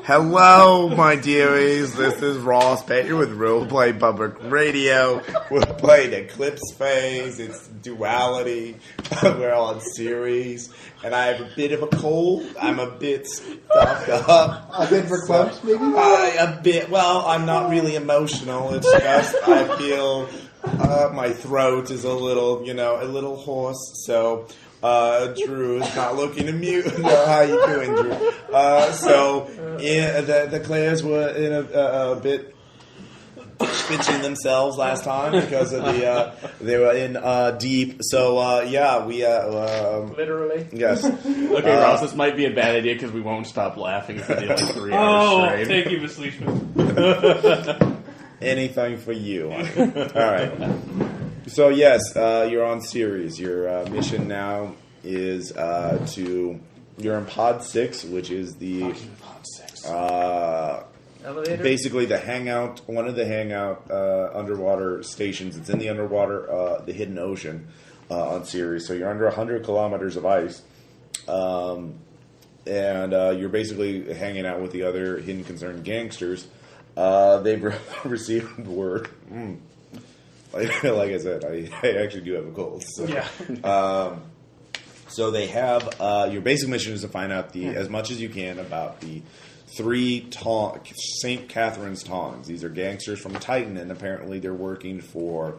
Hello, my dearies. This is Ross Baker with Roleplay Public Radio. We're playing Eclipse phase. It's Duality. We're on Ceres. And I have a bit of a cold. I'm a bit stuffed up. A bit verklempt, maybe? A bit. Well, I'm not really emotional. It's just I feel my throat is a little hoarse. So... Drew is not looking amused. No, how you doing, Drew? The Claires were in a bit spitching themselves last time because of they were in deep. So we literally. Yes. Okay, Ross, this might be a bad idea because we won't stop laughing for the other 3 hours straight. Thank you, Miss Leishman. Anything for you. All right. So yes, you're on Ceres. Your mission now is you're in Pod 6, which is the Elevator? basically the hangout, one of the hangout underwater stations. It's in the underwater, the hidden ocean on Ceres. So you're under 100 kilometers of ice, and you're basically hanging out with the other hidden concerned gangsters. They've received word. Like I said, I actually do have a cold. So. Yeah. So they have your basic mission is to find out as much as you can about the 3 St. Catherine's Tongs. These are gangsters from Titan, and apparently they're working for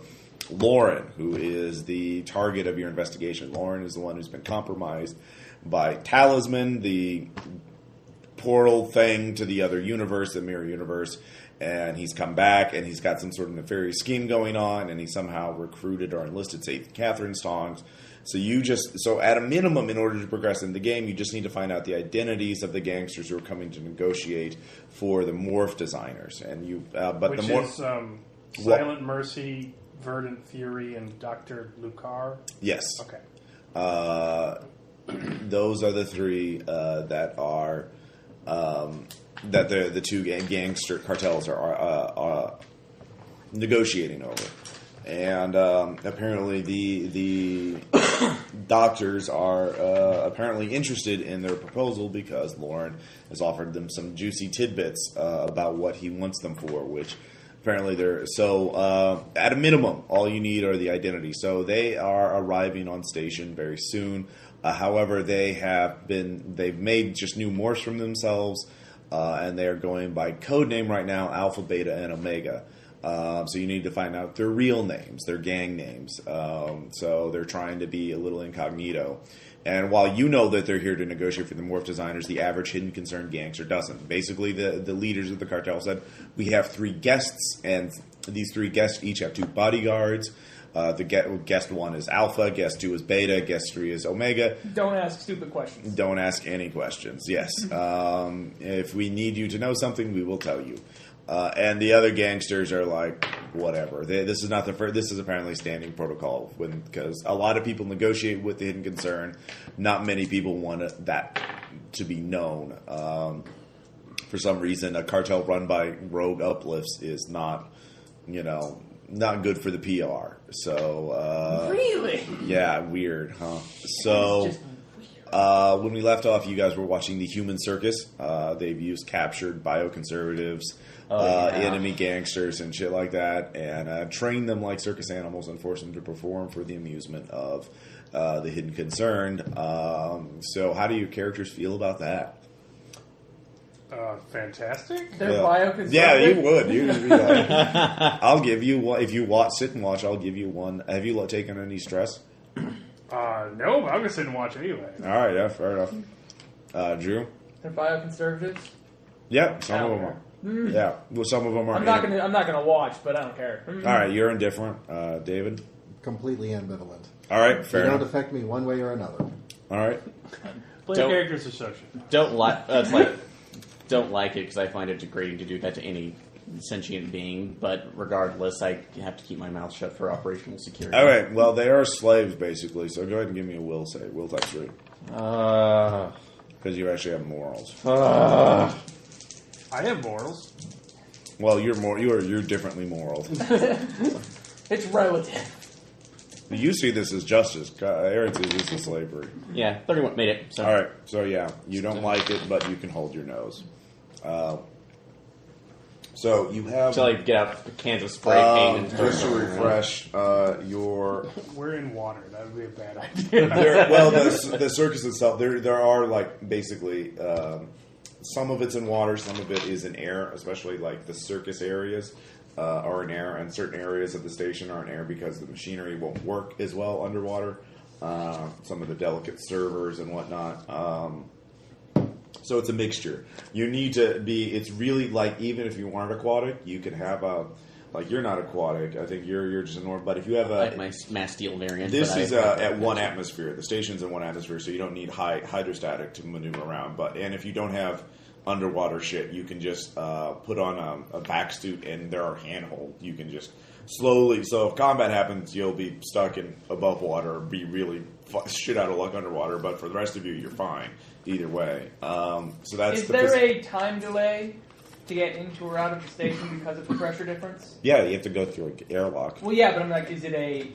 Loren, who is the target of your investigation. Loren is the one who's been compromised by Talisman, the portal thing to the other universe, the mirror universe. And he's come back, and he's got some sort of nefarious scheme going on, and he somehow recruited or enlisted St. Catherine's Tongs. So at a minimum, in order to progress in the game, you just need to find out the identities of the gangsters who are coming to negotiate for the morph designers. And Silent Mercy, Verdant Fury, and Dr. Lucar? Yes. Okay. Those are the 3 that are... that the 2 gangster cartels are negotiating over. And apparently the doctors are apparently interested in their proposal because Loren has offered them some juicy tidbits about what he wants them for, which apparently they're... So at a minimum, all you need are the identity. So they are arriving on station very soon. However, they've made just new morphs from themselves, and they're going by code name right now, Alpha, Beta, and Omega. So you need to find out their real names, their gang names. So they're trying to be a little incognito. And while you know that they're here to negotiate for the morph designers, the average hidden concerned gangster doesn't. Basically, the leaders of the cartel said, we have 3 guests, and these 3 guests each have 2 bodyguards. The guest 1 is Alpha, guest 2 is Beta, guest 3 is Omega. Don't ask stupid questions. Don't ask any questions, yes. If we need you to know something, we will tell you. And the other gangsters are like, whatever. This is not this is apparently standing protocol because a lot of people negotiate with the hidden concern. Not many people want that to be known. For some reason, a cartel run by rogue uplifts is not good for the PR. So really? Yeah, weird, huh? So when we left off, you guys were watching the Human Circus. They've used captured bioconservatives, enemy gangsters, and shit like that, and trained them like circus animals and forced them to perform for the amusement of the hidden concerned. So how do your characters feel about that? Fantastic. They're bioconservative? Yeah, you would. You'd be like, I'll give you one. If you sit and watch, I'll give you one. Have you taken any stress? No, but I'm going to sit and watch anyway. All right, yeah, fair enough. Drew? They're bioconservatives? Yep, some of them are. Yeah, well, some of them are. I'm not gonna watch, but I don't care. All right, you're indifferent. David? Completely ambivalent. All right, fair They enough. don't affect me one way or another. All right. Play characters are social. Don't like it because I find it degrading to do that to any sentient being, but regardless, I have to keep my mouth shut for operational security. All right, well, they are slaves, basically, so go ahead and give me a will save. Will type 3. Because you actually have morals. I have morals. Well, you're differently moral. It's relative. You see this as justice. Aaron sees this as slavery. Yeah, 31 made it. So. All right, so yeah, you don't like it, but you can hold your nose. So you have... Shall I get out the cans of spray paint and just to refresh your... We're in water. That would be a bad idea. Well, the circus itself, there are like basically some of it's in water, some of it is in air, especially like the circus areas are in air, and certain areas of the station are in air because the machinery won't work as well underwater. Some of the delicate servers and whatnot. So it's a mixture. You need to be. It's really like even if you aren't aquatic, you can have a. Like you're not aquatic. I think you're just a normal. But if you have a like my mass steel variant, this is at 1 atmosphere. The station's in 1 atmosphere, so you don't need high hydrostatic to maneuver around. And if you don't have underwater shit, you can just put on a back suit and there are handholds. You can just slowly. So if combat happens, you'll be stuck in above water, or be really shit out of luck underwater. But for the rest of you, you're fine either way. So that's. Is there a time delay to get into or out of the station because of the pressure difference? Yeah, you have to go through an airlock. Well, yeah, but I'm like, is it a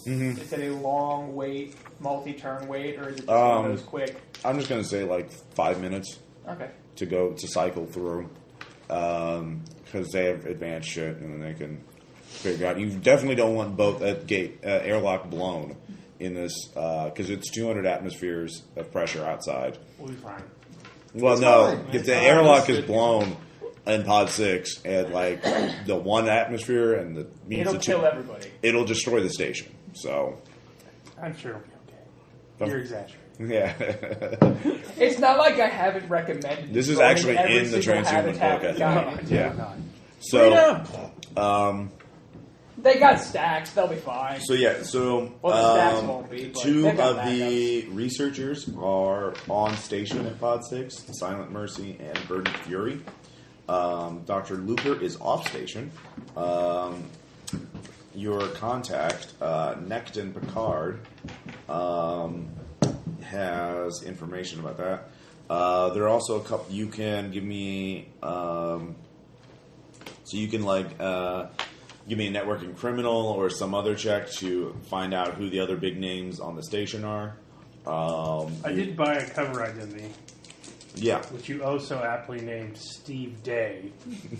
is it a long wait, multi-turn wait, or is it just one of those quick? I'm just gonna say like 5 minutes. Okay. To cycle through, because they have advanced shit and then they can figure out. You definitely don't want both airlock blown in this because it's 200 atmospheres of pressure outside. We'll be fine. Well, no, if the airlock is blown in Pod 6 at like the 1 atmosphere and the means It'll kill everybody. It'll destroy the station. So I'm sure it'll be okay. You're exaggerating. Yeah. It's not like I haven't recommended. This is destroying actually every in the single transhuman habitat book, I got think. in. Yeah. So, They got stacks. They'll be fine. So yeah, so Well, the stacks won't be, but 2 they've got of the researchers are on station at Pod 6, Silent Mercy and Verdant Fury. Dr. Looper is off station. Your contact, Necton Picard, has information about that. There are also a couple. You can give me. So you can give me a networking criminal or some other check to find out who the other big names on the station are. I did buy a cover identity, Yeah, which you also aptly named Steve Day.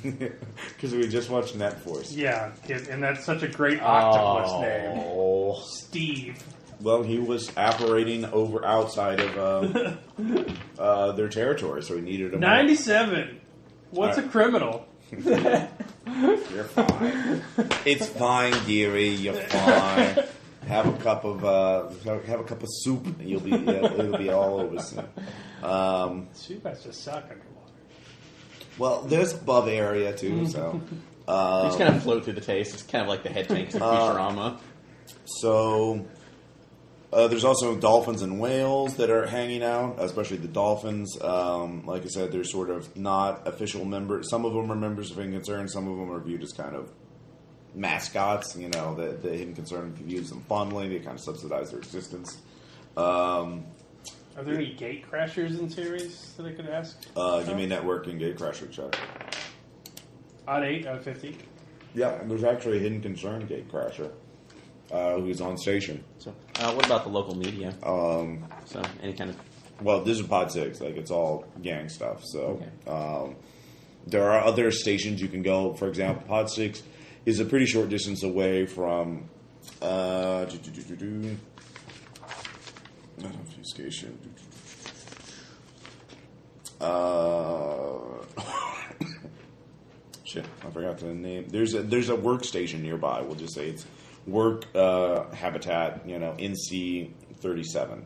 because we just watched Net Force. Yeah, and that's such a great octopus name. Oh, Steve. well, he was operating outside of their territory, so he needed a 97. What's All a right. criminal? You're fine. It's fine, dearie. You're fine. Have a cup of soup. And it'll be all over soon. Soup has to suck underwater. Well, there's above area too, so. You just kind of float through the taste. It's kind of like the head tanks of Futurama. So there's also dolphins and whales that are hanging out, especially the dolphins. Like I said, they're sort of not official members. Some of them are members of Hidden Concern. Some of them are viewed as kind of mascots. You know, the Hidden Concern views them fondly. They kind of subsidize their existence. Are there any gatecrashers in Ceres that I could ask? Give me a networking gatecrasher check. Odd 8 out of 50. Yeah, there's actually a Hidden Concern gatecrasher who's on station. So, what about the local media? So, any kind of... Well, this is Pod 6. Like, it's all gang stuff. So, Okay. there are other stations you can go. For example, Pod 6 is a pretty short distance away from... Not obfuscation. Shit, I forgot the name. There's a workstation nearby. We'll just say it's work habitat. NC 37.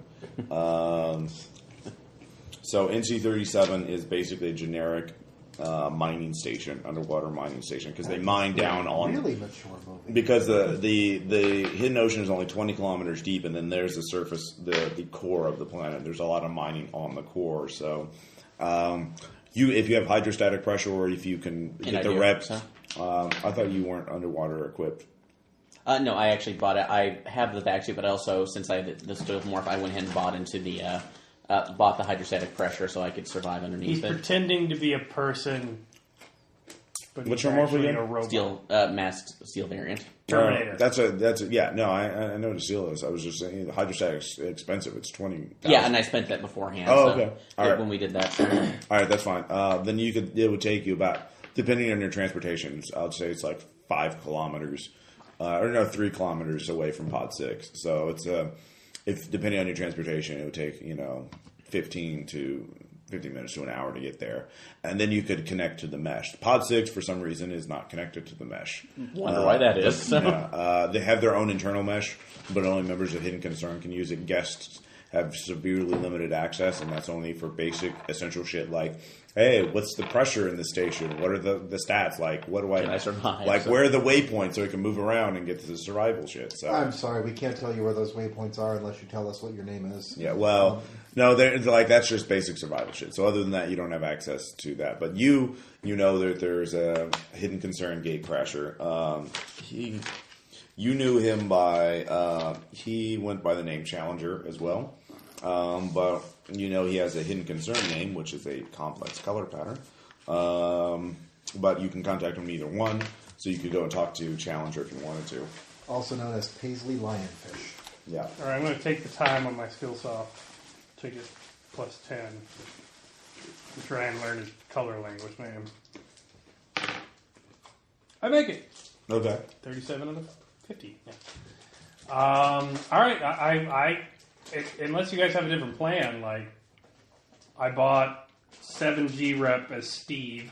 So NC 37 is basically a generic mining station, underwater mining station, because they mine down on. Really mature movie. Because the hidden ocean is only 20 kilometers deep, and then there's the surface, the core of the planet. There's a lot of mining on the core. So, if you have hydrostatic pressure, or if you can get the reps, I thought you weren't underwater equipped. No, I actually bought it. I have the vac suit, but also, since I had the morph, I went ahead and bought into the bought the hydrostatic pressure so I could survive underneath He's it. pretending to be a person, but What's he's your morph actually again? a robot. Steel masked steel variant. Terminator. That's a yeah. No, I know what a seal is. I was just saying the hydrostatic's expensive. It's 20. Yeah, and I spent that beforehand. Oh, so okay. All right. When we did that. All right, that's fine. Then it would take you about, depending on your transportation, I'd say it's like 5 kilometers, or no, 3 kilometers away from Pod 6. So it's if depending on your transportation, it would take 15 minutes to an hour to get there, and then you could connect to the mesh. Pod 6, for some reason, is not connected to the mesh. Wonder why that is. They have their own internal mesh, but only members of Hidden Concern can use it. Guests have severely limited access, and that's only for basic, essential shit like, hey, what's the pressure in the station? What are the stats? Like, what do Can I survive? Like, where are the waypoints so we can move around and get to the survival shit? So I'm sorry, we can't tell you where those waypoints are unless you tell us what your name is. yeah, well, no, that's just basic survival shit. So other than that, you don't have access to that. But you know that there's a Hidden Concern gatecrasher. You knew him by he went by the name Challenger as well. But he has a Hidden Concern name, which is a complex color pattern. But you can contact him either one, so you could go and talk to Challenger if you wanted to. Also known as Paisley Lionfish. Yeah. All right, I'm going to take the time on my skillsoft to get plus 10 to try and learn his color language name. I make it. Okay. 37 of the 50. Yeah. All right. I unless you guys have a different plan, like I bought 7G rep as Steve,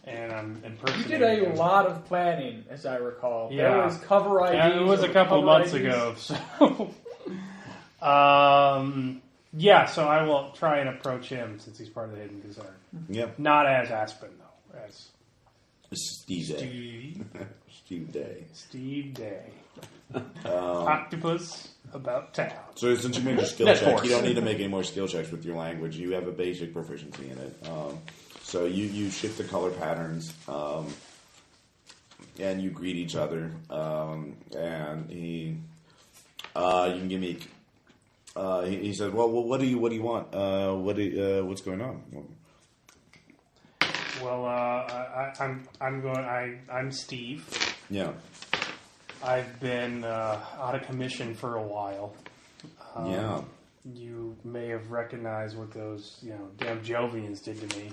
and I'm You impersonating did a him. lot of planning, as I recall. Yeah. There was cover IDs. Yeah, it was a couple cover months IDs. ago. So, yeah. So I will try and approach him since he's part of the Hidden Concern. Yeah. Not as Aspen though, as Steve Day. Steve, Steve Day. Steve Day, octopus about town. So since you made your skill That check, force. you don't need to make any more skill checks with your language. You have a basic proficiency in it. So you shift the color patterns, and you greet each other. And you can give me. He said, "Well, what do you want? What's going on?" Well, I'm Steve. Yeah. I've been out of commission for a while. Yeah. You may have recognized what those, damn Jovians did to me.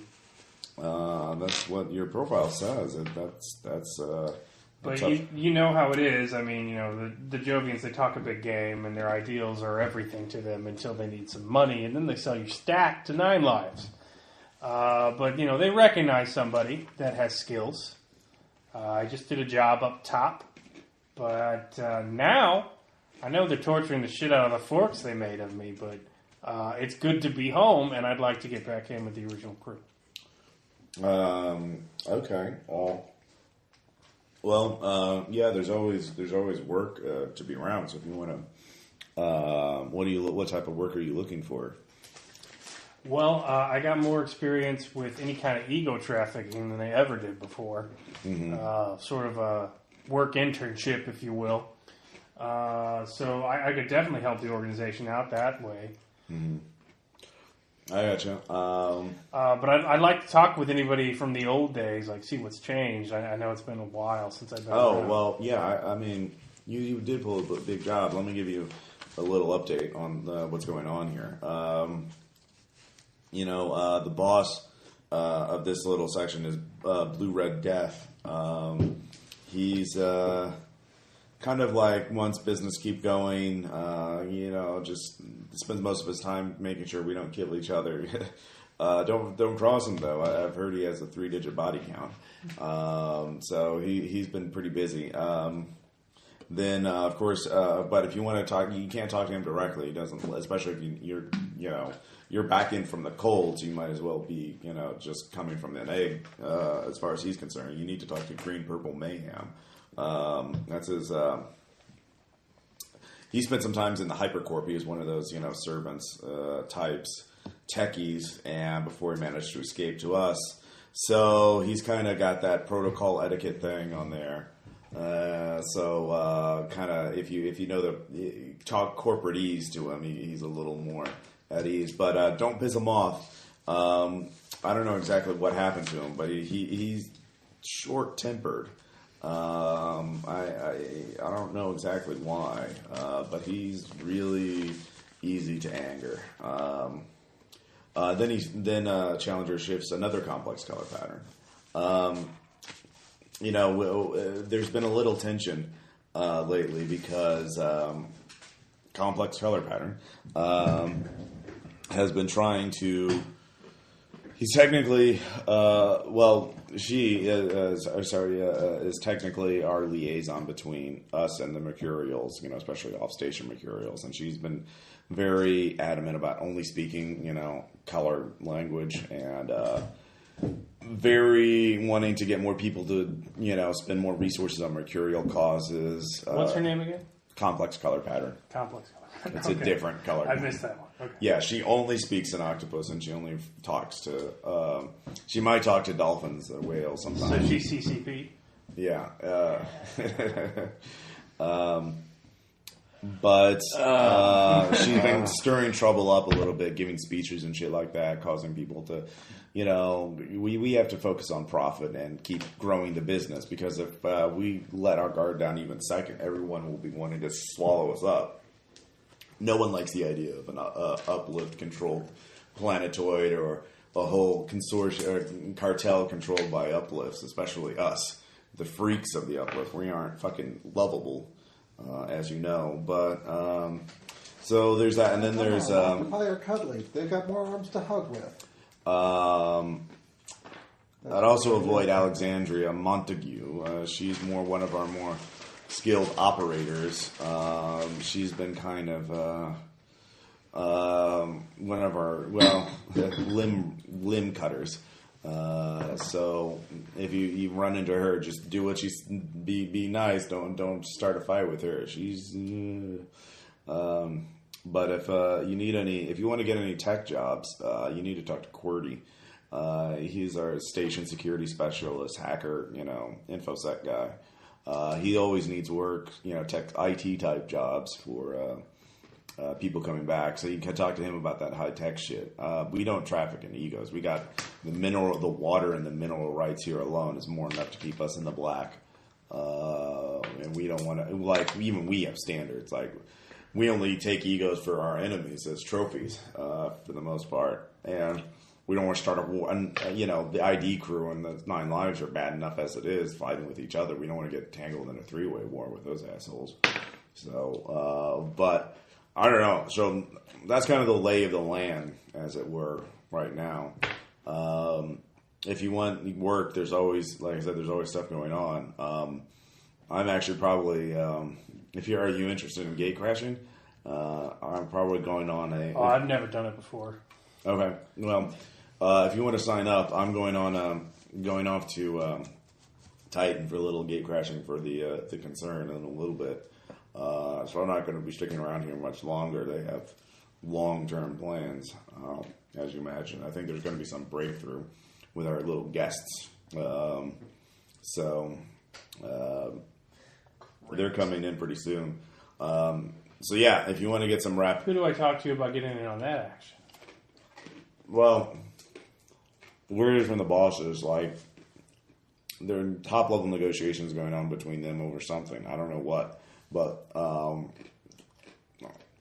That's what your profile says. And that's. But tough. you know how it is. I mean, the Jovians, they talk a big game, and their ideals are everything to them until they need some money, and then they sell you stack to 9 lives. But, they recognize somebody that has skills. I just did a job up top. But now, I know they're torturing the shit out of the forks they made of me, but it's good to be home, and I'd like to get back in with the original crew. Okay. Well, yeah. There's always work to be around. So if you want to, what type of work are you looking for? Well, I got more experience with any kind of ego trafficking than they ever did before. Mm-hmm. Sort of a work internship, if you will. So I could definitely help the organization out that way. Mm-hmm. I gotcha. But I'd like to talk with anybody from the old days, like see what's changed. I know it's been a while since I've been around. Well, yeah. I mean, you did pull a big job. Let me give you a little update on what's going on here. The boss of this little section is Blue Red Death. He's kind of like wants business keep going. Just spends most of his time making sure we don't kill each other. Don't cross him though. I've heard he has a 3-digit body count. So he's been pretty busy. Then of course, but if you want to talk, you can't talk to him directly. He doesn't, especially if you're back in from the cold, so you might as well be, just coming from an egg, as far as he's concerned. You need to talk to Green Purple Mayhem. That's his, he spent some time in the Hypercorp. He was one of those, servants, types, techies, and before he managed to escape to us. So he's kind of got that protocol etiquette thing on there. Kind of, if you know talk corporate ease to him, he's a little more at ease, but don't piss him off. I don't know exactly what happened to him, but he's short-tempered. I don't know exactly why, but he's really easy to anger. Then Challenger shifts another complex color pattern. There's been a little tension lately because complex color pattern has been trying to. He's technically, is technically our liaison between us and the Mercurials, especially off-station Mercurials, and she's been very adamant about only speaking, color language and very wanting to get more people to, spend more resources on Mercurial causes. What's her name again? Complex color pattern. Complex color. It's a different color. I missed that one. Okay. Yeah, she only speaks in octopus, and she only talks to. She might talk to dolphins or whales sometimes. So she's CCP. Yeah. But she's been stirring trouble up a little bit, giving speeches and shit like that, causing people to, we have to focus on profit and keep growing the business, because if we let our guard down even a second, everyone will be wanting to swallow us up. No one likes the idea of an uplift-controlled planetoid or a whole consortium or cartel controlled by uplifts, especially us, the freaks of the uplift. We aren't fucking lovable, as you know. But so there's that, and then there's Occupy are cuddly. They've got more arms to hug with. I'd also avoid Alexandria Montague. She's one of our more skilled operators. She's been kind of one of our limb cutters. So if you run into her, just do what she's be nice. Don't start a fight with her. She's. But if you want to get any tech jobs, you need to talk to QWERTY. He's our station security specialist, hacker, infosec guy. He always needs work, tech IT type jobs for people coming back. So you can talk to him about that high tech shit. We don't traffic in egos. We got the water and the mineral rights here alone is more than enough to keep us in the black. And we don't want to, even we have standards. We only take egos for our enemies as trophies, for the most part. And we don't want to start a war. And, the ID crew and the 9 Lives are bad enough as it is, fighting with each other. We don't want to get tangled in a 3-way war with those assholes. So, but I don't know. So that's kind of the lay of the land, as it were, right now. If you want work, there's always, like I said, there's always stuff going on. I'm actually probably, are you interested in gatecrashing? I'm probably going on I've never done it before. Okay. Well, if you want to sign up, I'm going off to Titan for a little gatecrashing for the concern in a little bit. So I'm not going to be sticking around here much longer. They have long-term plans, as you imagine. I think there's going to be some breakthrough with our little guests. They're coming in pretty soon. So yeah, if you want to get some rep. Who do I talk to about getting in on that action? Well, word from the bosses, there are top-level negotiations going on between them over something. I don't know what. But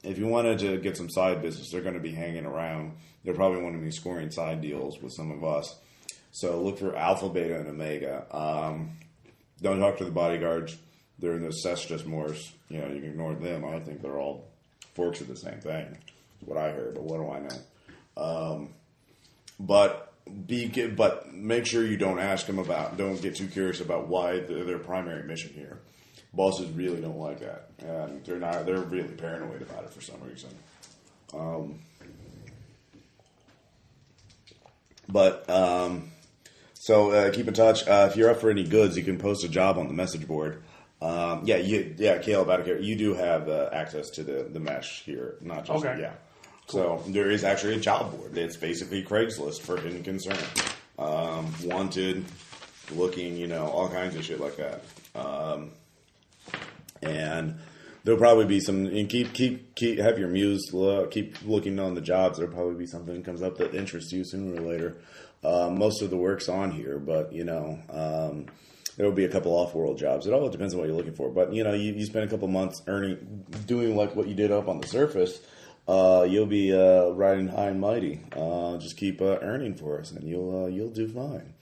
if you wanted to get some side business, they're going to be hanging around. They're probably going to be scoring side deals with some of us. So look for Alpha, Beta, and Omega. Don't talk to the bodyguards. They're in the Cestus Moors. You can ignore them. I think they're all forks of the same thing. That's what I heard, but what do I know? But make sure you don't don't get too curious about why their primary mission here. Bosses really don't like that, and they're really paranoid about it for some reason. So keep in touch. If you're up for any goods, you can post a job on the message board. Caleb, out of care. You do have access to the mesh here, not just okay. Cool. So there is actually a job board. It's basically Craigslist for hidden concern, wanted, looking, all kinds of shit like that. And there'll probably be some. And keep have your muse keep looking on the jobs. There'll probably be something that comes up that interests you sooner or later. Most of the work's on here, but there will be a couple off-world jobs. It all depends on what you're looking for. But, you spend a couple months doing like what you did up on the surface, you'll be riding high and mighty. Just keep earning for us, and you'll do fine.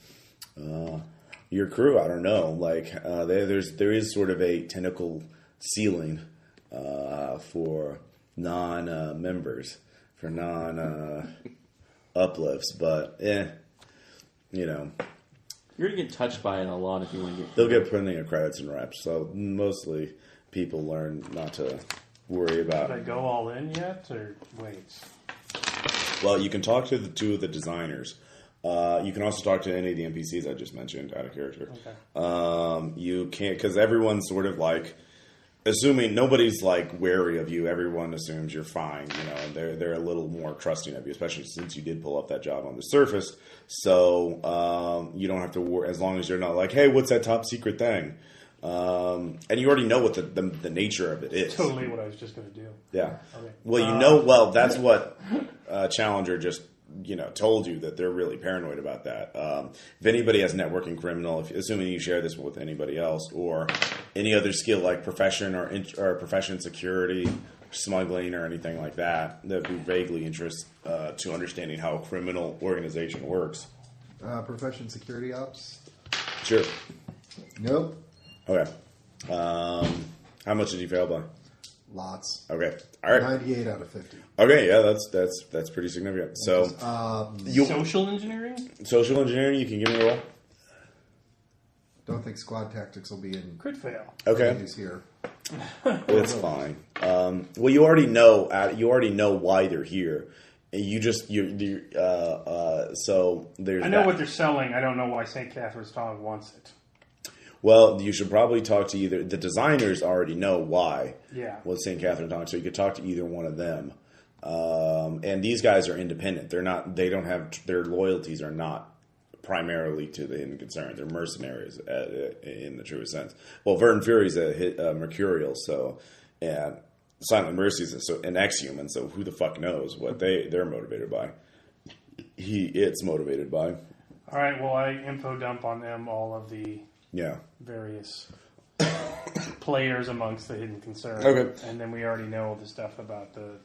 Your crew, I don't know. Like there is sort of a tentacle ceiling for non-members, for non-uplifts, but You're going to get touched by it a lot if you want to get... They'll get plenty of credits and reps, so mostly people learn not to worry about... Did I go all in yet, or wait? Well, you can talk to the two of the designers. You can also talk to any of the NPCs I just mentioned out of character. Okay. You can't... Because everyone's sort of like... Assuming nobody's like wary of you, everyone assumes you're fine, and they're a little more trusting of you, especially since you did pull up that job on the surface. So you don't have to worry, as long as you're not like, hey, what's that top secret thing? And you already know what the nature of it is. Totally what I was just going to do. Yeah. Okay. Well, that's what Challenger just told you, that they're really paranoid about that. If anybody has networking criminal, assuming you share this with anybody else, or any other skill like profession or profession security, smuggling, or anything like that, that'd be vaguely interest to understanding how a criminal organization works. Profession security ops? Sure. Nope. Okay. How much did you fail by? Lots. Okay. All right. 98 out of 50. Okay. Yeah, that's pretty significant. So, Social engineering? social engineering, you can give me a roll. Don't think squad tactics will be in Crit fail. Okay. use here. It's fine. Well, you already know why they're here. And so there's. I know what they're selling. I don't know why St. Catherine's Tongue wants it. Well, you should probably talk to either the designers. Already know why. Yeah. With St. Catherine's Tongue, so you could talk to either one of them. And these guys are independent. They're not. They don't have their loyalties are not primarily to the Hidden Concern. They're mercenaries in the truest sense. Well, Verdant Fury's a mercurial, so and Silent Mercy's an ex-human. So who the fuck knows what they're motivated by? It's motivated by. All right. Well, I info dump on them all of the various players amongst the Hidden Concern. Okay. And then we already know the stuff about the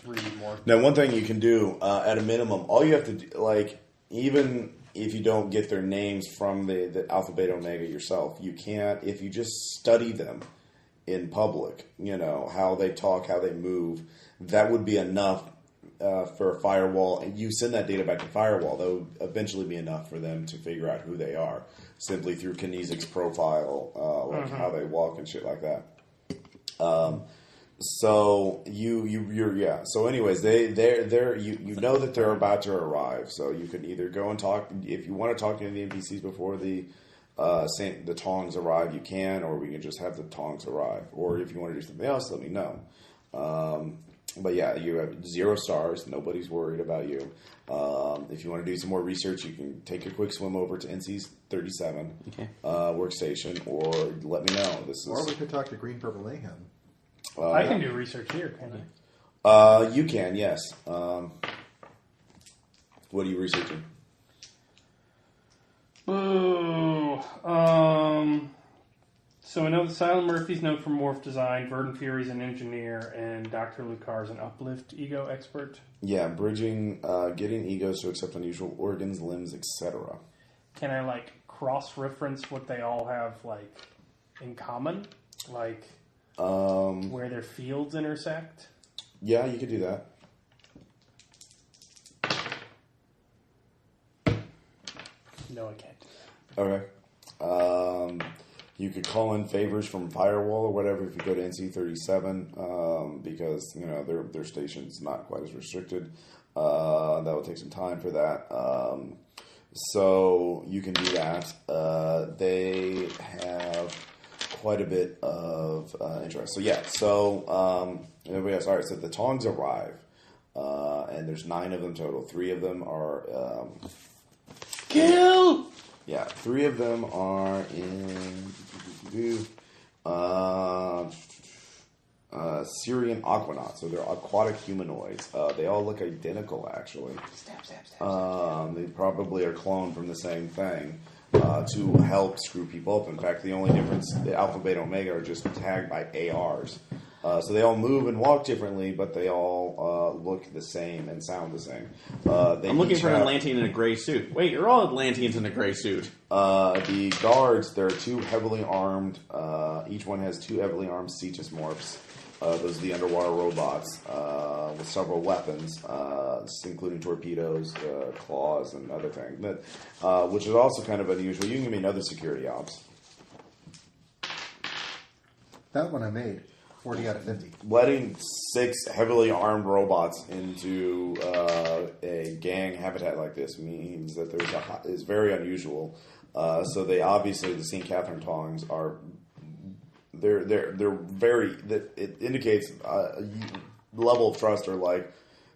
3 more. Now, one thing you can do at a minimum, all you have to do, like, even if you don't get their names from the Alpha, Beta, Omega yourself, you can't, if you just study them in public, how they talk, how they move, that would be enough for Firewall. And you send that data back to Firewall, that would eventually be enough for them to figure out who they are, simply through Kinesics profile, how they walk and shit like that. So you're. So anyways, they're you know that they're about to arrive. So you can either go and talk, if you want to talk to any of the NPCs before the Tongs arrive, you can, or we can just have the Tongs arrive. Or if you want to do something else, let me know. But yeah, you have 0 stars. Nobody's worried about you. If you want to do some more research, you can take a quick swim over to NC's 37 workstation, or let me know. Or we could talk to Green Purple Mayhem. I can do research here, can I? You can, yes. What are you researching? Ooh. So I know that Silent Murphy's known for morph design, Verdant Fury's an engineer, and Dr. Lucar's an uplift ego expert. Yeah, bridging, getting egos to accept unusual organs, limbs, etc. Can I, cross-reference what they all have, in common? Where their fields intersect? Yeah, you could do that. No, I can't. Okay. You could call in favors from Firewall or whatever if you go to NC37, because their station's not quite as restricted. That would take some time for that. So you can do that. They have quite a bit of interest. So yeah. So everybody else. All right. So the Tongs arrive, and there's 9 of them total. 3 of them are kill. Yeah, 3 of them are in Syrian aquanauts, so they're aquatic humanoids. They all look identical, actually. Stab. They probably are cloned from the same thing. to help screw people up. In fact, the only difference, the Alpha, Beta, Omega are just tagged by ARs. So they all move and walk differently, but they all look the same and sound the same. I'm looking for an Atlantean in a gray suit. Wait, you're all Atlanteans in a gray suit. The guards, there are 2 heavily armed, each one has 2 heavily armed Cetus morphs. Those are the underwater robots with several weapons, including torpedoes, claws, and other things, which is also kind of unusual. You can give me another security ops. That one I made. 40 out of 50. Letting 6 heavily armed robots into a gang habitat like this means that is very unusual. So they obviously, the St. Catherine Tongs are... They're very. It indicates a level of trust, or like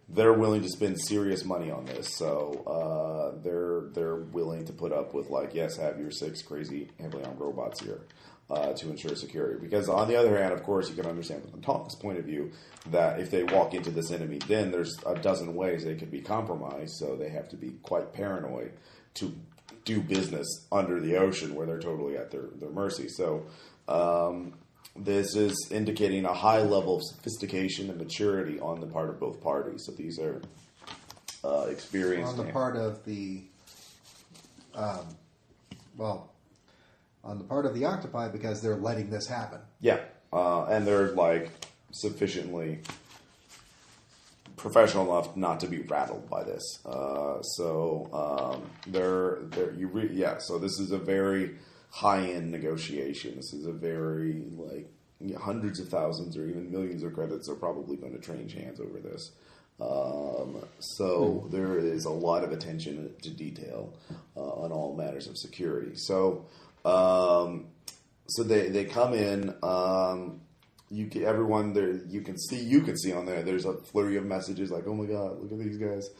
they're willing to spend serious money on this. So they're willing to put up with, like, yes, have your 6 crazy heavily armed robots here to ensure security. Because on the other hand, of course, you can understand from the Tongs' point of view that if they walk into this enemy, then there's a dozen ways they could be compromised. So they have to be quite paranoid to do business under the ocean where they're totally at their mercy. So. This is indicating a high level of sophistication and maturity on the part of both parties. So these are experienced. On the part of the, on the part of the octopi, because they're letting this happen. Yeah, and they're like sufficiently professional enough not to be rattled by this. So this is a very high-end negotiation. This is a very, hundreds of thousands or even millions of credits are probably going to change hands over this. So there is a lot of attention to detail on all matters of security. So they come in. Everyone there, you can see on there. There's a flurry of messages like, "Oh my God, look at these guys!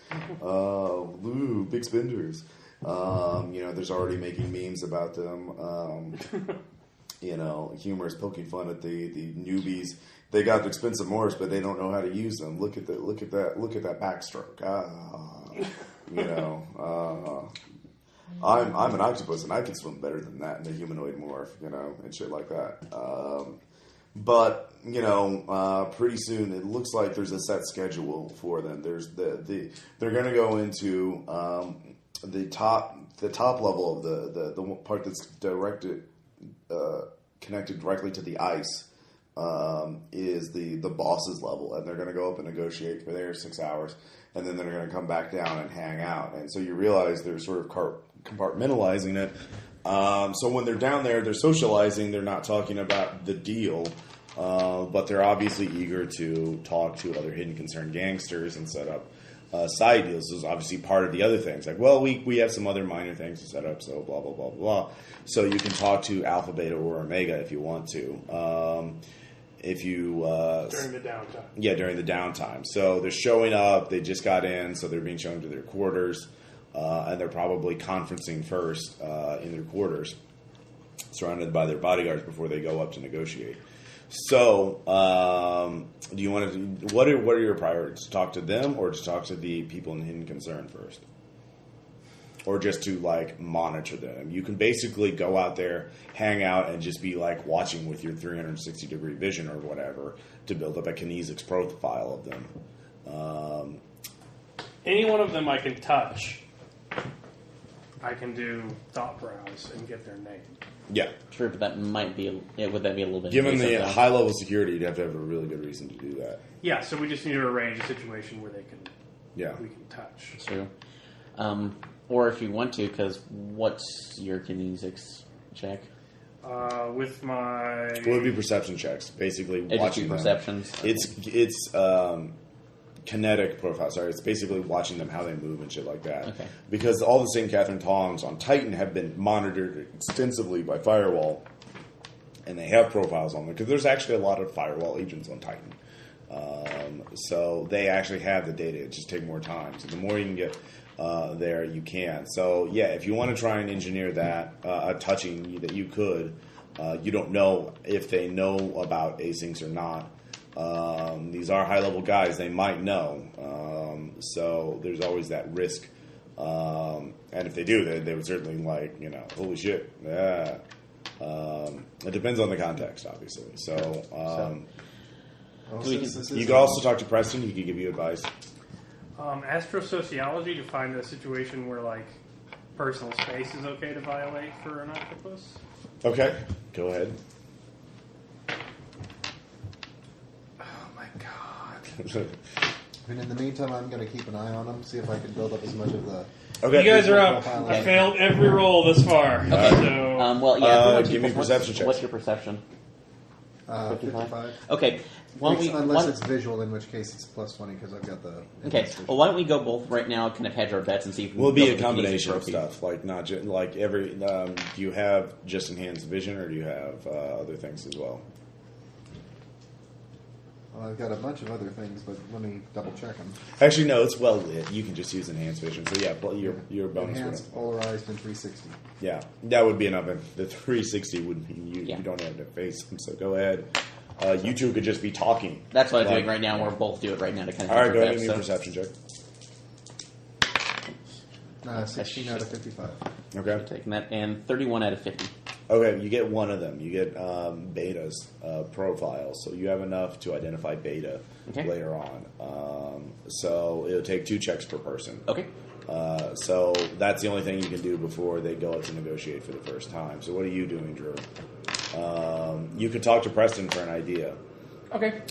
Big spenders." There's already making memes about them. Humor is poking fun at the newbies. They got the expensive morphs, but they don't know how to use them. Look at that backstroke. I'm an octopus and I can swim better than that in a humanoid morph, and shit like that. But pretty soon it looks like there's a set schedule for them. There's they're going to go into the top level of the part that's connected directly to the ice is the boss's level, and they're going to go up and negotiate for their 6 hours, and then they're going to come back down and hang out. And so you realize they're sort of compartmentalizing it. So when they're down there, they're socializing. They're not talking about the deal, but they're obviously eager to talk to other hidden concern gangsters and set up side deals. This is obviously part of the other things. Like, well, we have some other minor things to set up, so blah, blah, blah, blah. So you can talk to Alpha, Beta, or Omega if you want to. During the downtime. Yeah, during the downtime. So they're showing up. They just got in, so they're being shown to their quarters. And they're probably conferencing first in their quarters, surrounded by their bodyguards before they go up to negotiate. So, do you want to? What are your priorities? To talk to them, or to talk to the people in hidden concern first, or just to monitor them? You can basically go out there, hang out, and just be watching with your 360-degree vision or whatever to build up a kinesics profile of them. Any one of them I can touch. I can do thought browse and get their name. Yeah. True, but that might be would that be a little bit given the invasive, high level of security, you'd have to have a really good reason to do that. Yeah, so we just need to arrange a situation where we can touch. True. Or if you want to, because what's your kinesics check? With my... It would be perception checks, basically. It'd watching just be perceptions. Them. It's kinetic profile. Sorry, it's basically watching them, how they move and shit like that. Okay. Because all the St. Catherine Tongs on Titan have been monitored extensively by Firewall, and they have profiles on them, because there's actually a lot of Firewall agents on Titan. So they actually have the data. It just takes more time. So the more you can get there, you can. So yeah, if you want to try and engineer that, a touching that you could, you don't know if they know about asyncs or not. These are high-level guys. They might know. So there's always that risk And if they do, they would certainly holy shit. Yeah. It depends on the context, obviously. So, you could also talk to Preston. He could give you advice. Astrosociology to find a situation where personal space is okay to violate for an octopus. Okay, go ahead. Oh my god. And in the meantime, I'm going to keep an eye on them, see if I can build up as much of the... Okay. You guys are up. I failed every roll this far. Okay. So, give me a perception check. What's your perception? 55. Okay. Unless it's visual, in which case it's plus 20 because I've got the... Okay. Well, why don't we go both right now, kind of hedge our bets and see if we can... Will be a build combination of trophy. stuff, not just every. Do you have just enhanced vision, or do you have other things as well? Well, I've got a bunch of other things, but let me double check them. Actually, no, it's well lit. You can just use enhanced vision. So yeah, your bonus. Enhanced, polarized, and 360. Yeah, that would be enough. The 360 would mean you don't have to face them. So go ahead. You two could just be talking. That's what I'm doing right now. We're both do it right now to kind of... All right, go ahead and give me a perception check. 16 out of 55. Okay. Taking that, and 31 out of 50. Okay, you get one of them. You get Beta's profiles, so you have enough to identify Beta later on. So it'll take 2 checks per person. Okay. So that's the only thing you can do before they go out to negotiate for the first time. So what are you doing, Drew? You can talk to Preston for an idea. Okay.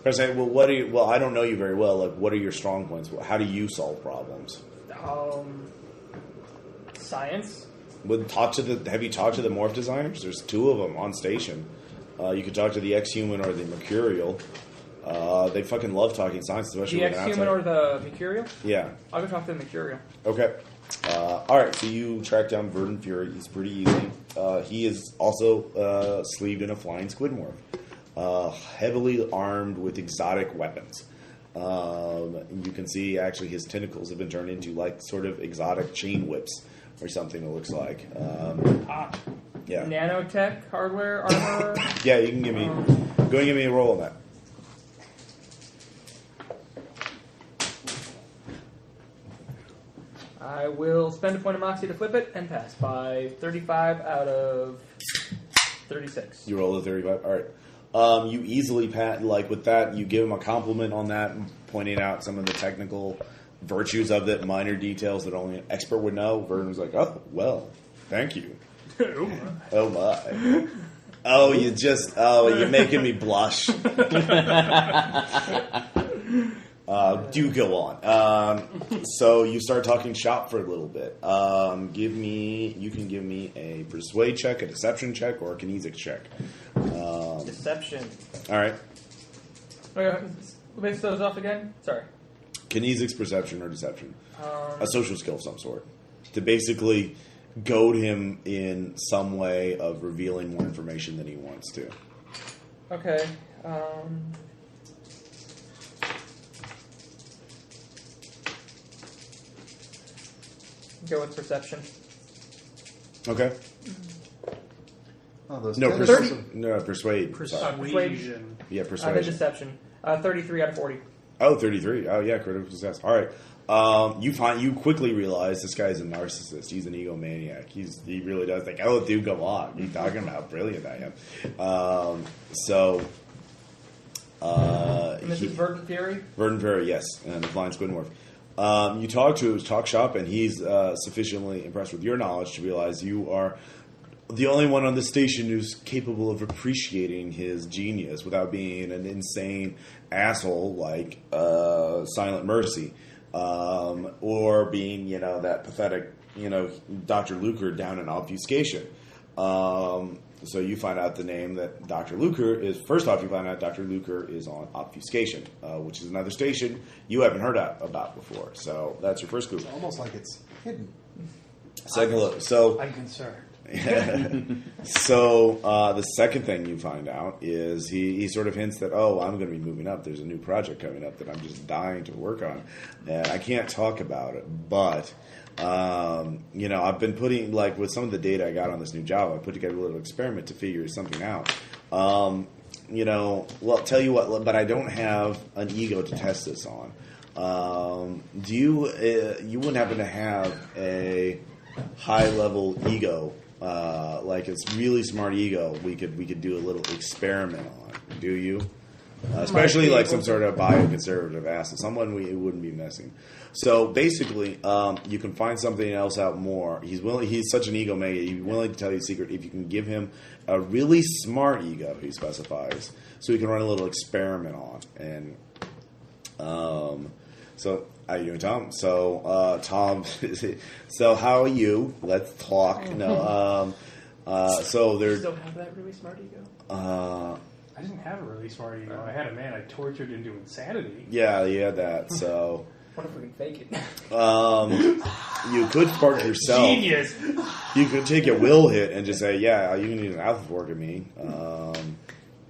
Preston? Well, what are you? Well, I don't know you very well. What are your strong points? How do you solve problems? Science. Have you talked to the morph designers? There's 2 of them on station. You could talk to the ex-human or the mercurial. They fucking love talking science, especially The with an ex-human outside. or the mercurial? Yeah. I'll go talk to the mercurial. Okay. All right. So you track down Verdant Fury. He's pretty easy. He is also sleeved in a flying squid morph, heavily armed with exotic weapons. You can see actually his tentacles have been turned into sort of exotic chain whips or something. It looks like. Yeah. Nanotech hardware armor. Yeah. You can give me. Go and give me a roll on that. I will spend a point of moxie to flip it and pass by 35 out of 36. You roll a 35. All right. You easily pass. With that, you give him a compliment on that, pointing out some of the technical virtues of it, minor details that only an expert would know. Verdon was like, "Oh, well, thank you." Oh my. Oh, you're making me blush. Do go on. So you start talking shop for a little bit. You can give me a persuade check, a deception check, or a kinesics check. Deception. All right. Okay, base those off again? Sorry. Kinesics, perception, or deception. A social skill of some sort. To basically goad him in some way of revealing more information than he wants to. Okay. Go with perception. Okay. Oh, those No, tentacles persuade. Sorry. Persuasion. Yeah, I have persuasion. deception. 33 out of 40. Oh, 33. Oh, yeah, critical success. All right. You quickly realize this guy's a narcissist. He's an egomaniac. He really does think, oh, dude, go on. What are you talking about? How brilliant I am. And this is Verdant Fury? Verdant Fury, yes. And the flying squid morph. You talk shop, and he's sufficiently impressed with your knowledge to realize you are the only one on the station who's capable of appreciating his genius without being an insane asshole like Silent Mercy, or being that pathetic Dr. Luker down in obfuscation. So you find out the name that Dr. Luker is. First off, you find out Dr. Luker is on obfuscation, which is another station you haven't heard about before. So that's your first clue. It's almost like it's hidden. Second clue. So I'm concerned. So the second thing you find out is he sort of hints that, oh, I'm going to be moving up. There's a new project coming up that I'm just dying to work on, and I can't talk about it. But I've been putting with some of the data I got on this new job, I put together a little experiment to figure something out. Well, tell you what, but I don't have an ego to test this on. Do you you wouldn't happen to have a high level ego, like it's really smart ego? We could do a little experiment on. Do you? Especially like some sort of bioconservative acid, someone we wouldn't be missing. So basically, you can find something else out more. He's such an egomaniac. He's willing to tell you a secret if you can give him a really smart ego. He specifies, so we can run a little experiment on. And so how are you doing, Tom? So Tom, so how are you? Let's talk. No, so there's. Still have that really smart ego. I didn't have a really smart ego. I had a man I tortured into insanity. Yeah, you had that. So. What if we can fake it? You could part yourself. Genius. You could take a will hit and just say, "Yeah, you need an alpha fork of me."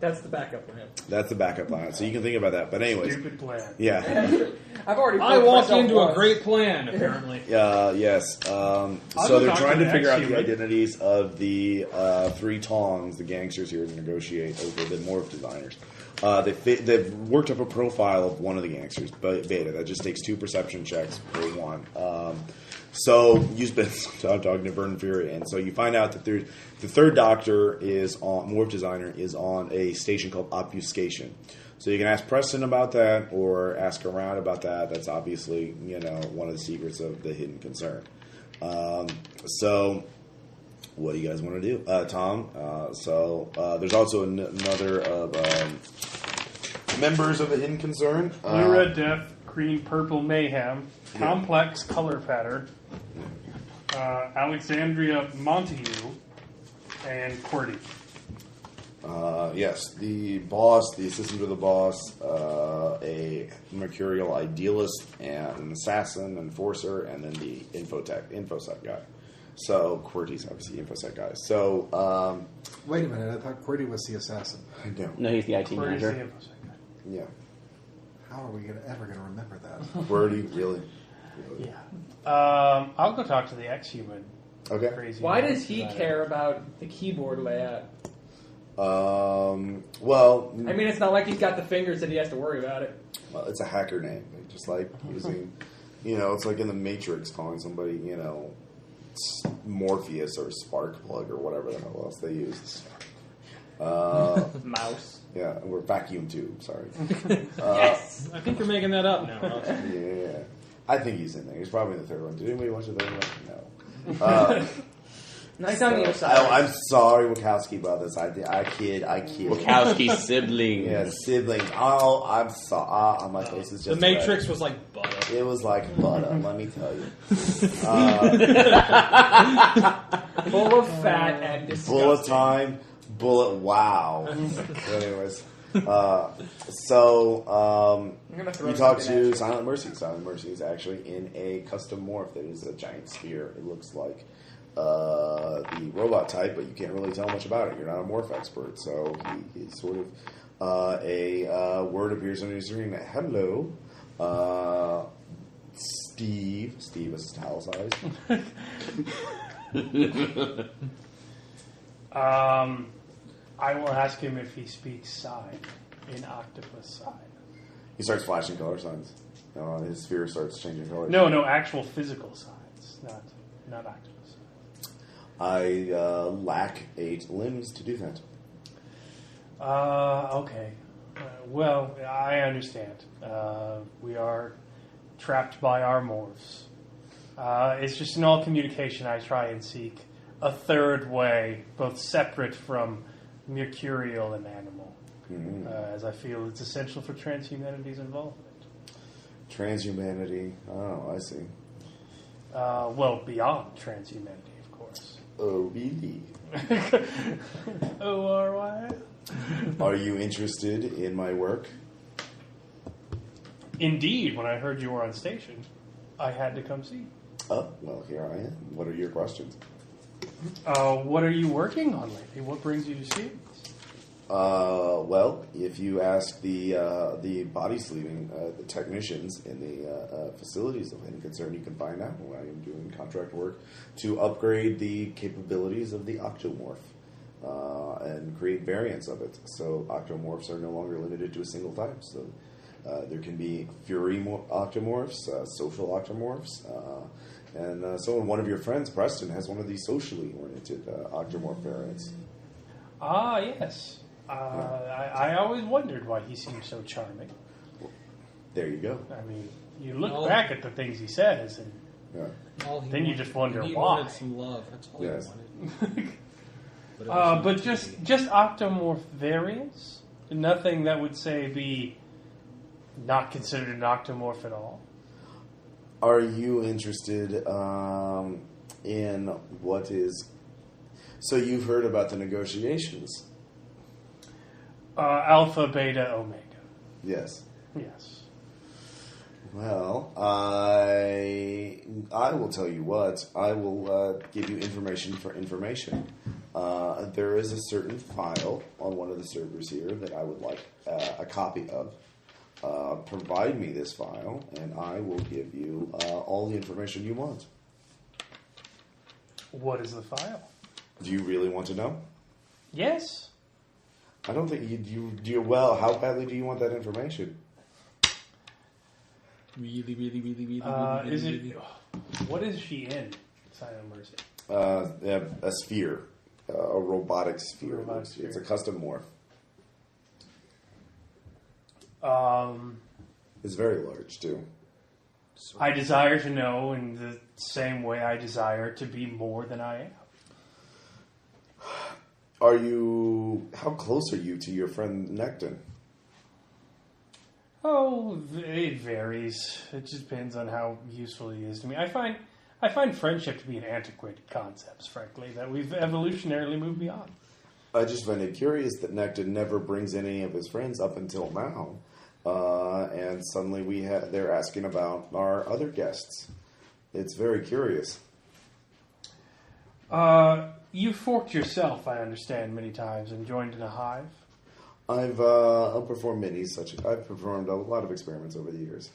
That's the backup plan. That's the backup plan. So you can think about that. But anyways, Stupid plan. yeah, I've already. I forced walked myself into once. a great plan, apparently. yes. So go they're talk trying to to the figure out the ex-human. identities of the three tongs, the gangsters here, to negotiate over the morph designers. They've worked up a profile of one of the gangsters, Beta. That just takes 2 perception checks per one. So you spend some time talking to Vernon Fury, and so you find out that the third doctor is on morph designer is on a station called obfuscation. So you can ask Preston about that, or ask around about that. That's obviously one of the secrets of the hidden concern. So. What do you guys want to do? Tom, there's also another of members of the Hidden Concern. Blue, red, death, green, purple, mayhem, complex color pattern, Alexandria Montague, and Cordy. Yes, the boss, the assistant to the boss, a mercurial idealist, and an assassin, enforcer, and then the infosec guy. So QWERTY's obviously the infosec guy. So Wait a minute, I thought QWERTY was the assassin. no, No, he's the IT QWERTY's the manager. infosec guy. yeah, How are we ever going to remember that? QWERTY really. Yeah. I'll go talk to the ex-human. Okay. Crazy. Why man does he designer. care about the keyboard layout? Well, I mean, it's not like he's got the fingers that he has to worry about it. well, it's a hacker name, just like using, it's like in the Matrix calling somebody, Morpheus or Sparkplug or whatever the hell else they use. Mouse. Yeah, or vacuum tube. Sorry. Yes! I think you're making that up now. Yeah, I think he's in there. He's probably in the third one. Did anybody watch the third one? No. Nice on the other side. I'm sorry, Wachowski brothers. I kid. Wachowski's siblings. Yeah, siblings. Oh, I'm sorry. My face is The just Matrix red. was like butter. It was like butter. Let me tell you. Full of fat and disgusting. Bullet time. Wow. Anyways, I'm gonna throw you talk something at you. to Silent Mercy. Silent Mercy is actually in a custom morph that is a giant sphere. It looks like the robot type, but you can't really tell much about it. You're not a morph expert, so he's sort of a word appears on your screen. Hello, Steve. Steve is italicized. I will ask him if he speaks sign in octopus sign. He starts flashing color signs. His sphere starts changing colors. No, actual physical signs, not octopus. I lack 8 limbs to do that. Okay. Well, I understand. We are trapped by our morphs. It's just in all communication I try and seek a third way, both separate from mercurial and animal, as I feel it's essential for transhumanity's involvement. Transhumanity. Oh, I see. Well, beyond transhumanity, of course. Oh, really? O-R-Y? Are you interested in my work? Indeed, when I heard you were on station, I had to come see. Oh, well, here I am. What are your questions? What are you working on lately? What brings you to Ceres? Well, if you ask the body sleeving, the technicians in the facilities of Hidden Concern, you can find out. I am doing contract work to upgrade the capabilities of the octomorph and create variants of it. So octomorphs are no longer limited to a single type. So There can be fury octomorphs, social octomorphs, and one of your friends, Preston, has one of these socially oriented octomorph variants. Ah, yes. I always wondered why he seemed so charming. There you go. I mean, you look back at the things he says, and then you just wonder he why. wanted some love. That's all Yes. he wanted. But just octomorph variants? Nothing that would say be not considered an octomorph at all? Are you interested in what is... So you've heard about the negotiations? Alpha, beta, omega. Yes. Yes. Well, I will tell you what. I will give you information for information. There is a certain file on one of the servers here that I would like a copy of. Provide me this file, and I will give you all the information you want. What is the file? Do you really want to know? Yes. I don't think you do. Well, how badly do you want that information? Really, really, really, really, Is really, it? really. What is she in? Silent Mercy. A sphere, a robotic sphere. Robotic It's sphere. a custom morph. It's very large too. I desire to know in the same way I desire to be more than I am. How close are you to your friend Necton? Oh, it varies. It just depends on how useful he is to me. I find friendship to be an antiquated concept, frankly, that we've evolutionarily moved beyond. I just find it curious that Necton never brings any of his friends up until now. And suddenly they're asking about our other guests. It's very curious. You forked yourself, I understand, many times and joined in a hive. I've performed I've performed a lot of experiments over the years.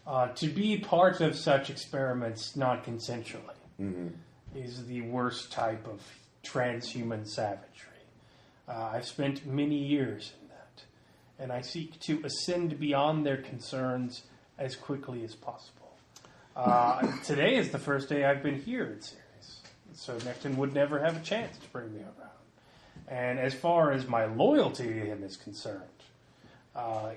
To be part of such experiments non-consensually is the worst type of transhuman savagery. I've spent many years in that, and I seek to ascend beyond their concerns as quickly as possible. Today is the first day I've been here at Ceres, so Necton would never have a chance to bring me around. And as far as my loyalty to him is concerned,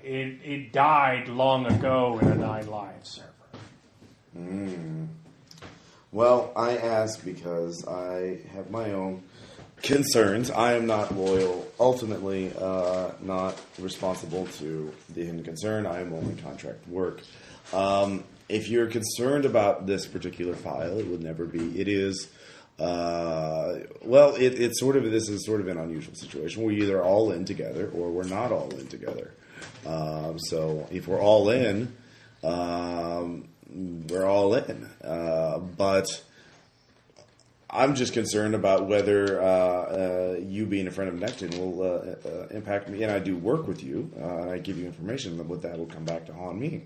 it died long ago in a 9 Live server. Well, I ask because I have my own concerns. I am not loyal. Ultimately, not responsible to the hidden concern. I am only contract work. If you're concerned about this particular file, it would never be. It is. It's sort of. This is sort of an unusual situation. We're either all in together or we're not all in together. So if we're all in, we're all in. But I'm just concerned about whether you being a friend of Necton will impact me. And I do work with you. I give you information, but that will come back to haunt me.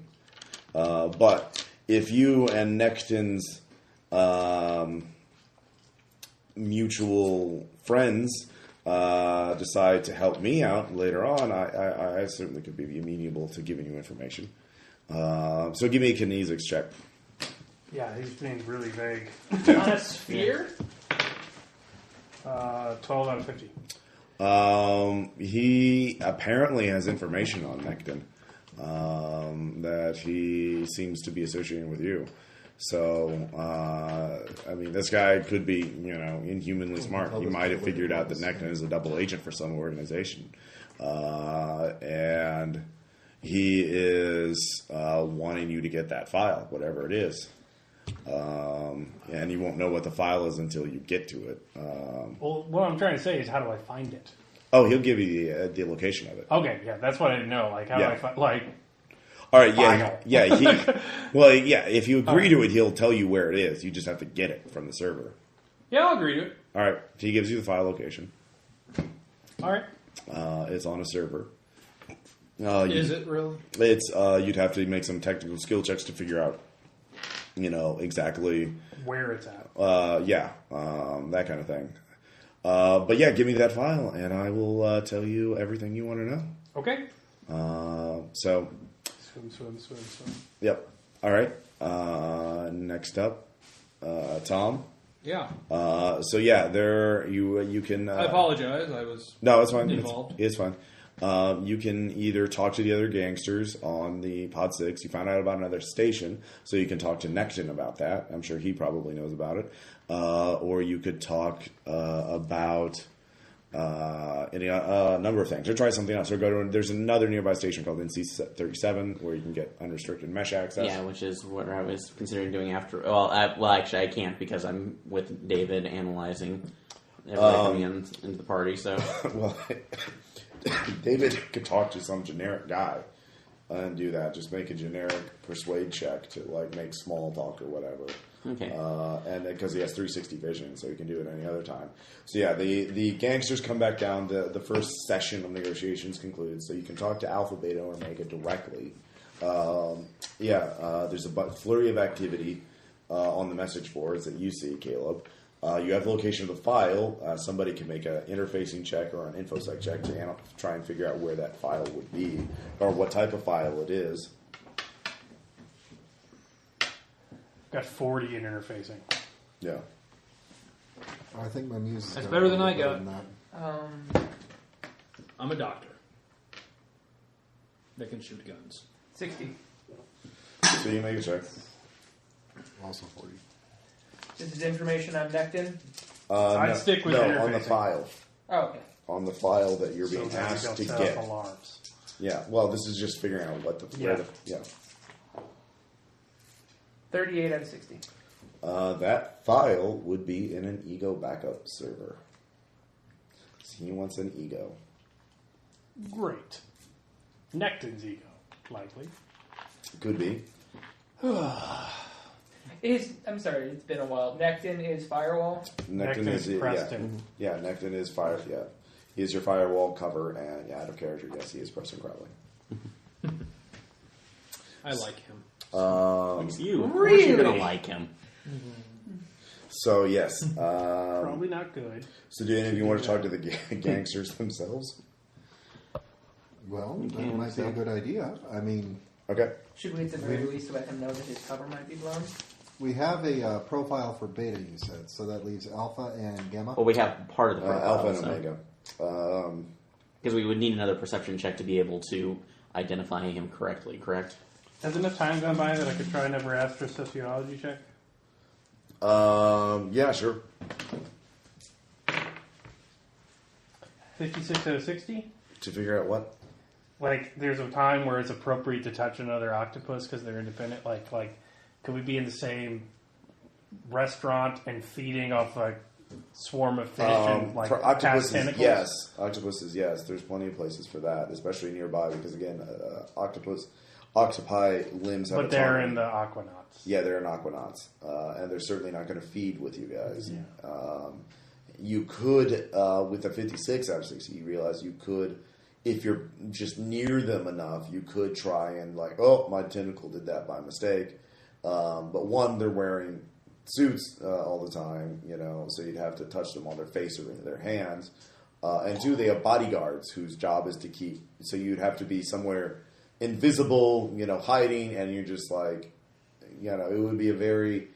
But if you and Necton's mutual friends decide to help me out later on, I certainly could be amenable to giving you information. So give me a kinesics check. Yeah, he's being really vague. On a sphere? 12 out of 50. He apparently has information on Necton that he seems to be associating with you. So, this guy could be, inhumanly smart. He might have figured out that Necton is a double agent for some organization. And he is wanting you to get that file, whatever it is. And you won't know what the file is until you get to it. Well, what I'm trying to say is, how do I find it? Oh, he'll give you the location of it. Okay, yeah, that's what I didn't know. Like, how do I find, All right, file. If you agree to it, he'll tell you where it is. You just have to get it from the server. Yeah, I'll agree to it. All right, so he gives you the file location. All right. It's on a server. Is it really? It's you'd have to make some technical skill checks to figure out, exactly Where it's at. that kind of thing. But yeah, give me that file, and I will tell you everything you want to know. Okay. So, Swim. yep. All right. Next up, Tom. Yeah. So yeah, there you can. I apologize. I was No, it's fine. involved. It's fine. You can either talk to the other gangsters on the Pod 6. You found out about another station, so you can talk to Necton about that. I'm sure he probably knows about it. Or you could talk about any number of things. Or try something else. Or go to there's another nearby station called NC37 where you can get unrestricted mesh access. Yeah, which is what I was considering doing after. Well, actually, I can't because I'm with David analyzing everybody coming into the party. So, Well, David could talk to some generic guy and do that. Just make a generic persuade check to like make small talk or whatever. okay. And because he has 360 vision, so he can do it any other time. So yeah, the gangsters come back down. The first session of negotiations concludes, so you can talk to Alpha, Beta, or Omega directly. There's a flurry of activity on the message boards that you see, Caleb. You have the location of the file. Somebody can make an interfacing check or an infosec check to try and figure out where that file would be or what type of file it is. Got 40 in interfacing. Yeah. I think my muse is That's gonna better than be I better got. than that. I'm a doctor. That can shoot guns. 60. So you make a check. Also 40. This is information on Necton. I'd stick with on the interfacing. file. Oh, okay. On the file that you're So being that we asked don't to set get. up alarms. Yeah. Well, this is just figuring out what the Yeah. 38 out of 60. That file would be in an ego backup server. So he wants an ego. Great. Necton's ego, likely. Could be. I'm sorry, it's been a while. Necton is Firewall. Necton is Preston. Yeah, Necton is fire. Yeah, he is your firewall cover, and out of character, yes, he is Preston Crowley. I like him. You, of course you're gonna like him. So yes. Probably not good. So do any of you want to talk to the gangsters themselves? Well, that might be a good idea. I mean, Okay. Should we at the very least let him know that his cover might be blown? we have a profile for Beta, you said, so that leaves Alpha and Gamma. Well, we have part of the profile, Alpha and so- Omega. because we would need another perception check to be able to identify him correctly. Correct? Has enough time gone by that I could try another Astra sociology check? Yeah, sure. 56 out of 60? To figure out what? Like, there's a time where it's appropriate to touch another octopus because they're independent. Like, could we be in the same restaurant and feeding off a swarm of fish and like for past octopuses, tentacles? yes. Octopuses, yes. There's plenty of places for that, especially nearby, because again, octopi limbs have But they're autonomy. in the aquanauts. Yeah, they're in aquanauts, and they're certainly not going to feed with you guys. Yeah. You could, with a 56 out of 60, you realize you could, if you're just near them enough, you could try and like, oh, my tentacle did that by mistake. But one, they're wearing suits all the time, so you'd have to touch them on their face or in their hands. And two, they have bodyguards whose job is to keep, so you'd have to be somewhere invisible, hiding, and you're just like, it would be a very,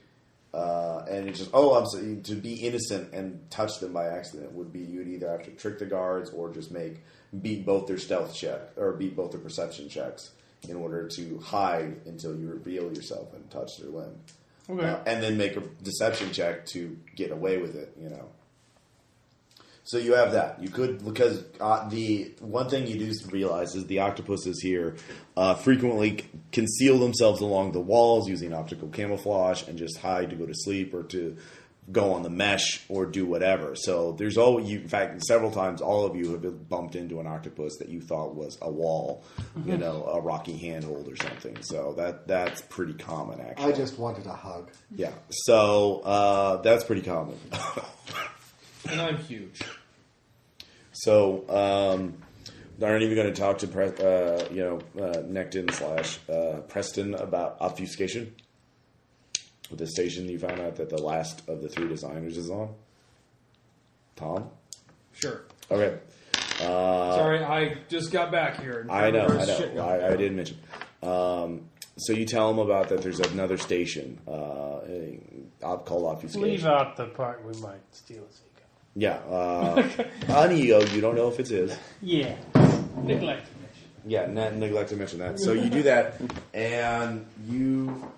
and it's just, to be innocent and touch them by accident would be, you'd either have to trick the guards or just beat both their stealth check, or beat both their perception checks in order to hide until you reveal yourself and touch their limb. Okay. And then make a deception check to get away with it, So you have that. You could, because the one thing you do realize is the octopuses here frequently conceal themselves along the walls using optical camouflage and just hide to go to sleep or to go on the mesh or do whatever. So there's in fact, several times all of you have been bumped into an octopus that you thought was a wall, a rocky handhold or something. So that's pretty common, actually. I just wanted a hug. Yeah. So that's pretty common. And I'm huge. So, aren't even going to talk to Necton / Preston about obfuscation with the station you found out that the last of the three designers is on? Tom? Sure. Okay. Sorry, I just got back here. And I know. shit going on. I did mention. So you tell them about that there's another station called Obfuscation. Leave out the part we might steal a secret. Yeah. On EO, you don't know if it's his. Yeah. Neglect to mention. Yeah, neglect to mention that. So you do that, and you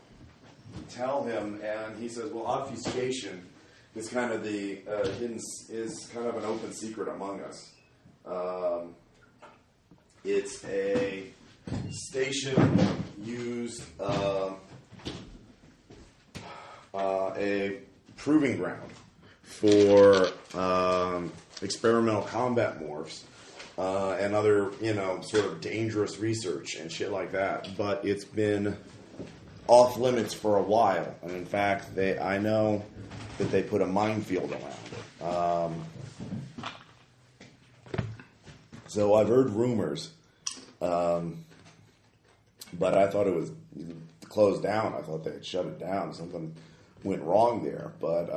tell him, and he says, well, obfuscation is kind of the is kind of an open secret among us. It's a station used a proving ground for experimental combat morphs and other, sort of dangerous research and shit like that. But it's been off limits for a while, and in fact, I know that they put a minefield around it. So I've heard rumors, but I thought it was closed down. I thought they had shut it down. Something went wrong there, but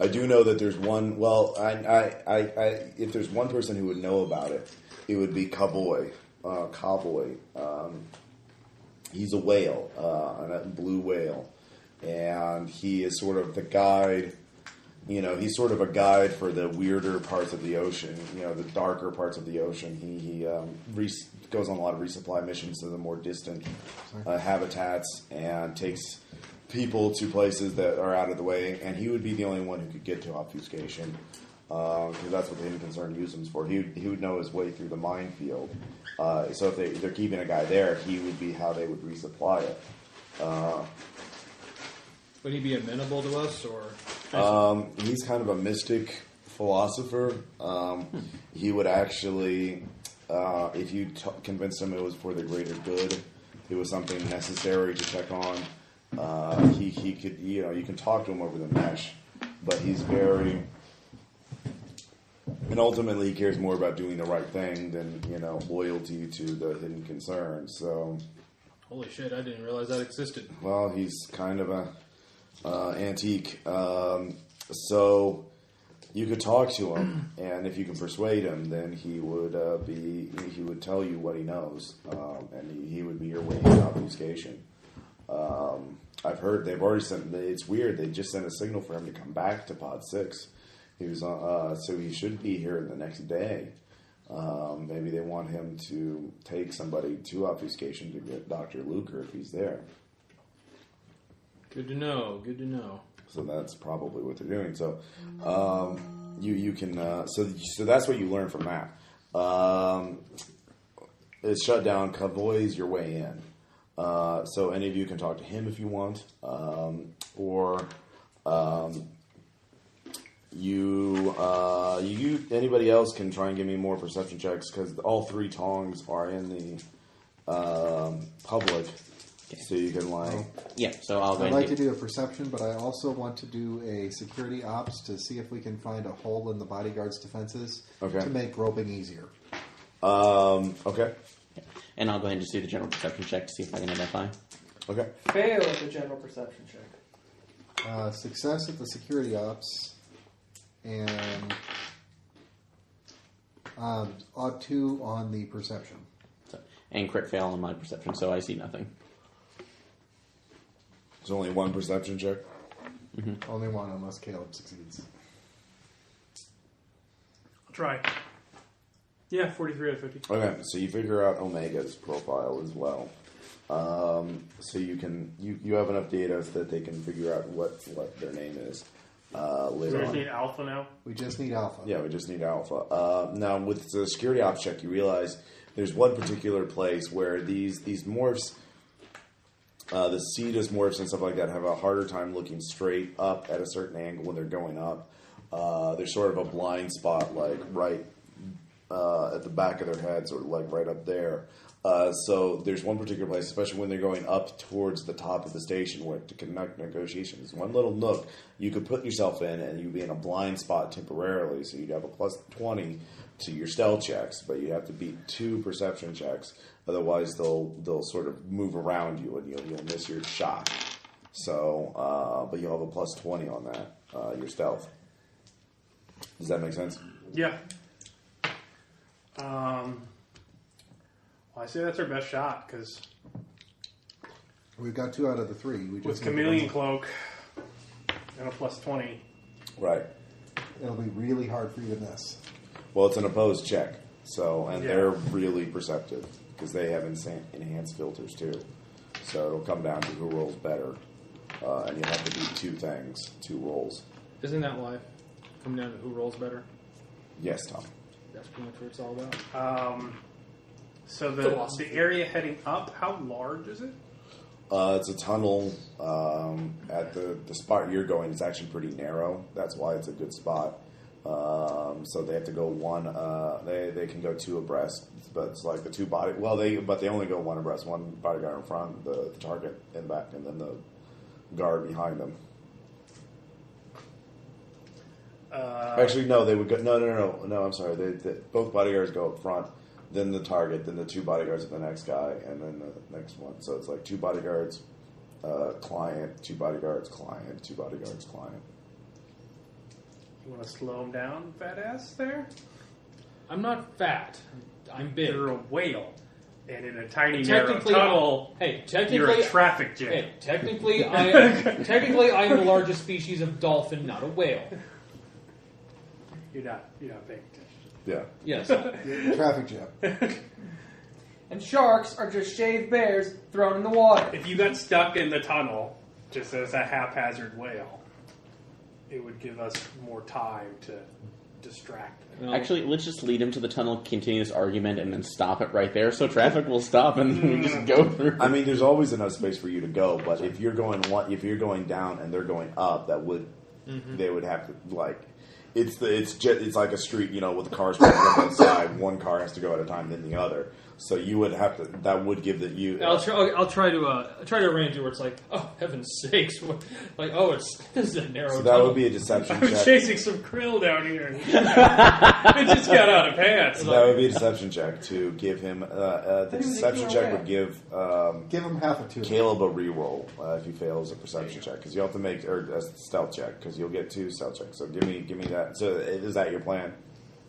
I do know that there's one. Well, if there's one person who would know about it, it would be Cowboy. He's a whale, a blue whale, and he is sort of the guide. He's sort of a guide for the weirder parts of the ocean. The darker parts of the ocean. He goes on a lot of resupply missions to the more distant habitats and takes people to places that are out of the way. And he would be the only one who could get to obfuscation because that's what the Hidden Concern used him for. He would know his way through the minefield. So if they're keeping a guy there, he would be how they would resupply it. Would he be amenable to us, or? He's kind of a mystic philosopher. He would actually, if you convinced him it was for the greater good, it was something necessary to check on, he could, you can talk to him over the mesh, but he's very, and ultimately he cares more about doing the right thing than, loyalty to the Hidden Concern. So, Holy shit, I didn't realize that existed. well, he's kind of a antique. So you could talk to him, and if you can persuade him, then he would he would tell you what he knows, and he would be your way to obfuscation. I've heard they've already sent. It's weird. They just sent a signal for him to come back to Pod 6. He was so he should be here the next day. Maybe they want him to take somebody to obfuscation to get Dr. Luker if he's there. Good to know. Good to know. So that's probably what they're doing. So you can so that's what you learn from that. It's shut down. Cowboy's your way in. So any of you can talk to him if you want, or anybody else can try and give me more perception checks because all three tongs are in the public. So you can Yeah, so I'll go I'd ahead like and to do a perception, but I also want to do a security ops to see if we can find a hole in the bodyguard's defenses to make roping easier. Okay. And I'll go ahead and just do the general perception check to see if I can identify. Okay. Fail at the general perception check. Success at the security ops, and odd 2 on the perception. And crit fail on my perception, so I see nothing. There's only one perception check. Only one unless Caleb succeeds. I'll try. Yeah, 43 out of 50. Okay, so you figure out Omega's profile as well. So you have enough data so that they can figure out what their name is We later just on. need alpha now. We just need alpha. Yeah, we just need alpha. Now with the security ops check, you realize there's one particular place where these morphs, the Ceres morphs and stuff like that, have a harder time looking straight up at a certain angle when they're going up. There's sort of a blind spot, like right at the back of their head, sort of like right up there. So there's one particular place, especially when they're going up towards the top of the station where to conduct negotiations. One little nook you could put yourself in, and you'd be in a blind spot temporarily. So you'd have a plus 20 to your stealth checks, but you have to beat 2 perception checks. Otherwise, they'll sort of move around you, and you'll miss your shot. So, but you'll have a plus 20 on that, your stealth. Does that make sense? Yeah. Well, I say that's our best shot because We've got 2 out of the 3. We just with need to chameleon win. cloak and a plus 20. Right. It'll be really hard for you to miss. Well, it's an opposed check, so Yeah. they're really perceptive because they have enhanced filters too. So it'll come down to who rolls better, and you'll have to do 2 things, 2 rolls. Isn't that life? Come down to who rolls better. Yes, Tom. That's pretty much what it's all about. So Philosophy. the area heading up, how large is it? It's a tunnel. At the spot you're going, it's actually pretty narrow. That's why it's a good spot. So they have to go one. They can go 2 abreast, but it's like the 2 body. Well, they only go 1 abreast. 1 bodyguard in front, the target in back, and then the guard behind them. Actually, no. They would go. No. I'm sorry. They both bodyguards go up front, then the target, then the 2 bodyguards at the next guy, and then the next one. So it's like 2 bodyguards, client, 2 bodyguards, client, 2 bodyguards, client. You want to slow him down, fat ass? There. I'm not fat. I'm big. You're a whale, and in a tiny narrow Technically, tunnel, technically, you're a traffic jam. Hey, technically, I am the largest species of dolphin, not a whale. You're not paying attention. Yeah. Yes. Traffic jam. And sharks are just shaved bears thrown in the water. If you got stuck in the tunnel, just as a haphazard whale, it would give us more time to distract them. No. Actually, let's just lead him to the tunnel, continue this argument, and then stop it right there, so traffic will stop, and we just go through. I mean, there's always enough space for you to go, but if you're going down and they're going up, that would they would have to like. It's like a street, with the cars parked on one side. One car has to go at a time, then the other. So you would have to. That would give that you. I'll try to arrange it where it's like, oh heaven's sakes, it's a narrow. So that tunnel. would be a deception I was check. chasing some krill down here. It just got out of hand. So that would be a deception check to give him. The deception check would give Give him half a 2. Caleb a reroll if he fails a perception check because you have to make or a stealth check because you'll get 2 stealth checks. So give me that. So is that your plan?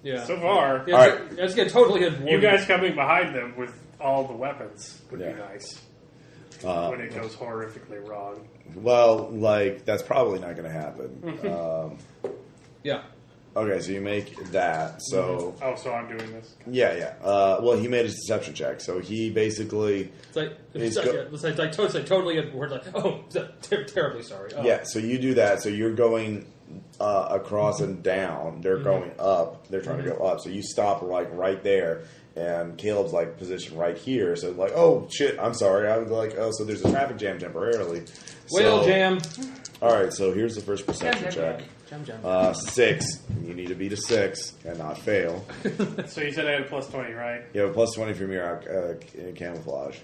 Yeah. So far, Yeah, All right. Let's get totally hit. you guys coming behind them with all the weapons would Yeah. be nice. When it goes horrifically wrong. Well, that's probably not going to happen. Yeah. Okay, so you make that. So Oh, so I'm doing this. yeah. Well, he made his deception check, so he basically It's like totally hit. We're like, oh, terribly sorry. Oh. yeah. So you do that. So you're going across and down. They're going up. They're trying to go up. So you stop right there, and Caleb's positioned right here. So oh shit, I'm sorry. I was so there's a traffic jam temporarily. Whale jam. All right, so here's the first perception check. Jam. 6. You need to beat a 6 and not fail. So you said I had a plus 20, right? You have a plus 20 from your camouflage.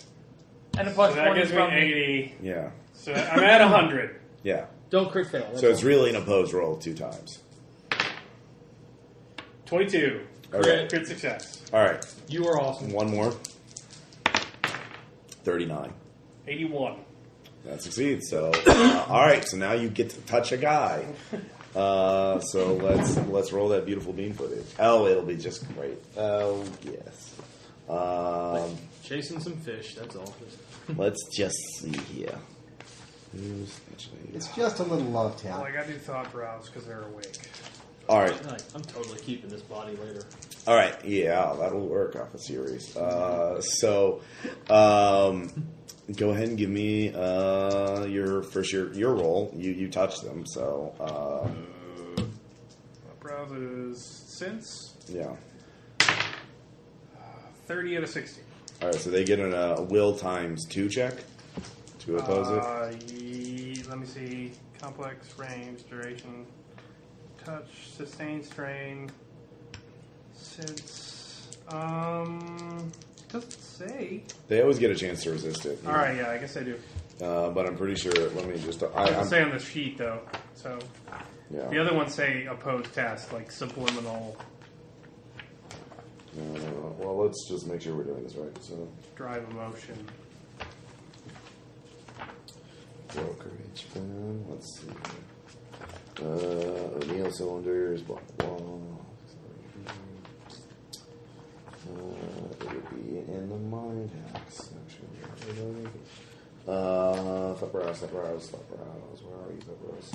And a plus So that 20 gives me from 80. Yeah. So I'm at 100. Yeah. Don't crit fail. So it's really an opposed roll 2 times. 22. Okay. Crit success. All right. You are awesome. One more. 39. 81. That succeeds. So, all right. So now you get to touch a guy. So let's roll that beautiful bean footage. Oh, it'll be just great. Oh yes. Chasing some fish. That's all. Let's just see here. It's just a little love Well, tap. I got to do thought browse because they're awake. All right. I'm totally keeping this body later. All right. Yeah, that'll work off a series. Go ahead and give me your roll. You touch them, so Browse is since yeah. 30 out of 60. All right, so they get a will times 2 check to oppose it. Let me see. Complex, range, duration, touch, sustain, strain. Since doesn't say. They always get a chance to resist it. All right, yeah, I guess I do. But I'm pretty sure. Let me just. It doesn't say on the sheet though. So Yeah. the other ones say opposed test, like subliminal Well, let's just make sure we're doing this right. So, drive emotion. brokerage pen. Let's see. No Neo cylinders, blah, blah, blah. It would be in the mind hack section. Flip browse. Where are you, flip browse?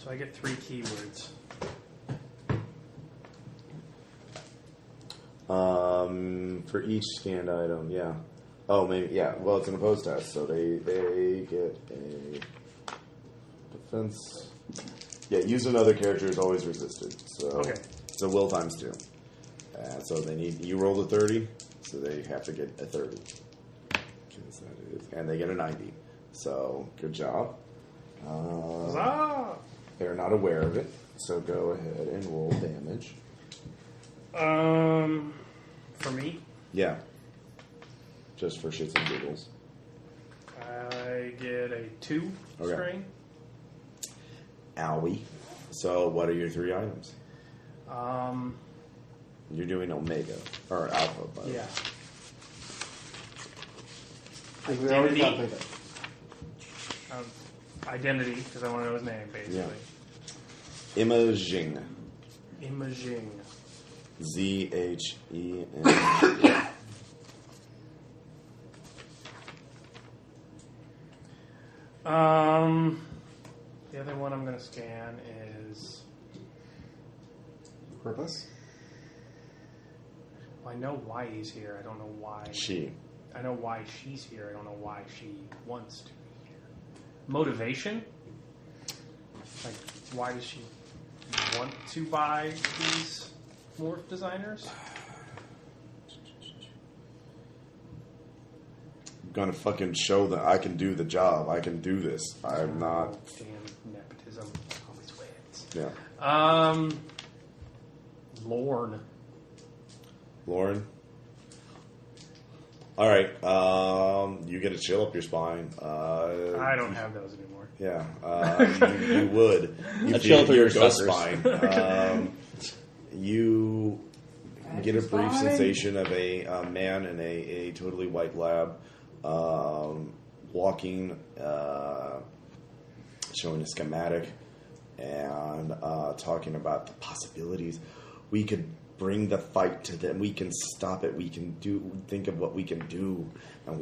So I get 3 keywords. For each scanned item, yeah. Oh, maybe, yeah. Well, it's an opposed test, so they get a defense. Yeah, use another character is always resisted. So, Okay. So will times 2. And so they need, you rolled a 30, so they have to get a 30. And they get a 90. So, good job. Huzzah! They're not aware of it, so go ahead and roll damage. For me, Yeah. Just for shits and giggles. I get a 2 Okay. strain. Owie. So, what are your 3 items? Um, You're doing Omega, or Alpha, by the way. yeah. We already got Identity. Vega. Identity, because I want to know his name, basically. Imaging. Imaging. Zhen. The other one I'm going to scan is... Purpose? Well, I know why he's here. I don't know why. She. I know why she's here. I don't know why she wants to be here. Motivation? Like, why does she want to buy these morph designers? Gonna fucking show that I can do the job. I can do this. I'm not. Damn nepotism always wins. Yeah. Loren. Loren. All right. You get a chill up your spine. I don't have those anymore. Yeah. You would. You A chill through your ghost suckers. spine. You get a brief sensation of a man in a totally white lab walking, showing a schematic and talking about the possibilities. We could bring the fight to them. We can stop it. We can think of what we can do and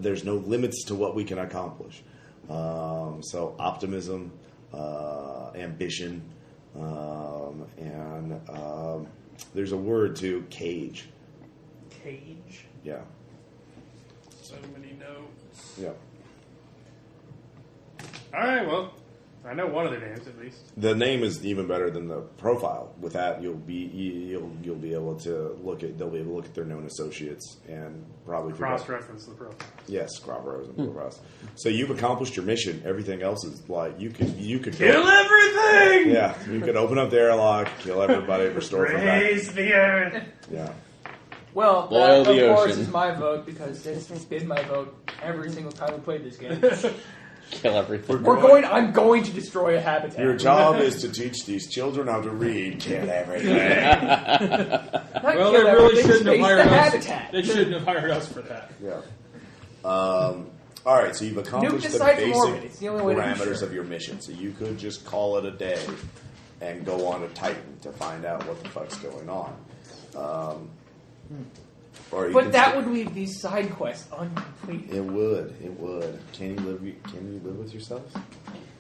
there's no limits to what we can accomplish. So optimism, ambition, and there's a word too, cage. Cage. Yeah. So many notes. Yeah. All right, well, I know one of their names at least. The name is even better than the profile. With that, you'll be able to look at. They'll be able to look at their known associates and probably figure out- Cross-reference the profile. Yes, crop rows and profiles. So you've accomplished your mission. Everything else is like you could Kill everything! Yeah, you could open up the airlock, kill everybody, restore from back. Raise the earth! Yeah. Well, Boil that, the of course, ocean. is my vote because it's been my vote every single time we played this game. Kill everything. I'm going to destroy a habitat. Your job is to teach these children how to read. Kill everything. Not Well, kill they really everything, shouldn't have space hired the us. habitat. They shouldn't have hired us for that. Yeah. All right, so you've accomplished the decide from orbit. basic It's the only way to be parameters sure. of your mission. So you could just call it a day and go on to Titan to find out what the fuck's going on. Or you But can that still- would leave these side quests uncompleted. It would. Can you live with yourself?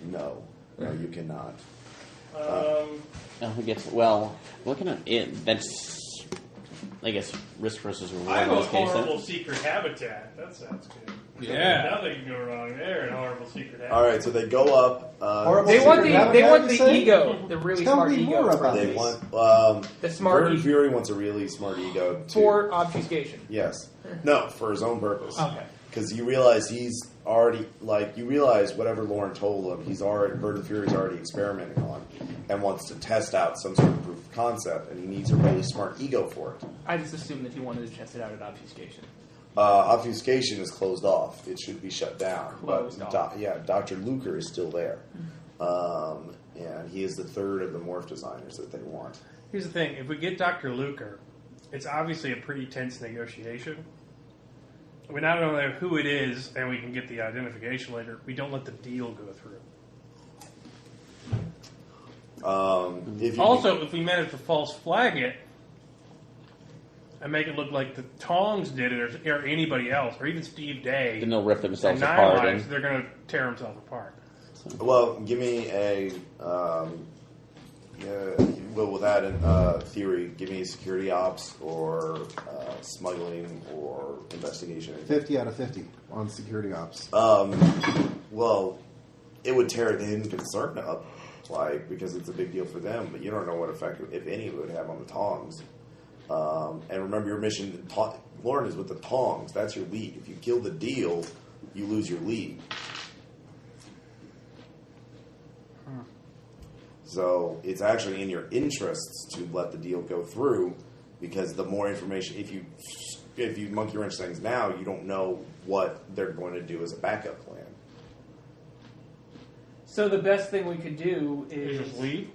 No, you cannot. I guess. Well, looking at it, that's. I guess risk versus reward I in have a this case. horrible secret habitat. That sounds good. Yeah. Nothing can go wrong there in a horrible secret habitat. All right, so they go up. Horrible They want the secret they want habitat, the you say? ego, the really Tell smart me ego. more for about They this. want The smart Verdant ego. Fury wants a really smart ego too. For obfuscation. Yes. No, for his own purpose. Okay. Because you realize he's already whatever Loren told him, Verdant Fury's already experimenting on and wants to test out some sort of proof of concept, and he needs a really smart ego for it. I just assumed that he wanted to test it out at obfuscation. Obfuscation is closed off. It should be shut down. Closed off. Dr. Luker is still there. And he is the third of the morph designers that they want. Here's the thing. If we get Dr. Luker, it's obviously a pretty tense negotiation. We not only know who it is, and we can get the identification later, we don't let the deal go through. If we manage to false flag it and make it look like the Tongs did it, or anybody else, or even Steve Day, then they'll rip themselves and apart. Nihilize, they're going to tear themselves apart. Well, give me a. With that in theory, give me security ops or smuggling or investigation. 50 out of 50 on security ops. Well, it would tear the hidden concern up, because it's a big deal for them, but you don't know what effect, if any, it would have on the Tongs. And remember, your mission, Loren, is with the Tongs. That's your lead. If you kill the deal, you lose your lead. So it's actually in your interests to let the deal go through, because the more information, if you monkey wrench things now, you don't know what they're going to do as a backup plan. So the best thing we could do is Just leave?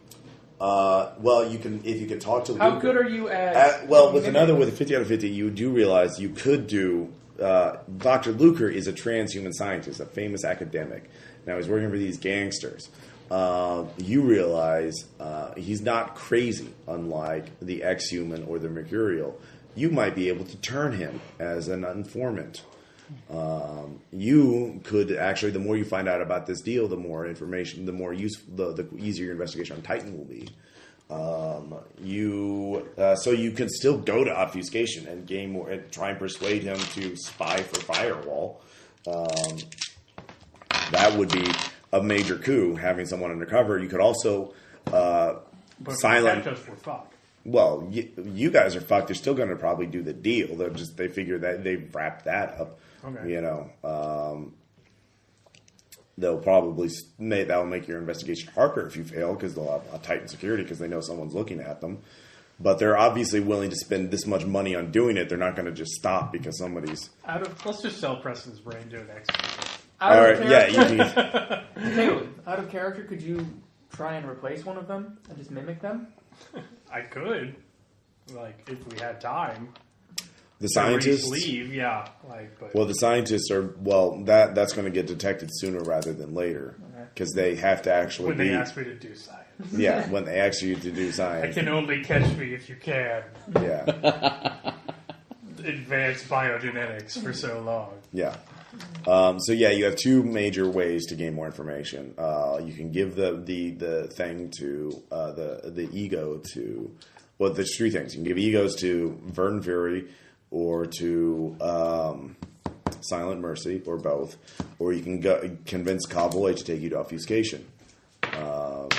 Well, you can, if you can talk to How Luke, good are you at... with a 50 out of 50, you do realize you could do... Dr. Luker is a transhuman scientist, a famous academic. Now, he's working for these gangsters. You realize he's not crazy, unlike the ex-human or the Mercurial. You might be able to turn him as an informant. You could actually, the more you find out about this deal, the more information, the more useful, the easier your investigation on Titan will be. So you can still go to obfuscation and gain more, and try and persuade him to spy for Firewall. That would be a major coup, having someone undercover. You could also silent. But we're fucked. Well, you guys are fucked. They're still going to probably do the deal. They figure that they've wrapped that up. Okay. They'll probably that'll make your investigation harder if you fail, because they'll have a tightened security because they know someone's looking at them. But they're obviously willing to spend this much money on doing it. They're not going to just stop because somebody's. Let's just sell Preston's brain to an expert. Out All of right, yeah, character, you can. Caleb, out of character, could you try and replace one of them and just mimic them? I could, if we had time. The scientists leave, yeah. But well, the scientists are that's going to get detected sooner rather than later, because they have to actually when they ask me to do science. Yeah, when they ask you to do I science. can only catch me if you can. Yeah. Advanced biogenetics for so long. Yeah. You have two major ways to gain more information. You can give the thing to the ego to. Well, there's three things. You can give egos to Verdant Fury, or to Silent Mercy, or both. Or you can convince Cowboy to take you to obfuscation. Talk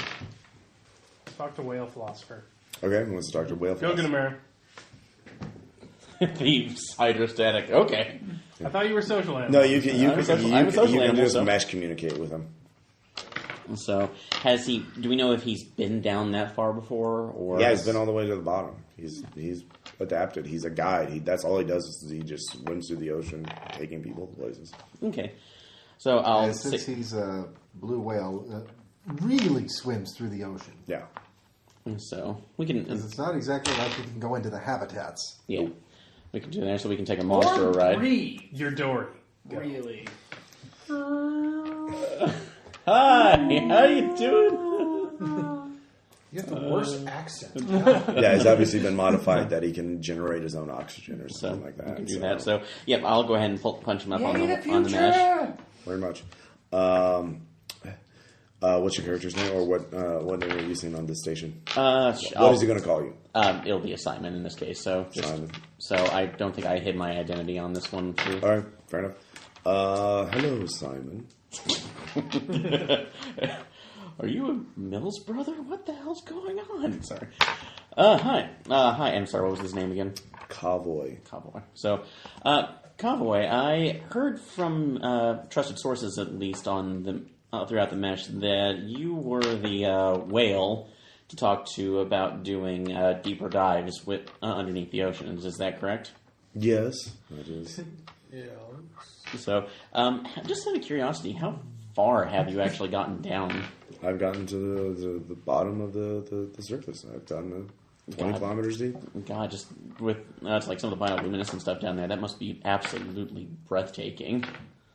to Whale Philosopher. Okay, who wants to talk to Whale Go get Philosopher? him, Aaron. Thieves, hydrostatic. Okay. I thought you were social animal. No, you can I'm a social animal, just so. mesh communicate with him. So, do we know if he's been down that far before? Or Yeah, he's been all the way to the bottom. He's adapted. He's a guide. That's all he does is he just swims through the ocean, taking people to places. Okay. So I'll since he's a blue whale, really swims through the ocean. Yeah. So we can. Because it's not exactly like you can go into the habitats. Yeah. We can do that, so we can take a monster ride. Breathe. You're Dory. Go. Really? Hi, how you doing? You have the worst accent. Yeah, he's obviously been modified that he can generate his own oxygen or something like that. We can do that. So, I'll go ahead and punch him up on the mesh. Very much. What's your character's name, or what name are you using on this station? What is he going to call you? It'll be a Simon in this case. So, Simon. So I don't think I hid my identity on this one too. All right, fair enough. Hello, Simon. Are you a Mills brother? What the hell's going on? Sorry. Hi. Hi. I'm sorry. What was his name again? Cowboy. So, Cowboy, I heard from trusted sources, at least on the throughout the mesh, that you were the whale to talk to about doing deeper dives with underneath the oceans. Is that correct? Yes, that is. Yeah. So, just out of curiosity, how far have you actually gotten down? I've gotten to the bottom of the surface. I've gotten 20 kilometers deep. God, just with it's like some of the bioluminescent stuff down there. That must be absolutely breathtaking.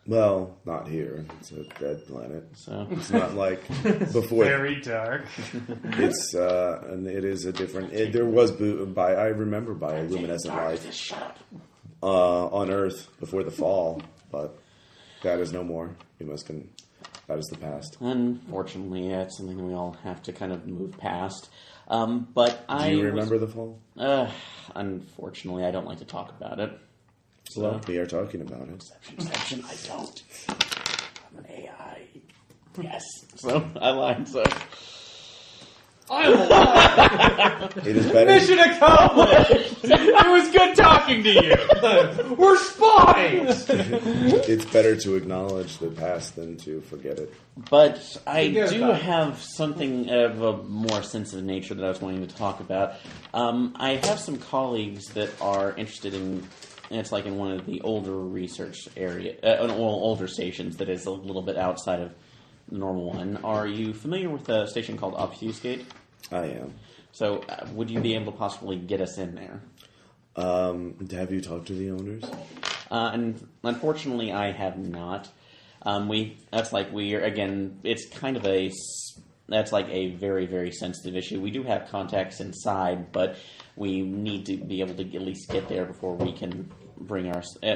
Well, not here. It's a dead planet. So it's not like before. Very dark. It's and it is a different. There was I remember bioluminescent life on Earth before the fall, but that is no more. That is the past. Unfortunately, it's something we all have to kind of move past. But Do you remember the fall? Unfortunately, I don't like to talk about it. Well, we are talking about it. Exception, I don't. I'm an AI. Yes. So, I lied, so. I'm alive! It is better. Mission accomplished! It was good talking to you! We're spies! It's better to acknowledge the past than to forget it. But I Forget do about it. have something of a more sensitive nature that I was wanting to talk about. I have some colleagues that are interested in. It's like in one of the older research older stations that is a little bit outside of the normal one. Are you familiar with a station called Obfuscate? I am. So, would you be able to possibly get us in there? Have you talked to the owners? And unfortunately, I have not. It's kind of that's like a very, very sensitive issue. We do have contacts inside, but we need to be able to at least get there before we can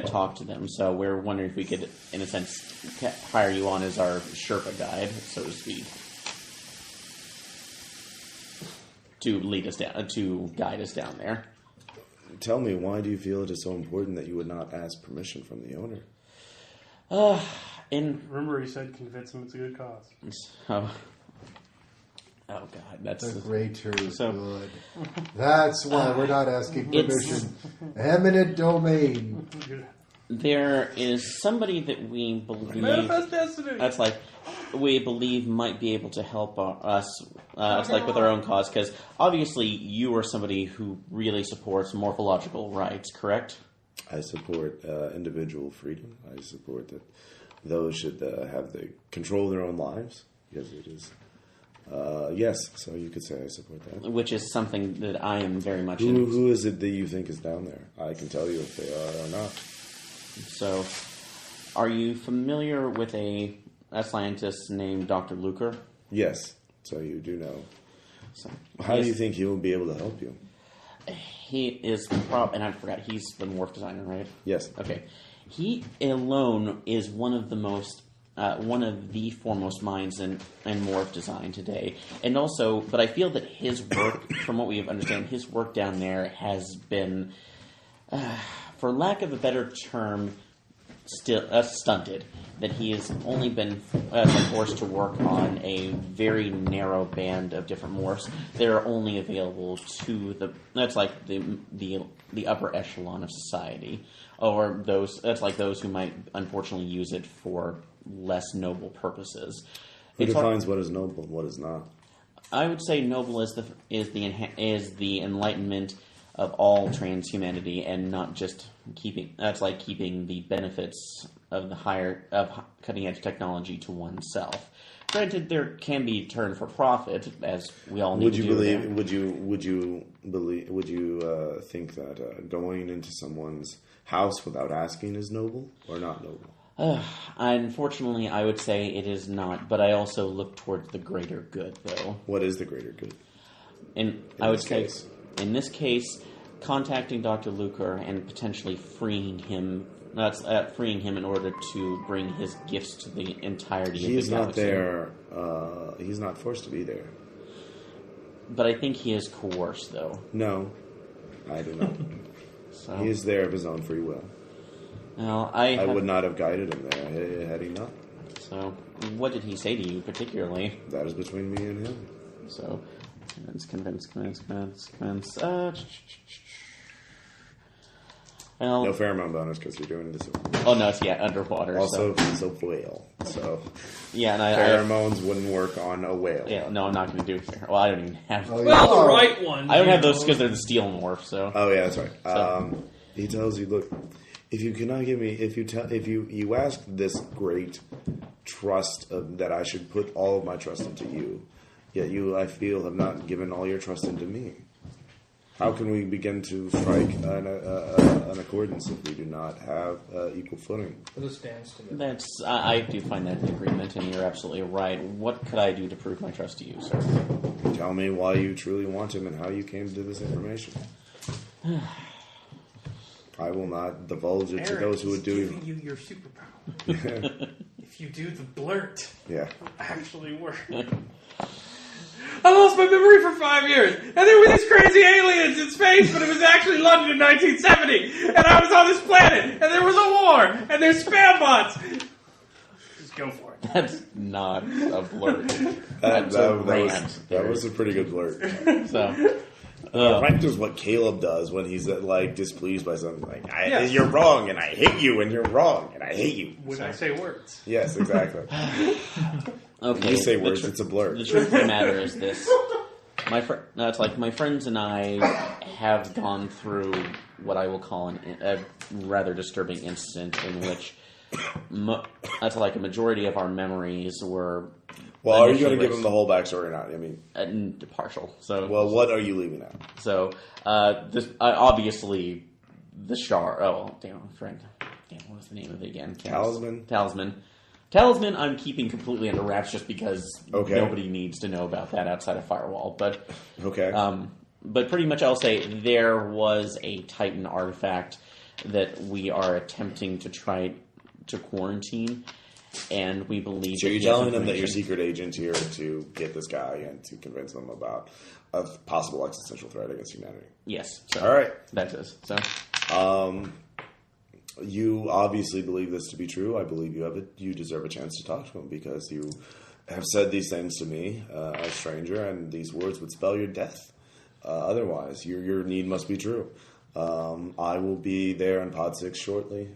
talk to them. So we're wondering if we could, in a sense, hire you on as our Sherpa guide, so to speak, to lead us down, to guide us down there. Tell me, why do you feel it is so important that you would not ask permission from the owner? Remember, he said convince him it's a good cause. Oh God, that's The greater so- good. That's why we're not asking permission. Eminent domain. There is somebody that we believe. Manifest destiny! That's like we believe might be able to help us. It's like with our own cause, because obviously you are somebody who really supports morphological rights, correct? I support individual freedom. I support that those should have the control of their own lives, because it is. Yes, so you could say I support that. Which is something that I am very much into. Who is it that you think is down there? I can tell you if they are or not. So, are you familiar with a scientist named Dr. Luker? Yes, so you do know. So, How do you think he will be able to help you? He is and I forgot, he's the morph designer, right? Yes. Okay. He alone is one of the foremost minds in morph design today. And also, but I feel that his work, from what we have understand, his work down there has been, for lack of a better term, still stunted. That he has only been forced to work on a very narrow band of different morphs that are only available to the upper echelon of society, or those who might unfortunately use it for less noble purposes. Who defines what is noble and what is not? I would say noble is the enlightenment of all transhumanity, and not just keeping the benefits of cutting edge technology to oneself. Granted, there can be turn for profit, as we all need to do. Would you think that going into someone's house without asking is noble or not noble? Unfortunately, I would say it is not, but I also look towards the greater good, though. What is the greater good? In this case, contacting Dr. Luker and potentially freeing him in order to bring his gifts to the entirety of the galaxy. He's not there. He's not forced to be there. But I think he is coerced, though. No, I do not. So, he is there of his own free will. Well, I would not have guided him there had he not. So, what did he say to you particularly? That is between me and him. So, convince. Well, no pheromone bonus because you're doing this. Oh no, it's underwater. Also, it's a whale. So yeah, and pheromones wouldn't work on a whale. Yeah, no, I'm not going to do it. Well, I don't even have. The right one. I don't have those because they're the steel morph. So. Oh yeah, that's right. So. He tells you, look, if you cannot give me, if you ask this great trust that I should put all of my trust into you, yet you, I feel, have not given all your trust into me. How can we begin to strike an accordance if we do not have equal footing? It stands to me. I do find that an agreement, and you're absolutely right. What could I do to prove my trust to you, sir? Tell me why you truly want him and how you came to this information. I will not divulge it to those who would do. Giving you your superpower. If you do the blurt, Yeah. it'll actually work. I lost my memory for 5 years, and there were these crazy aliens in space, but it was actually London in 1970, and I was on this planet, and there was a war, and there's spam bots. Just go for it. That's not a blurt. That was a pretty good blurt. So, Rant is what Caleb does when he's displeased by something. Like, you're wrong, and I hate you, and you're wrong, and I hate you. When I say words. Yes, exactly. okay. When you say words, it's a blur. The truth of the matter is this: it's like my friends and I have gone through what I will call a rather disturbing incident in which that's like a majority of our memories were. Well, are you going to give him the whole backstory or not? I mean, partial. So, well, what are you leaving out? So, this obviously the Shard. Oh, damn, friend. Damn, what was the name of it again? Talisman. I'm keeping completely under wraps just because nobody needs to know about that outside of Firewall. But but pretty much I'll say there was a Titan artifact that we are attempting to try to quarantine. And we believe. So you're telling them that you're secret agents here to get this guy and to convince them about a possible existential threat against humanity. Yes. So all right. That is so. You obviously believe this to be true. I believe you deserve a chance to talk to him because you have said these things to me, a stranger, and these words would spell your death. Otherwise, your need must be true. I will be there in Pod 6 shortly.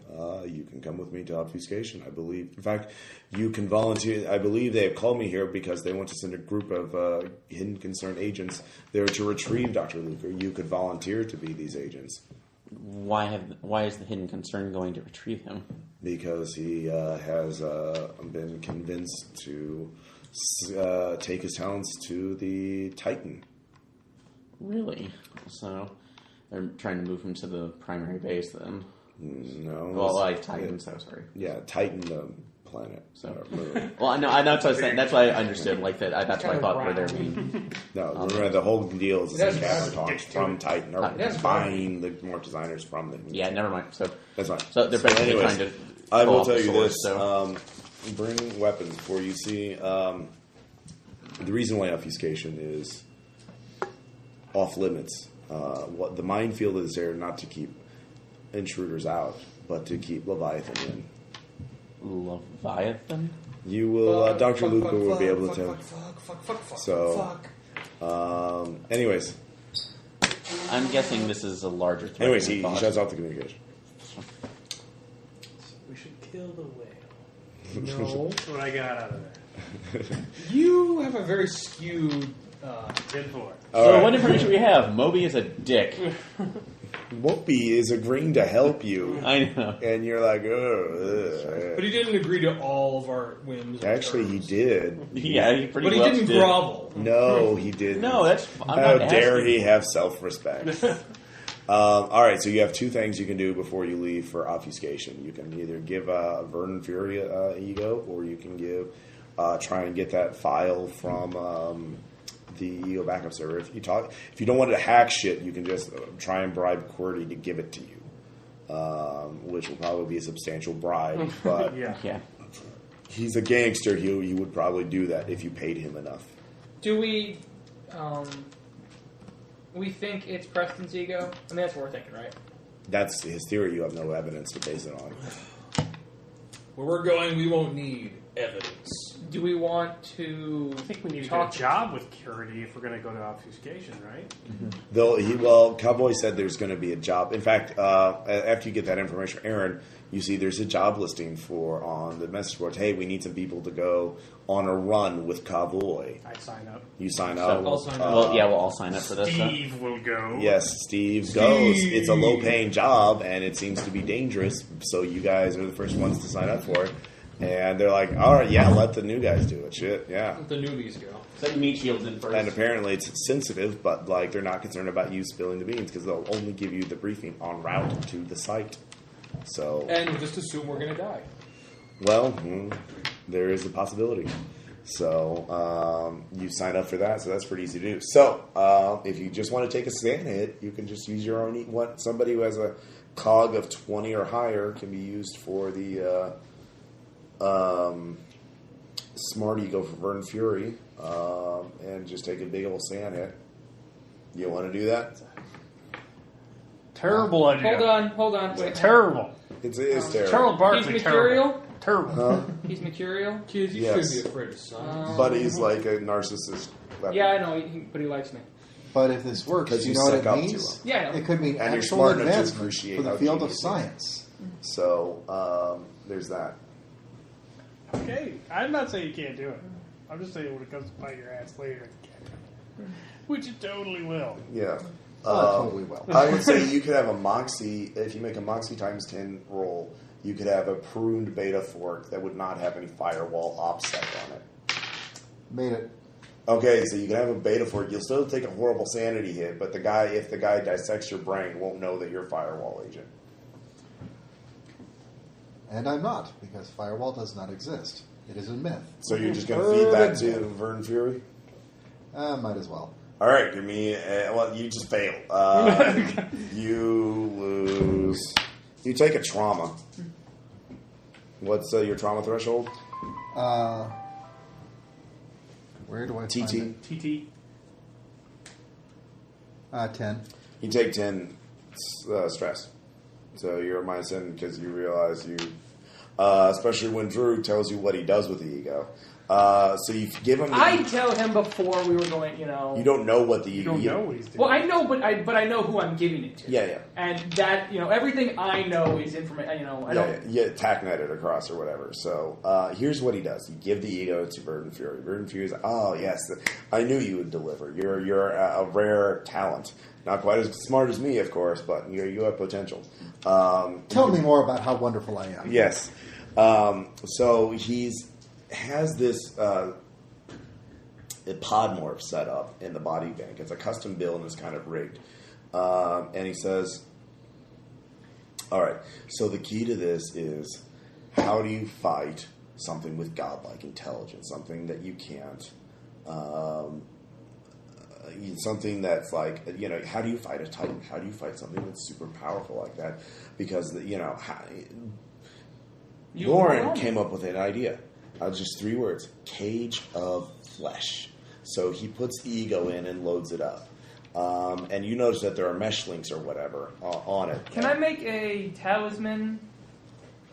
You can come with me to obfuscation, I believe. In fact, you can volunteer. I believe they have called me here because they want to send a group of hidden concerned agents there to retrieve Dr. Luker. You could volunteer to be these agents. Why is the hidden concern going to retrieve him? Because he has been convinced to take his talents to the Titan. Really? So they're trying to move him to the primary base then? No. Well, Titan, so sorry. Yeah, Titan, the planet. So. Well, no, that's what I was saying. That's why I understood. Like that. That's what I thought were there being. No, remember the whole deal is the Capricorns from Titan, or buying the more designers from them. Yeah, never mind. So that's fine. So they're basically trying to. I will tell you this: bring weapons before you see. The reason why obfuscation is off limits. What the minefield is there not to keep intruders out, but to keep Leviathan in. Leviathan? You will, Dr. Luca will be able to. Anyways. I'm guessing this is a larger threat. Anyways, he shuts off the communication. We should kill the whale. No. That's what I got out of there. You have a very skewed... Good for it. So what information we have? Moby is a dick. Whoopi is agreeing to help you. I know. And you're like, ugh. But he didn't agree to all of our whims. Actually, he did. Yeah, he pretty But well he didn't did. grovel. No, he didn't. No, that's... How dare he have self-respect. All right, so you have two things you can do before you leave for obfuscation. You can either give Vernon Fury ego, or you can try and get that file from... the ego backup server. If you don't want to hack shit, you can just try and bribe QWERTY to give it to you, which will probably be a substantial bribe. But yeah, he's a gangster. He would probably do that if you paid him enough. Do we? We think it's Preston's ego. I mean, that's what we're thinking, right? That's his theory. You have no evidence to base it on. Where we're going, we won't need evidence. Do we want to? I think we need to get a job with QWERTY if we're going to go to obfuscation, right? Mm-hmm. Cowboy said there's going to be a job. In fact, after you get that information, Aaron, you see there's a job listing on the message board. Hey, we need some people to go on a run with Cowboy. I sign up. You sign up. I'll sign up. we'll all sign up for this. Steve will go. Yes, Steve goes. It's a low-paying job, and it seems to be dangerous, so you guys are the first ones to sign up for it. And they're like, all right, yeah, let the new guys do it. Shit, yeah. Let the newbies go. Send meat shields in first. And apparently it's sensitive, but like they're not concerned about you spilling the beans because they'll only give you the briefing en route to the site. So, And we'll just assume we're going to die. well, there is a possibility. So you sign up for that, so that's pretty easy to do. So if you just want to take a sand hit, you can just use your own. Somebody who has a cog of 20 or higher can be used for the smart ego for Vern Fury, and just take a big old sand hit. You want to do that? Terrible idea. Hold on. Wait. Terrible. It's terrible. Charles Barkley. He's mercurial? Terrible. Huh? He's mercurial? Kids, you Yes. should be afraid of science. But he's like a narcissist. Yeah, I know, but he likes me. But if this works, Because you you know what suck it up to means? him. Yeah, I know. It could mean And you're actual smart enough to advancement appreciate for the how field of genius he is. science. So there's that. Okay, I'm not saying you can't do it. I'm just saying when it comes to bite your ass later, you can't. Which it totally will. Yeah. Totally will. I would say you could have a Moxie, if you make a Moxie times 10 roll, you could have a pruned beta fork that would not have any firewall OPSEC on it. Made it. Okay, so you can have a beta fork. You'll still take a horrible sanity hit, but if the guy dissects your brain, won't know that you're a firewall agent. And I'm not, because Firewall does not exist. It is a myth. So you're just going to feed that to Vern Fury? Might as well. All right, give me. Well, you just fail. You lose. You take a trauma. What's your trauma threshold? Where do I TT. find it? TT. 10. You take 10 stress. So you're minus 10 because you realize you. Especially when Drew tells you what he does with the ego. So you give him. I tell him before we were going, You don't know what the ego. You don't know what he's doing. Well, I know, but I know who I'm giving it to. Yeah. And that, everything I know is information. I don't. Yeah, tacknet it across or whatever. So here's what he does: you give the ego to Burden Fury. Burden Fury is, oh yes, I knew you would deliver. You're a rare talent, not quite as smart as me, of course, but you have potential. Tell me more about how wonderful I am. Yes. So has this podmorph set up in the body bank. It's a custom build and it's kind of rigged. And he says, all right, so the key to this is how do you fight something with godlike intelligence, something that you can't, something that's like, how do you fight a Titan? How do you fight something that's super powerful like that? Because, Loren came up with an idea. Just 3 words. Cage of flesh. So he puts the ego in and loads it up. And you notice that there are mesh links or whatever on it. Can I make a talisman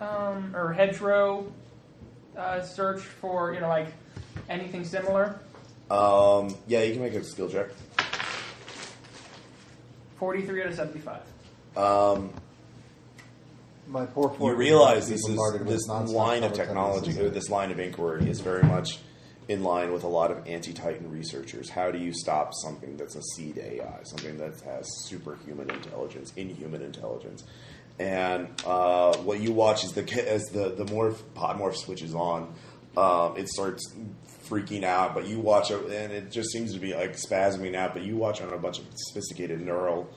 or hedgerow search for, like anything similar? Yeah, you can make a skill check. 43 out of 75. My poor You fork realize is this bombarded with nonstop line of color technology, television. or this line of inquiry is very much in line with a lot of anti-Titan researchers. How do you stop something that's a seed AI, something that has superhuman intelligence, inhuman intelligence? And what you watch is as the podmorph switches on, it starts freaking out, but you watch it, and it just seems to be like spasming out, but you watch on a bunch of sophisticated neural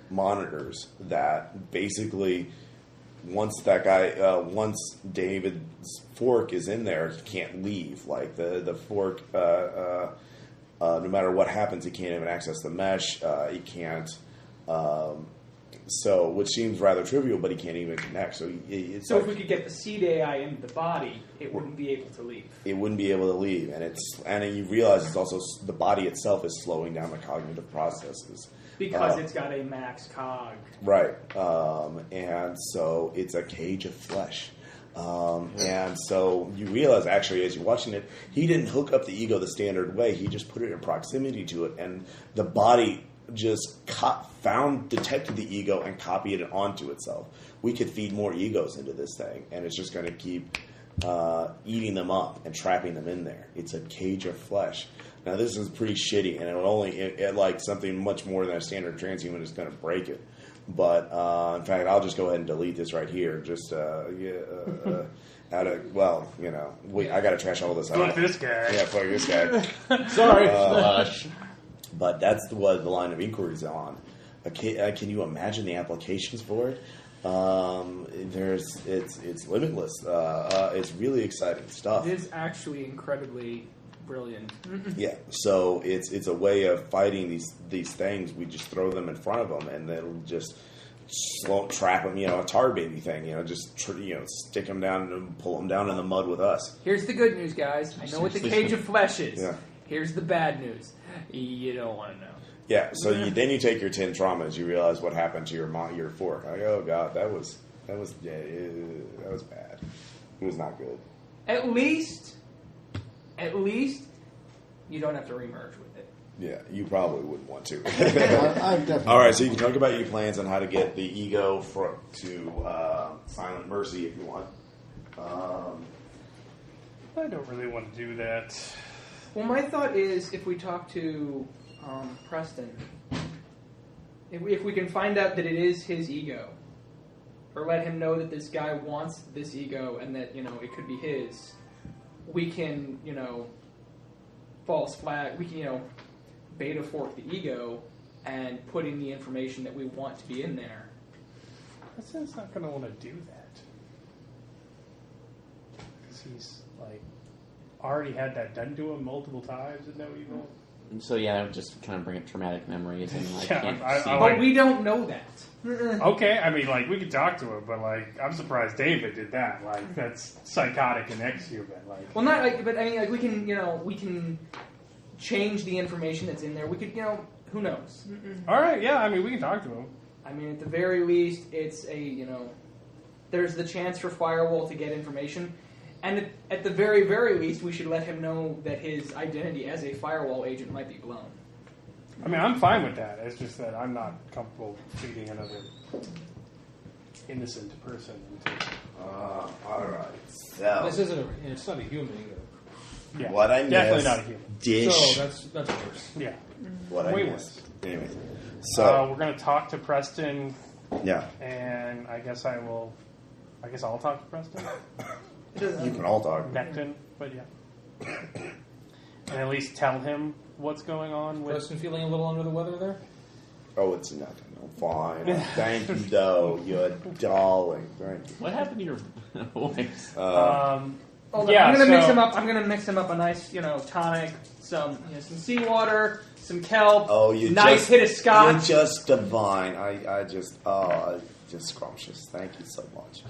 monitors that basically once David's fork is in there, he can't leave. Like the fork, no matter what happens, he can't even access the mesh. He can't. So, which seems rather trivial, but he can't even connect. So, it's if we could get the seed AI into the body, it wouldn't be able to leave. It wouldn't be able to leave, and you realize it's also the body itself is slowing down the cognitive processes. Because it's got a max cog. Right. And so it's a cage of flesh. And so you realize, actually, as you're watching it, he didn't hook up the ego the standard way. He just put it in proximity to it. And the body just detected the ego and copied it onto itself. We could feed more egos into this thing, and it's just going to keep eating them up and trapping them in there. It's a cage of flesh. Now, this is pretty shitty, and it would only, like something much more than a standard transhuman is going to break it. But, in fact, I'll just go ahead and delete this right here. Just, I got to trash all this out. Fuck this guy. Yeah, fuck this guy. Sorry. But that's what the line of inquiry is on. Can you imagine the applications for it? It's limitless. It's really exciting stuff. It is actually incredibly brilliant. Yeah, so it's a way of fighting these things. We just throw them in front of them, and they'll just trap them. A tar baby thing. Stick them down and pull them down in the mud with us. Here's the good news, guys. I know what the cage of flesh is. Yeah. Here's the bad news. You don't want to know. Yeah, so then you take your 10 traumas, you realize what happened to your fork. Like, oh god, that was bad. It was not good. At least, you don't have to remerge with it. Yeah, you probably wouldn't want to. I'm definitely. All right, so you can talk about your plans on how to get the ego to Silent Mercy if you want. I don't really want to do that. Well, my thought is if we talk to Preston, if we can find out that it is his ego, or let him know that this guy wants this ego and that, it could be his, we can, false flag, we can, beta fork the ego and put in the information that we want to be in there. Preston's not going to want to do that. Because he's, already had that done to him multiple times and no evil. So yeah, just kind of bring up traumatic memories and But we don't know that. Okay, I mean, we could talk to him, but I'm surprised David did that. That's psychotic and ex-human. Well, not but I mean, we can change the information that's in there. We could, who knows? All right, yeah, I mean, we can talk to him. I mean, at the very least, it's there's the chance for Firewall to get information. And at the very, very least, we should let him know that his identity as a Firewall agent might be blown. I mean, I'm fine with that. It's just that I'm not comfortable feeding another innocent person into... all right, so... This isn't it's not a human either. Yeah, what I missed... Definitely not a human. Dish. So that's worse. Yeah. What I Way missed. Anyway, so... we're going to talk to Preston. Yeah. And I guess I'll talk to Preston. You can all talk. Necton, but yeah. And at least tell him what's going on with... Preston feeling a little under the weather there? Oh, it's nothing. I'm fine. Thank you, though. You're darling. Thank you. What happened to your voice? I'm gonna mix him up a nice, tonic, some seawater, some kelp. Oh, you nice hit of scotch. You're just divine. Just scrumptious. Thank you so much.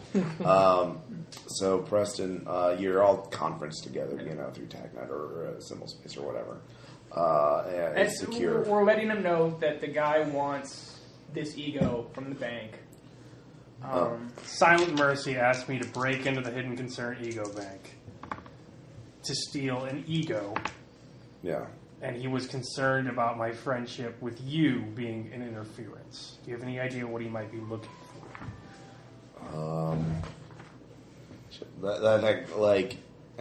So Preston, you're all conferenced together, through TACnet or Symbol Space or whatever. And it's secure. We're letting him know that the guy wants this ego from the bank. Silent Mercy asked me to break into the Hidden Concern Ego Bank to steal an ego. Yeah. And he was concerned about my friendship with you being an interference. Do you have any idea what he might be looking for?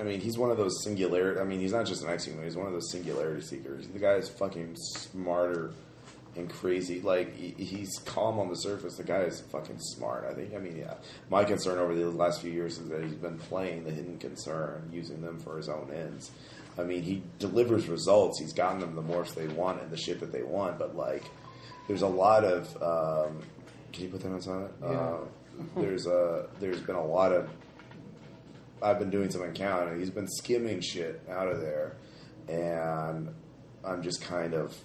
He's one of those singularity. I mean, he's not just an ex-human. He's one of those singularity seekers. The guy is fucking smarter and crazy. He's calm on the surface. The guy is fucking smart. My concern over the last few years is that he's been playing the Hidden Concern, using them for his own ends. I mean, he delivers results. He's gotten them the morphs they want and the shit that they want. But there's a lot of. Can you put that on silent? Yeah. There's been a lot of. I've been doing some encountering. He's been skimming shit out of there, and I'm just kind of.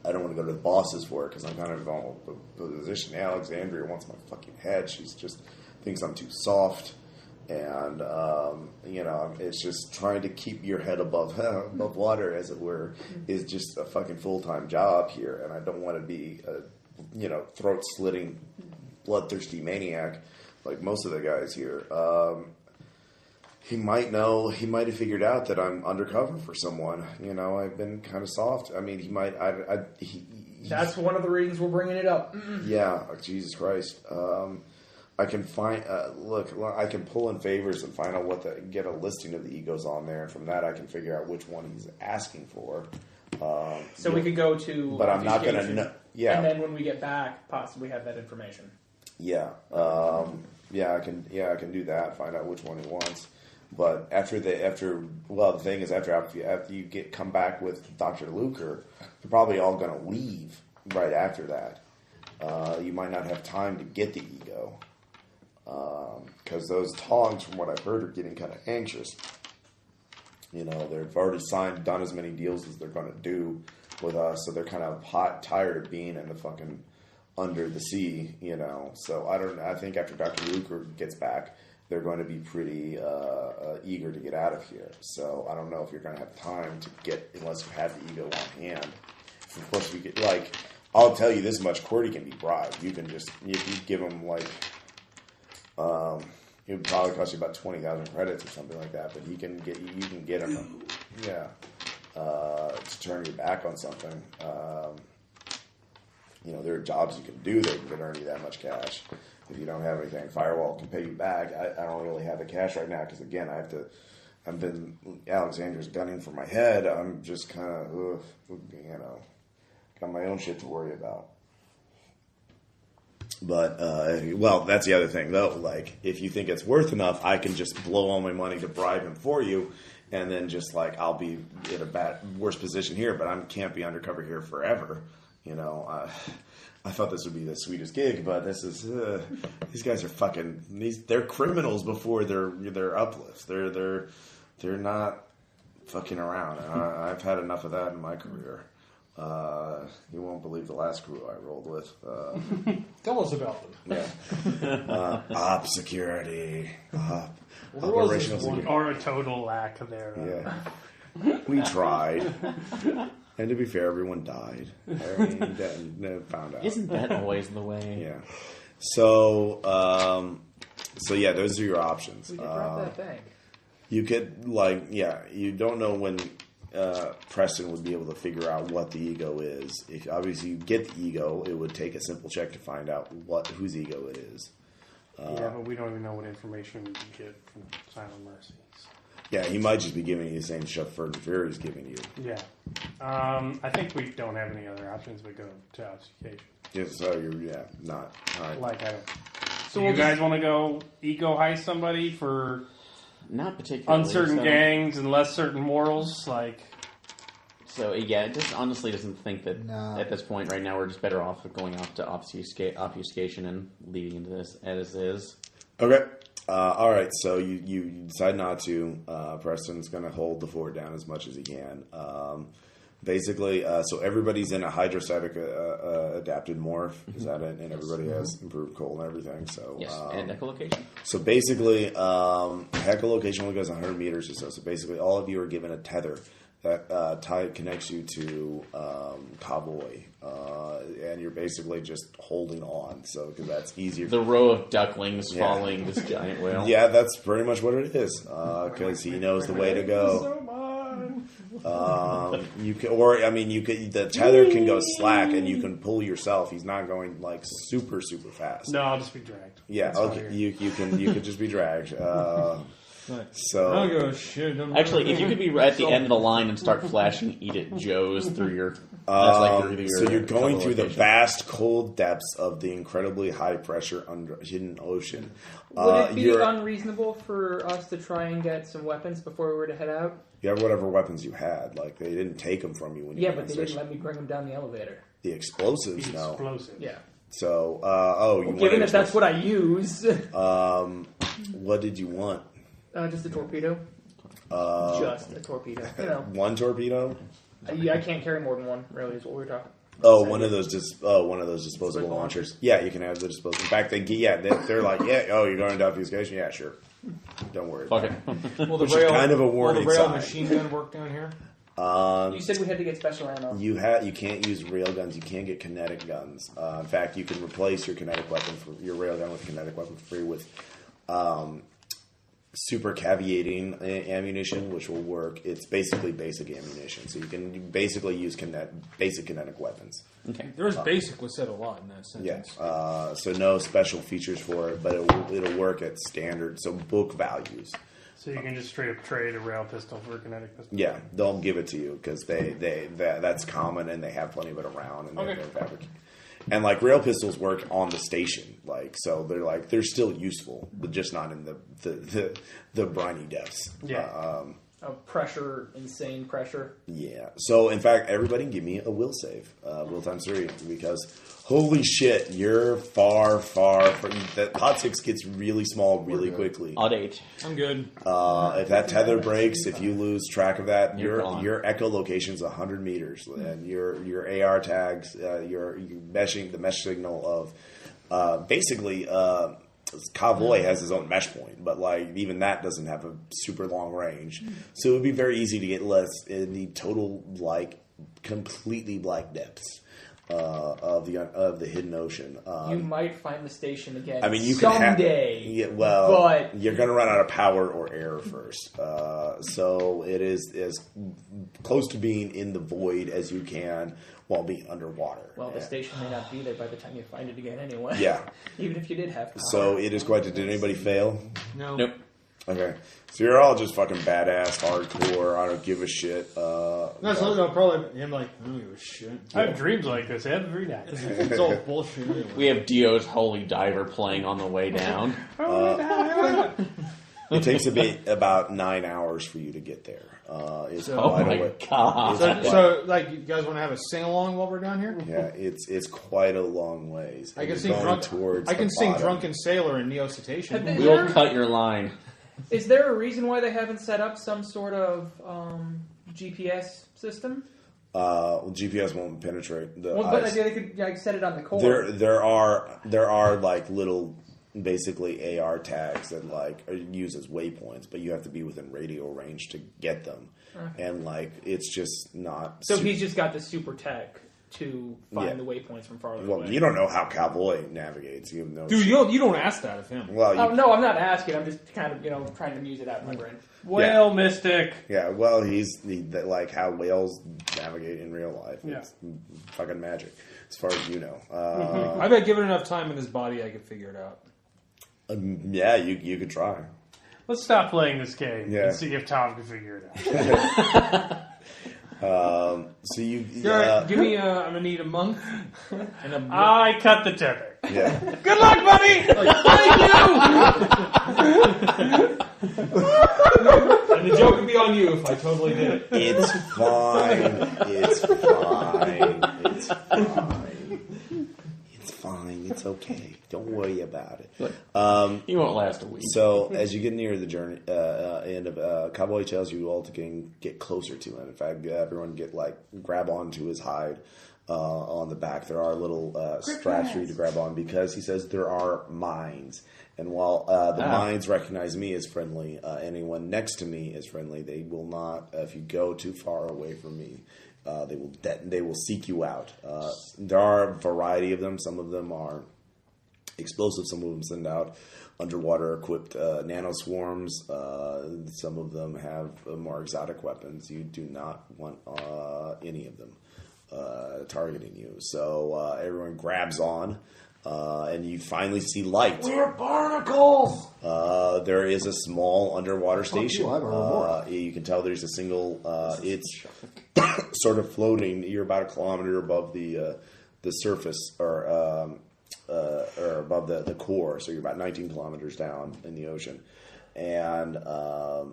I don't want to go to the bosses for it because I'm kind of in a position. Alexandria wants my fucking head. She's just thinks I'm too soft, and it's just trying to keep your head above water, as it were, is just a fucking full-time job here, and I don't want to be a throat-slitting, bloodthirsty maniac like most of the guys here. He might know. He might have figured out that I'm undercover for someone. I've been kind of soft. I mean, he might. That's one of the reasons we're bringing it up. Yeah, Jesus Christ. I can find. I can pull in favors and find out get a listing of the egos on there, and from that I can figure out which one he's asking for. So we could go to. But I'm not going to know. Yeah. And then when we get back, possibly have that information. Yeah. I can do that. Find out which one he wants. But the thing is, after you come back with Dr. Luker, they're probably all going to leave right after that. You might not have time to get the ego. Because those Togs, from what I've heard, are getting kind of anxious. You know, they've already done as many deals as they're going to do with us, so they're kind of tired of being in the fucking under the sea, you know. So I think after Dr. Luker gets back, they're going to be pretty eager to get out of here. So I don't know if you're going to have time to get, unless you have the ego on hand. Of course, we get, like, I'll tell you this much, Qwerty can be bribed. You can just, if you give him, like, it would probably cost you about 20,000 credits or something like that, but you can get him, to turn your back on something. You know, there are jobs you can do that can earn you that much cash. If you don't have anything, Firewall can pay you back. I don't really have the cash right now because, again, Alexander's gunning for my head. I'm just kind of, got my own shit to worry about. But, that's the other thing, though. Like, if you think it's worth enough, I can just blow all my money to bribe him for you, and then just, like, I'll be in a worse position here, but I can't be undercover here forever. You know, I thought this would be the sweetest gig, but this is, these guys are they're criminals before they're uplifts. They're not fucking around. I've had enough of that in my career. You won't believe the last crew I rolled with. Tell us about them. Yeah. Op security. Operational security. Or a total lack thereof. Yeah. We tried. And to be fair, everyone died. I mean, found out. Isn't that always the way? Yeah. So yeah, those are your options. We could drop that bank. You could, you don't know when Preston would be able to figure out what the ego is. If obviously you get the ego, it would take a simple check to find out whose ego it is. But we don't even know what information we can get from Silent Mercies. Yeah, he might just be giving you the same stuff Ferd and Fury's giving you. Yeah. I think we don't have any other options but go to obfuscation. Yeah, so you're, not. All right. Like, I don't. So you guys want to go ego heist somebody for not particularly uncertain gangs and less certain morals? Like, so yeah, it just honestly doesn't think that at this point right now we're just better off going off to obfuscation and leading into this as is. Okay. All right, so you decide not to. Preston's going to hold the fort down as much as he can. Basically, so everybody's in a hydrostatic adapted morph. Is that it? And everybody has improved cold and everything. So yes, and echolocation. So basically, echolocation only goes 100 meters or so. So basically, all of you are given a tether that connects you to Cowboy, and you're basically just holding on. So because that's easier. The row of ducklings following this giant whale. Yeah, that's pretty much what it is. Because he knows the way to go. You can, the tether can go slack, and you can pull yourself. He's not going like super fast. No, I'll just be dragged. Yeah, okay. You can just be dragged. So I don't give a shit. Actually, if you could be at the end of the line and start flashing "Eat It, Joe's" through your, so you're going through the vast, cold depths of the incredibly high pressure hidden ocean. Would it be unreasonable for us to try and get some weapons before we were to head out? You have whatever weapons you had. Like they didn't take them from you when you. Yeah, but they didn't let me bring them down the elevator. The explosives, no. Explosives. Yeah. So, given that that's what I use. What did you want? Just a torpedo. Just a torpedo. You know. One torpedo? I can't carry more than one, really, is what we were talking. One of those disposable launchers. Yeah, you can have the disposable. In fact, they're like, you're going to obfuscation? Yeah, sure. Don't worry. Fuck it. Will the Which is kind of a warning will the rail sign. machine gun work down here? You said we had to get special ammo. You can't use rail guns. You can't get kinetic guns. In fact, you can replace your kinetic weapon your rail gun with a kinetic weapon for free with super caveating ammunition, which will work. It's basically basic ammunition, so you can basically use basic kinetic weapons. Okay, there's basic was said a lot in that sentence. Yeah, so no special features for it, but it'll work at standard, so book values. So you can just straight up trade a rail pistol for a kinetic pistol. Yeah, they'll give it to you because that's common and they have plenty of it around and they fabricate. And like rail pistols work on the station, like so they're still useful, but just not in the briny depths. Yeah. Pressure, insane pressure. Yeah. So in fact, everybody give me a will save, will times 3, because holy shit, you're far from that. Pot 6 gets really small really quickly. Odd 8. I'm good. If that tether breaks, if you lose track of that, You're gone. your echolocation's 100 meters, and your AR tags, your meshing, the mesh signal of basically. Cowboy has his own mesh point, but like even that doesn't have a super long range, so it would be very easy to get less in the total like completely black depths of the hidden ocean. You might find the station again. I mean, you someday. can yeah, well, but you're going to run out of power or air first, so it is as close to being in the void as you can while being underwater. Well, the station may not be there by the time you find it again anyway. Yeah. Even if you did have power. So it is quite. Did anybody fail? No. Nope. Okay, so you're all just fucking badass, hardcore. I don't give a shit. That's no probably. I'm like, I don't give a shit. I have dreams like this every night. It's all bullshit. Anyway. We have Dio's Holy Diver playing on the way down. It takes about 9 hours for you to get there. It's So- Oh quite a my way. god. So, like, you guys want to have a sing along while we're down here? Yeah, it's quite a long ways. I can You're sing going drunk. towards I can the sing bottom. Drunken Sailor and Neo Cetacean. Have they- We'll cut your line. Is there a reason why they haven't set up some sort of GPS system? GPS won't penetrate the Well, but ice. they could like set it on the core. There are like little basically AR tags that like are used as waypoints, but you have to be within radio range to get them, and like it's just not. So he's just got the super tech to find Yeah. the waypoints from farther Well, away. you don't know how Cowboy navigates. You have no. Dude, you don't ask that of him. Well, Oh, no, I'm not asking. I'm just kind of trying to muse it out in my brain. Whale mystic. yeah. Well, like how whales navigate in real life. Yeah. It's fucking magic, as far as you know. I bet given enough time in his body, I could figure it out. Yeah, you could try. Let's stop playing this game Yeah. and see if Tom can figure it out. So you. Give me I'm gonna need a monk and a I cut the tether. Yeah. Good luck, buddy! and the joke would be on you if I totally did it. It's fine. It's fine. It's fine. It's fine. It's okay. Don't worry about it. He won't last a week. So as you get near the journey end of Cowboy tells you all to get closer to him. In fact, everyone grab onto his hide on the back. There are little straps for you to grab on because he says there are mines. And while the mines recognize me as friendly, anyone next to me is friendly. They will not. If you go too far away from me, they will seek you out. There are a variety of them. Some of them are explosive. Some of them send out underwater equipped nano swarms. Some of them have more exotic weapons. You do not want any of them targeting you. So everyone grabs on. And you finally see light. We're barnacles! There is a small underwater station. I'm a remora. You can tell there's a single. It's sort of floating. You're about a kilometer above the surface, or above the core. So you're about 19 kilometers down in the ocean, and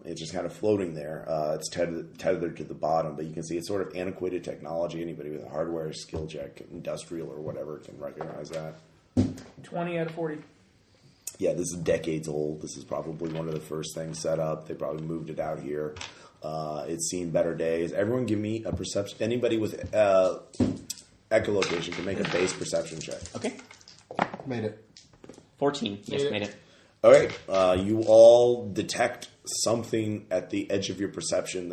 it's just kind of floating there. It's tethered to the bottom, but you can see it's sort of antiquated technology. Anybody with a hardware skill check, industrial or whatever, can recognize that. 20 out of 40. Yeah, this is decades old. This is probably one of the first things set up. They probably moved it out here. It's seen better days. Everyone give me a perception. Anybody with echolocation can make a base perception check. Okay. Made it. 14. Yes, made it. Okay, you all detect something at the edge of your perception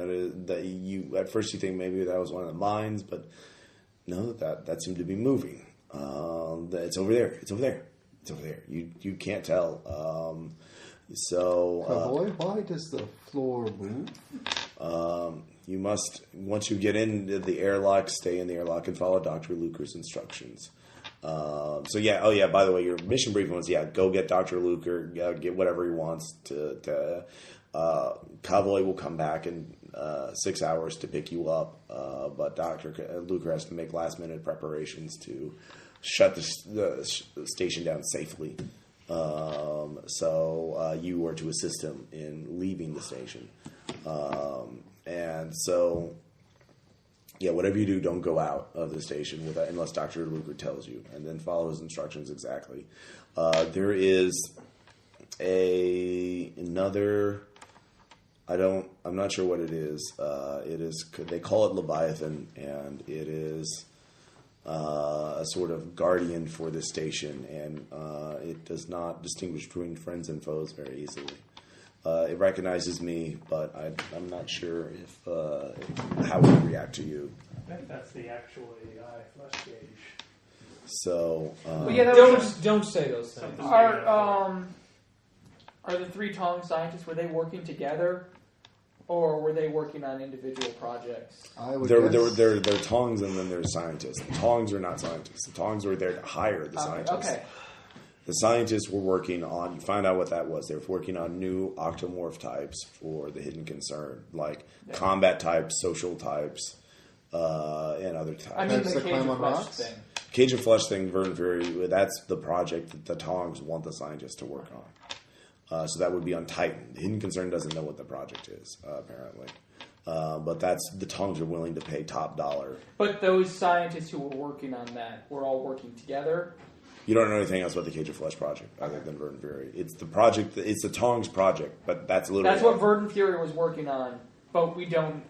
that you at first you think maybe that was one of the mines, but no, that seemed to be moving. It's over there. It's over there. It's over there. You can't tell. Cowboy, why does the floor move? You must, once you get into the airlock, stay in the airlock and follow Dr. Luker's instructions. By the way, your mission briefing was, go get Dr. Luker, get whatever he wants Cowboy will come back in 6 hours to pick you up, but Dr. Luker has to make last-minute preparations to shut the station down safely. So you were to assist him in leaving the station. And so, yeah, whatever you do, don't go out of the station unless Dr. Luker tells you, and then follow his instructions exactly. There is another. I'm not sure what it is. They call it Leviathan, and it is a sort of guardian for the station, and it does not distinguish between friends and foes very easily. It recognizes me, but I'm not sure if how it would react to you. I think that's the actual AI flesh gauge. So Don't say those things. Are the 3 Tong scientists, were they working together, or were they working on individual projects? I would They're guess. Tongs, and then there's scientists. The Tongs are not scientists. The Tongs were there to hire the scientists. Okay. The scientists were working on, you find out what that was. They were working on new octomorph types for the hidden concern, like combat types, social types, and other types. I mean, Types the that Cage climb of on Flesh rocks? thing. Cage of Flesh thing, Verdant Fury, that's the project that the Tongs want the scientists to work on. So that would be on Titan. The hidden concern doesn't know what the project is, apparently. But the Tongs are willing to pay top dollar. But those scientists who were working on that were all working together? You don't know anything else about the Cage of Flesh project other than Verdant Fury. It's the project. It's the Tongs project, but that's literally That's what Verdant Fury was working on. But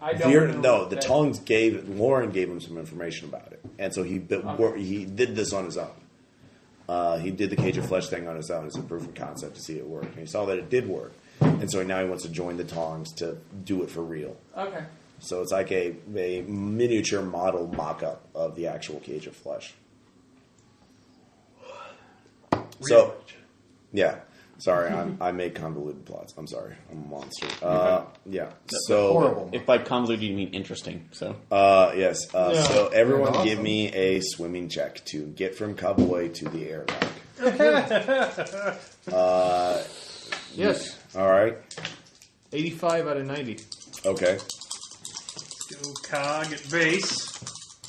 I don't know. No, the Tongs Loren gave him some information about it, and so he did this on his own. He did the Cage of Flesh thing on his own as a proof of concept to see it work, and he saw that it did work, and so now he wants to join the Tongs to do it for real. Okay. So it's like a miniature model mock-up of the actual Cage of Flesh. So, yeah. Sorry, I make convoluted plots. I'm sorry. I'm a monster. Yeah. So Horrible. If by convoluted you mean interesting, so. yes. So everyone Awesome. give me a swimming check to get from Cowboy to the airlock. Yes. All right. 85 out of 90. Okay. Go cog at base.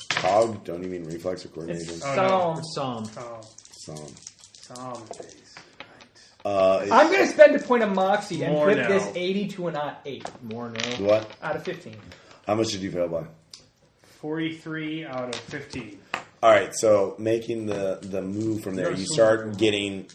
Cog. Don't you mean reflex or coordination? Oh, no. For some. Oh, Some. some base. I'm going to spend a point of Moxie and More flip now. this 80 to an 8 More no. What? out of 15. How much did you fail by? 43 out of 15. All right. So making the move from there, You're you so start cool. getting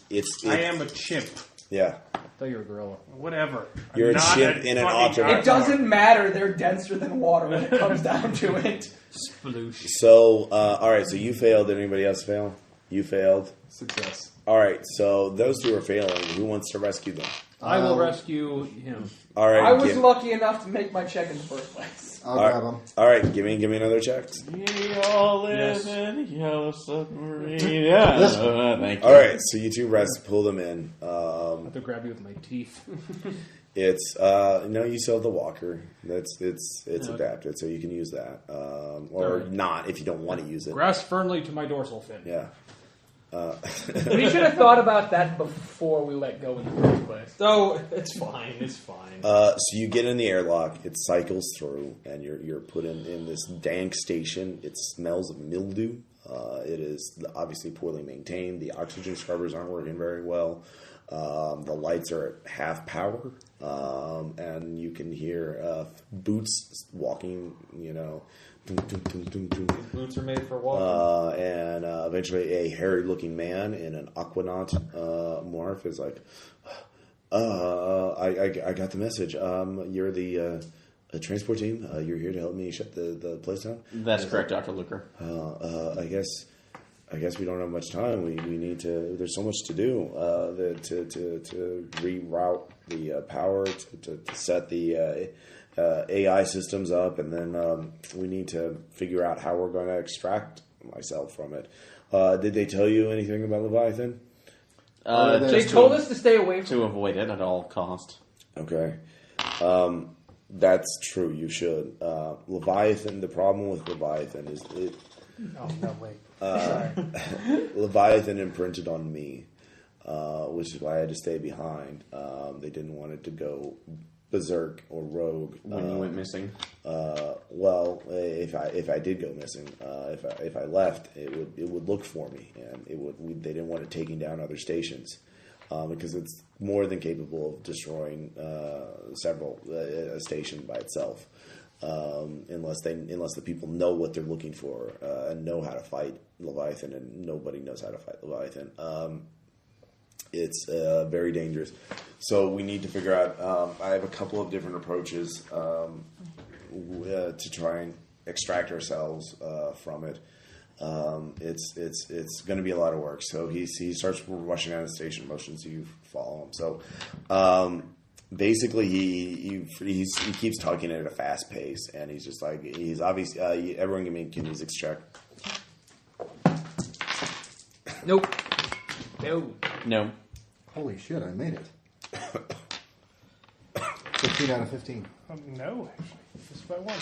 I am a chimp. Yeah. I thought you were a gorilla. Whatever. You're a I'm not chimp in an fucking object. dinosaur. It doesn't matter. They're denser than water when it comes down to it. Sploosh. So all right. So you failed. Did anybody else fail? You failed. Success. All right, so those two are failing. Who wants to rescue them? I will rescue him. All right, I was lucky enough to make my check in the first place. I'll grab him. All right, give me another check. We all live Yes. in a yellow submarine. Yeah. This Thank you. All right, so you two rest, pull them in. I have to grab you with my teeth. It's no, you still have the walker. It's adapted, so you can use that, or right. not if you don't want to use it. Grasp firmly to my dorsal fin. Yeah. We should have thought about that before we let go in the first place. Oh, it's fine. It's fine. So you get in the airlock. It cycles through, and you're put in this dank station. It smells of mildew. It is obviously poorly maintained. The oxygen scrubbers aren't working very well. The lights are at half power, and you can hear boots walking. Dum, dum, dum, dum, dum. Boots are made for walking. And eventually a hairy-looking man in an aquanaut morph is like, I got the message. You're the transport team. You're here to help me shut the place down? That's correct, Dr. Luker. I guess we don't have much time. We need to. There's so much to do. To reroute the power, to set the AI systems up, and then we need to figure out how we're going to extract myself from it. Did they tell you anything about Leviathan? They told us to stay away from to avoid it at all cost. Okay. That's true. You should. Leviathan. The problem with Leviathan is it. Oh, no, wait. Leviathan imprinted on me, which is why I had to stay behind. They didn't want it to go berserk or rogue when you went missing. Well, if I did go missing, if I left, it would look for me, and they didn't want it taking down other stations because it's more than capable of destroying several a station by itself, unless the people know what they're looking for and know how to fight Leviathan, and nobody knows how to fight Leviathan. It's very dangerous. So we need to figure out. I have a couple of different approaches to try and extract ourselves from it. It's going to be a lot of work. So he starts rushing out of the station motion, so you follow him. So basically, he keeps talking at a fast pace, and he's just like he's obviously everyone can use extract. Nope. No. Holy shit, I made it. 15 out of 15. No, actually. Just by one.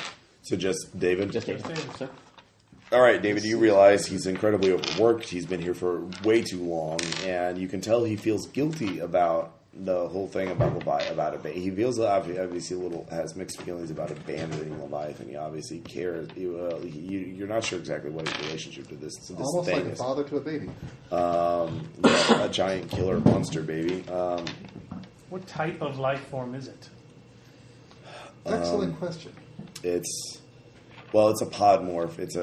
So just David? Just David. Sir? All right, David, you realize he's incredibly overworked. He's been here for way too long, and you can tell he feels guilty about the whole thing about it. He feels obviously has mixed feelings about abandoning Leviathan. He obviously cares. You're not sure exactly what his relationship to this Almost thing like a is. father to a baby. A giant killer monster, baby. What type of life form is it? Excellent question. It's a podmorph. It's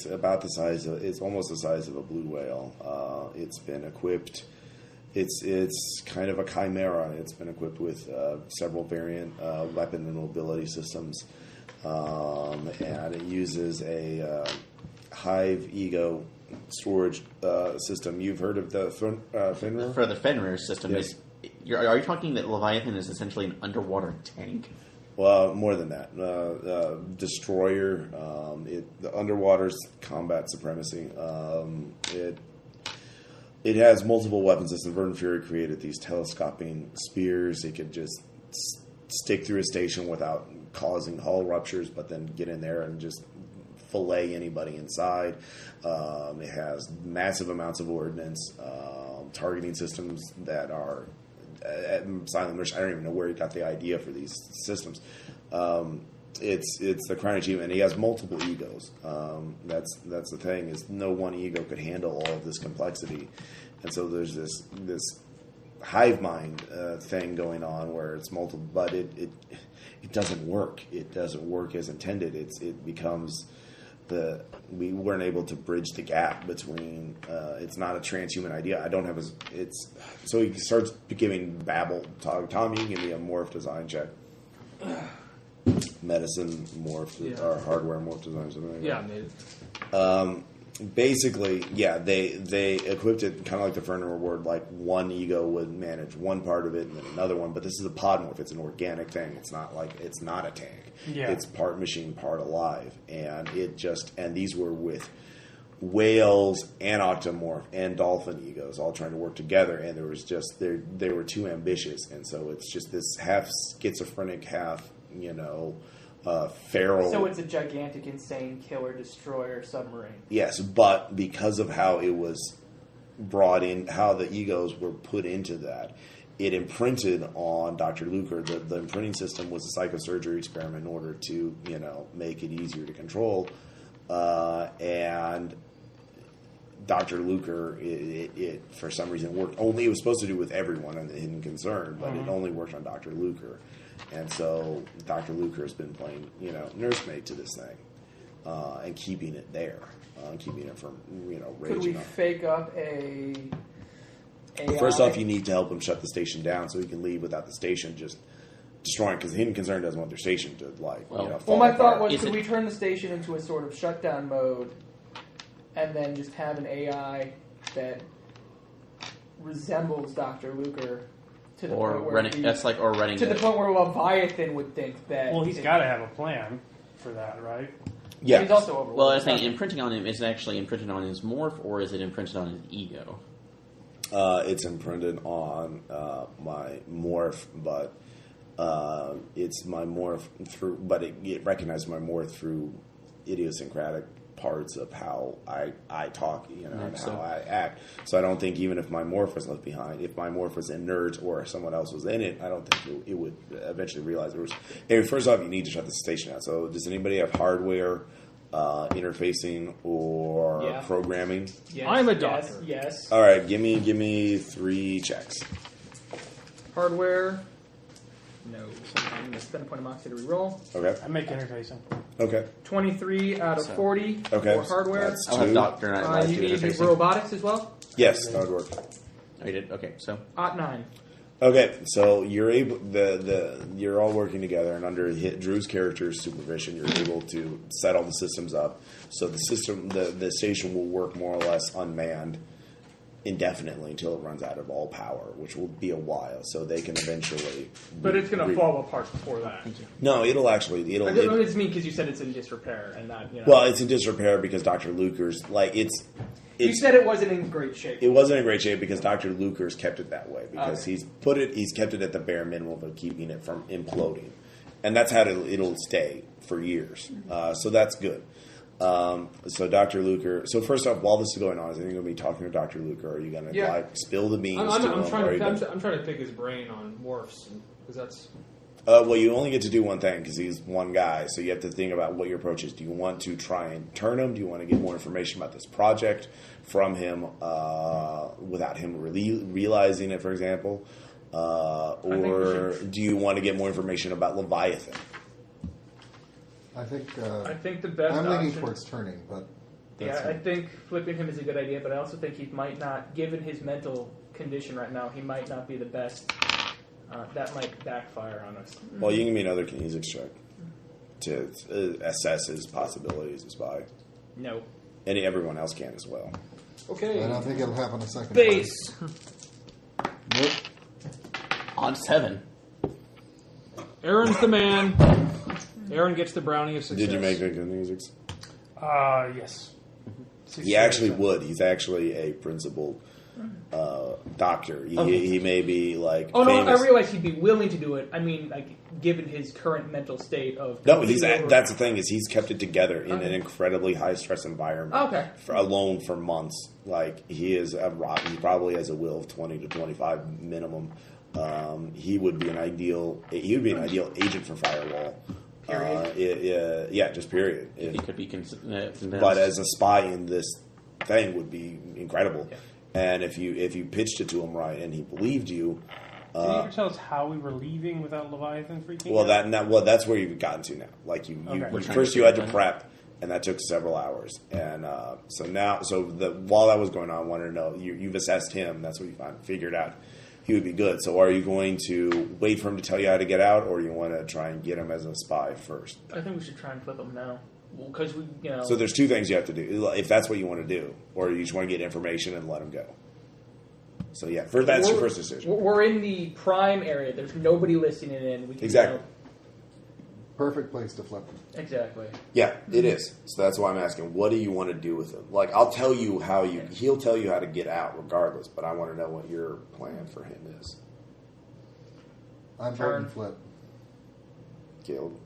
about the size of. It's almost the size of a blue whale. It's been equipped. It's kind of a chimera. It's been equipped with several variant weapon and mobility systems, and it uses a hive ego storage system. You've heard of the Fenrir? For the Fenrir system, Yes. Are you talking that Leviathan is essentially an underwater tank? Well, more than that. Destroyer. The underwater's combat supremacy. It has multiple weapon systems. Verdant Fury created these telescoping spears. It could just stick through a station without causing hull ruptures, but then get in there and just fillet anybody inside. It has massive amounts of ordnance, targeting systems that are silent mission. I don't even know where he got the idea for these systems. It's the crown achievement. He has multiple egos. That's the thing, is no one ego could handle all of this complexity, and so there's this hive mind thing going on where it's multiple, but it doesn't work. It doesn't work as intended. It becomes we weren't able to bridge the gap between. It's not a transhuman idea. I don't have so he starts giving babble. Tom, you can give me a morph design check. Medicine morph or hardware morph design, something like that. Yeah, I made it. Basically, yeah, they equipped it kind of like the Furner Reward, like one ego would manage one part of it and then another one. But this is a podmorph; it's an organic thing. It's not a tank. Yeah. It's part machine, part alive, and these were with whales and octomorph and dolphin egos all trying to work together, and there was just they were too ambitious, and so it's just this half schizophrenic, half feral. So it's a gigantic, insane killer destroyer submarine. Yes, but because of how it was brought in, how the egos were put into that, it imprinted on Dr. Luker. The imprinting system was a psychosurgery experiment in order to, make it easier to control. And Dr. Luker, it for some reason worked only. It was supposed to do with everyone in the Hidden Concern, but it only worked on Dr. Luker. And so Dr. Luker has been playing, nursemaid to this thing, and keeping it there, keeping it from, raging. Could we fake up a AI? First off, you need to help him shut the station down so he can leave without the station just destroying. Because the Hidden Concern doesn't want their station to fall Well, my thought apart. was, could we turn the station into a sort of shutdown mode, and then just have an AI that resembles Dr. Luker? To the point where running the point where Leviathan would think that. Well, he's got to have a plan for that, right? Yeah. He's also overworked. Well, I was saying imprinting on him, is it actually imprinted on his morph, or is it imprinted on his ego? It's imprinted on my morph, but it's my morph through. But it recognizes my morph through idiosyncratic parts of how I talk, and how I act. So I don't think even if my morph was left behind, if my morph was in Nerds or someone else was in it, I don't think it would eventually realize there was. Hey, first off, you need to shut the station out. So does anybody have hardware interfacing or programming? Yes, I'm a doctor. Yes. All right, give me 3 checks. Hardware. No. So I'm going to spend a point of moxie to reroll. Okay. I make interfacing. Okay. 23 out of 40 Okay. for hardware. That's I'll have 2. Doctor and I You do need interfacing. robotics as well? Yes, that would work. I did. Okay, so Ot 9. Okay, so you're able you're all working together, and under Drew's character's supervision, you're able to set all the systems up. So the station will work more or less unmanned indefinitely until it runs out of all power, which will be a while. So they can eventually. But it's going to fall apart before that. No, it'll. I don't just mean because you said it's in disrepair and not. Well, it's in disrepair because Dr. Luker's You said it wasn't in great shape. It wasn't in great shape because Dr. Luker's kept it that way because he's kept it at the bare minimum of keeping it from imploding, and that's how it'll stay for years. So that's good. So Dr. Luker. So first off, while this is going on, is anyone going to be talking to Dr. Luker? Or are you going to spill the beans? I'm trying to pick his brain on morphs because that's. Well, you only get to do one thing because he's one guy, so you have to think about what your approach is. Do you want to try and turn him? Do you want to get more information about this project from him without him really realizing it, for example? Or do you want to get more information about Leviathan? I think the best I'm leaning option, towards turning, but I think flipping him is a good idea, but I also think he might not, given his mental condition right now, he might not be the best. That might backfire on us. Well, you can give me another kinesics check to assess his possibilities as a spy. No. And everyone else can as well. Okay. I don't think it'll happen a second Base. Nope. on 7. Aaron's the man. Aaron gets the brownie of success. Did you make the kinesics? Yes. He actually would. He's actually a principal doctor. He may be like. Oh famous. no! I realize he'd be willing to do it. I mean, like given his current mental state of. No, that's the thing is he's kept it together in an incredibly high stress environment. Okay. Alone for months, like he probably has a will of 20 to 25 minimum. He would be an ideal. He would be an ideal agent for Firewall. Period. Just period. He could be convinced. But as a spy in this thing would be incredible. Yeah. And if you pitched it to him right and he believed you, did you ever tell us how we were leaving without Leviathan freaking out? That's where you've gotten to now. Like first you had to prep, and that took several hours. And while that was going on, I wanted to know you've assessed him. That's what you figured out. He would be good. So are you going to wait for him to tell you how to get out, or you want to try and get him as a spy first? I think we should try and flip him now. Because So there's 2 things you have to do if that's what you want to do, or you just want to get information and let him go. So that's your first decision. We're in the prime area. There's nobody listening in. We can, exactly. Perfect place to flip him. Exactly. Yeah, it is. So that's why I'm asking. What do you want to do with him? Like I'll tell you he'll tell you how to get out regardless. But I want to know what your plan for him is. I'm voting flip. Caleb.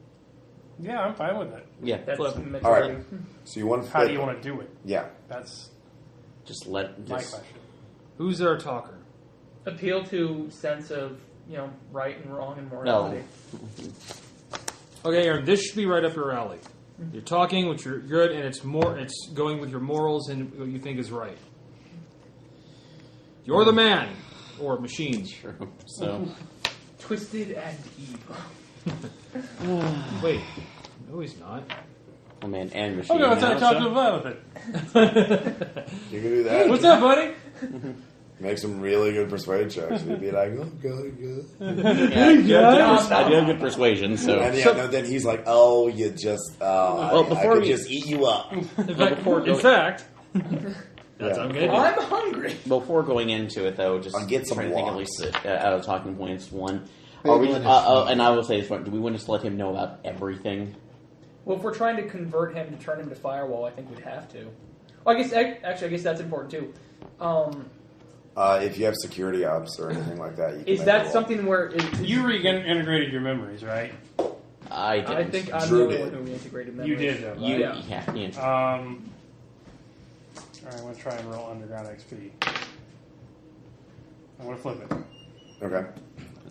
Yeah, I'm fine with it. Yeah, That's flip. All right. So you want to flip? How do you want to do it? Yeah. That's Just my question. Who's our talker? Appeal to sense of right and wrong and morality. No. Okay, Aaron, this should be right up your alley. You're talking, which you're good, and it's going with your morals and what you think is right. You're the man, or machine. True. So Twisted and evil. Wait, no, he's not. a man and machine. Oh no, it's now, talk so- to Leviathan. You can do that. What's up, buddy? Make some really good persuade checks. You'd be like, oh, good. I do have good persuasion, so. And then he's like, oh, you just, I could just eat you up. In fact, that's okay. I'm hungry. Before going into it, though, just I'll get some trying to think at walks. least out of talking points. One, are we? And I will say this one: do we want to just let him know about everything? Well, if we're trying to convert him to turn him to Firewall, I think we'd have to. Well, I guess that's important too. If you have security ops or anything like that, you can Is make that a something where You reintegrated your memories, right? I didn't. I think I'm Drew the did. one who integrated memory. You did, though, right? You, Yeah. yeah, you interested. Alright, I'm going to try and roll underground XP. I'm going to flip it. Okay.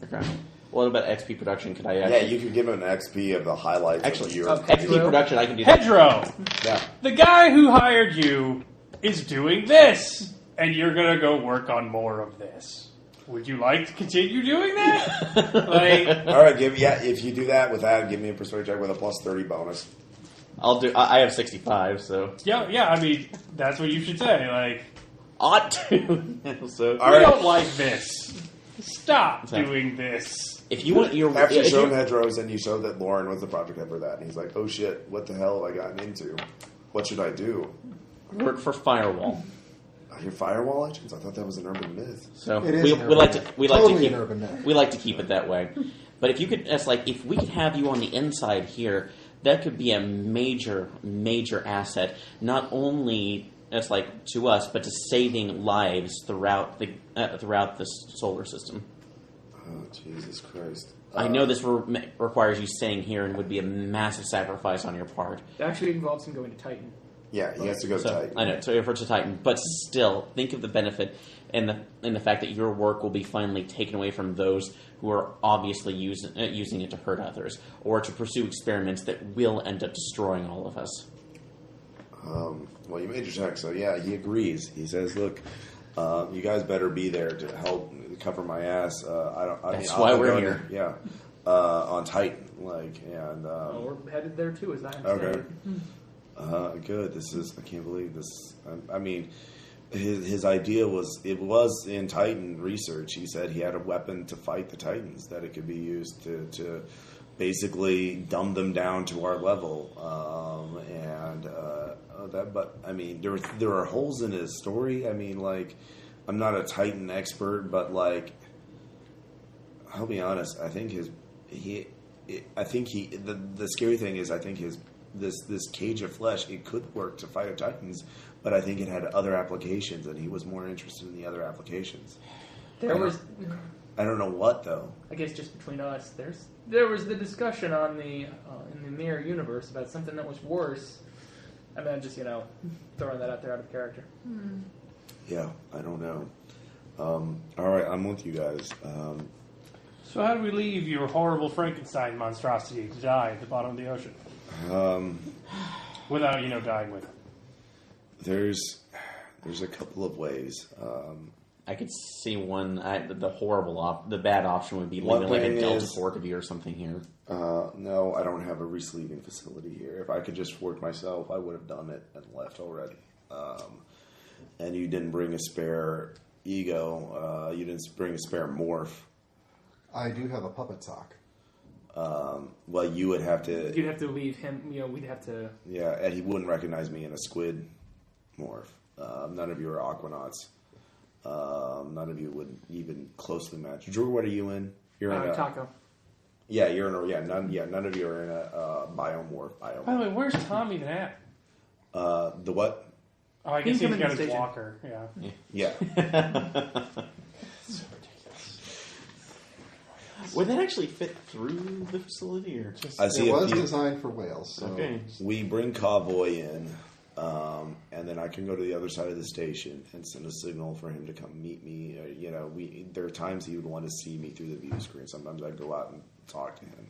Okay. What about XP production? Could I Yeah, actually... you could give him an XP of the highlights Actually, of your... XP production, I can do that. Hedro! Yeah. The guy who hired you is doing this, and you're going to go work on more of this. Would you like to continue doing that? All right, if you do that with that, give me a persuasion check with a plus 30 bonus. I'll do... I have 65, so... Yeah, I mean, that's what you should say. Like, Ought to. So... I don't like this. Stop So- doing this. If you want your... After you if show you- him Hedros and you show that Loren was the project head for that, and he's like, oh shit, what the hell have I gotten into? What should I do? Work for Firewall. Your Firewall agents? I thought that was an urban myth. So It is we an urban like to myth. we like Totally to keep an urban myth. we like to keep it that way. But if you could, it's like if we could have you on the inside here, that could be a major asset. Not only it's like to us, but to saving lives throughout the solar system. Oh, Jesus Christ. I know this requires you staying here and would be a massive sacrifice on your part. It actually involves him going to Titan. Yeah, he has to go So, Titan. I know, so for to Titan, but still, think of the benefit and the fact that your work will be finally taken away from those who are obviously using it to hurt others or to pursue experiments that will end up destroying all of us. Well, you made your check, so yeah, he agrees. He says, look, you guys better be there to help cover my ass. That's why we're go here. Yeah. On Titan. And We're headed there too, as I okay. understand. Good. I can't believe this. I mean, his idea was, it was in Titan research. He said he had a weapon to fight the Titans, that it could be used to basically dumb them down to our level. But I mean, there are holes in his story. I mean, like, I'm not a Titan expert, but like, I'll be honest. I think the scary thing is, I think this cage of flesh, it could work to fight Titans, but I think it had other applications, and he was more interested in the other applications. There was, I don't know what though. I guess, just between us, there was the discussion on the in the mirror universe about something that was worse. I mean, just throwing that out there out of character. Yeah, I don't know. All right, I'm with you guys. So how do we leave your horrible Frankenstein monstrosity to die at the bottom of the ocean? Without, dying with him. There's a couple of ways. I could see one. The bad option would be One leaving like a thing Delta is- Fort of you or something here. No, I don't have a resleeving facility here. If I could just fort myself, I would have done it and left already. And you didn't bring a spare ego. You didn't bring a spare morph. I do have a puppet sock. Well, you would have to. You'd have to leave him. We'd have to. Yeah, and he wouldn't recognize me in a squid morph. None of you are Aquanauts. None of you would even closely match. Drew, what are you in? You're in a Taco. Yeah, you're in a none of you are in a biomorph. By the way, where's Tom even at? The what? Oh, I guess he's coming got to the his station. walker. Yeah. Yeah. Would that actually fit through the facility, or just? I see It a was few. designed for whales, so Okay. We bring Convoy in, and then I can go to the other side of the station and send a signal for him to come meet me. There are times he would want to see me through the view screen. Sometimes I'd go out and talk to him.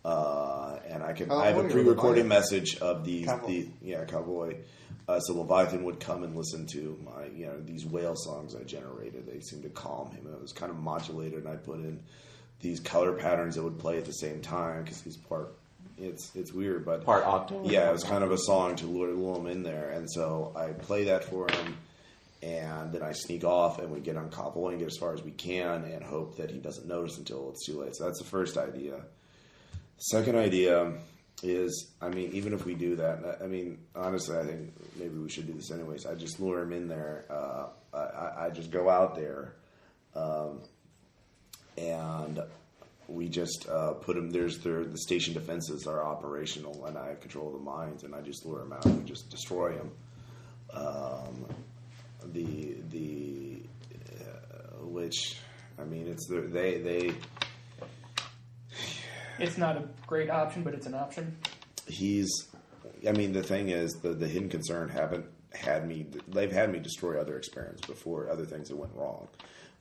And I have a pre-recorded message of Convoy. So Leviathan would come and listen to my, these whale songs I generated. They seemed to calm him. It was kind of modulated, and I put in these color patterns that would play at the same time because he's part. It's weird, but Part octo? Yeah, it was kind of a song to lure him in there, and so I play that for him, and then I sneak off, and we get on Convoy and get as far as we can, and hope that he doesn't notice until it's too late. So that's the first idea. Second idea is, even if we do that, honestly, I think maybe we should do this anyways. I just lure him in there. I just go out there, and we just put him. The station defenses are operational, and I have control of the mines, and I just lure him out and just destroy him. It's not a great option, but it's an option. The thing is, the hidden concern they've had me destroy other experiments before, other things that went wrong.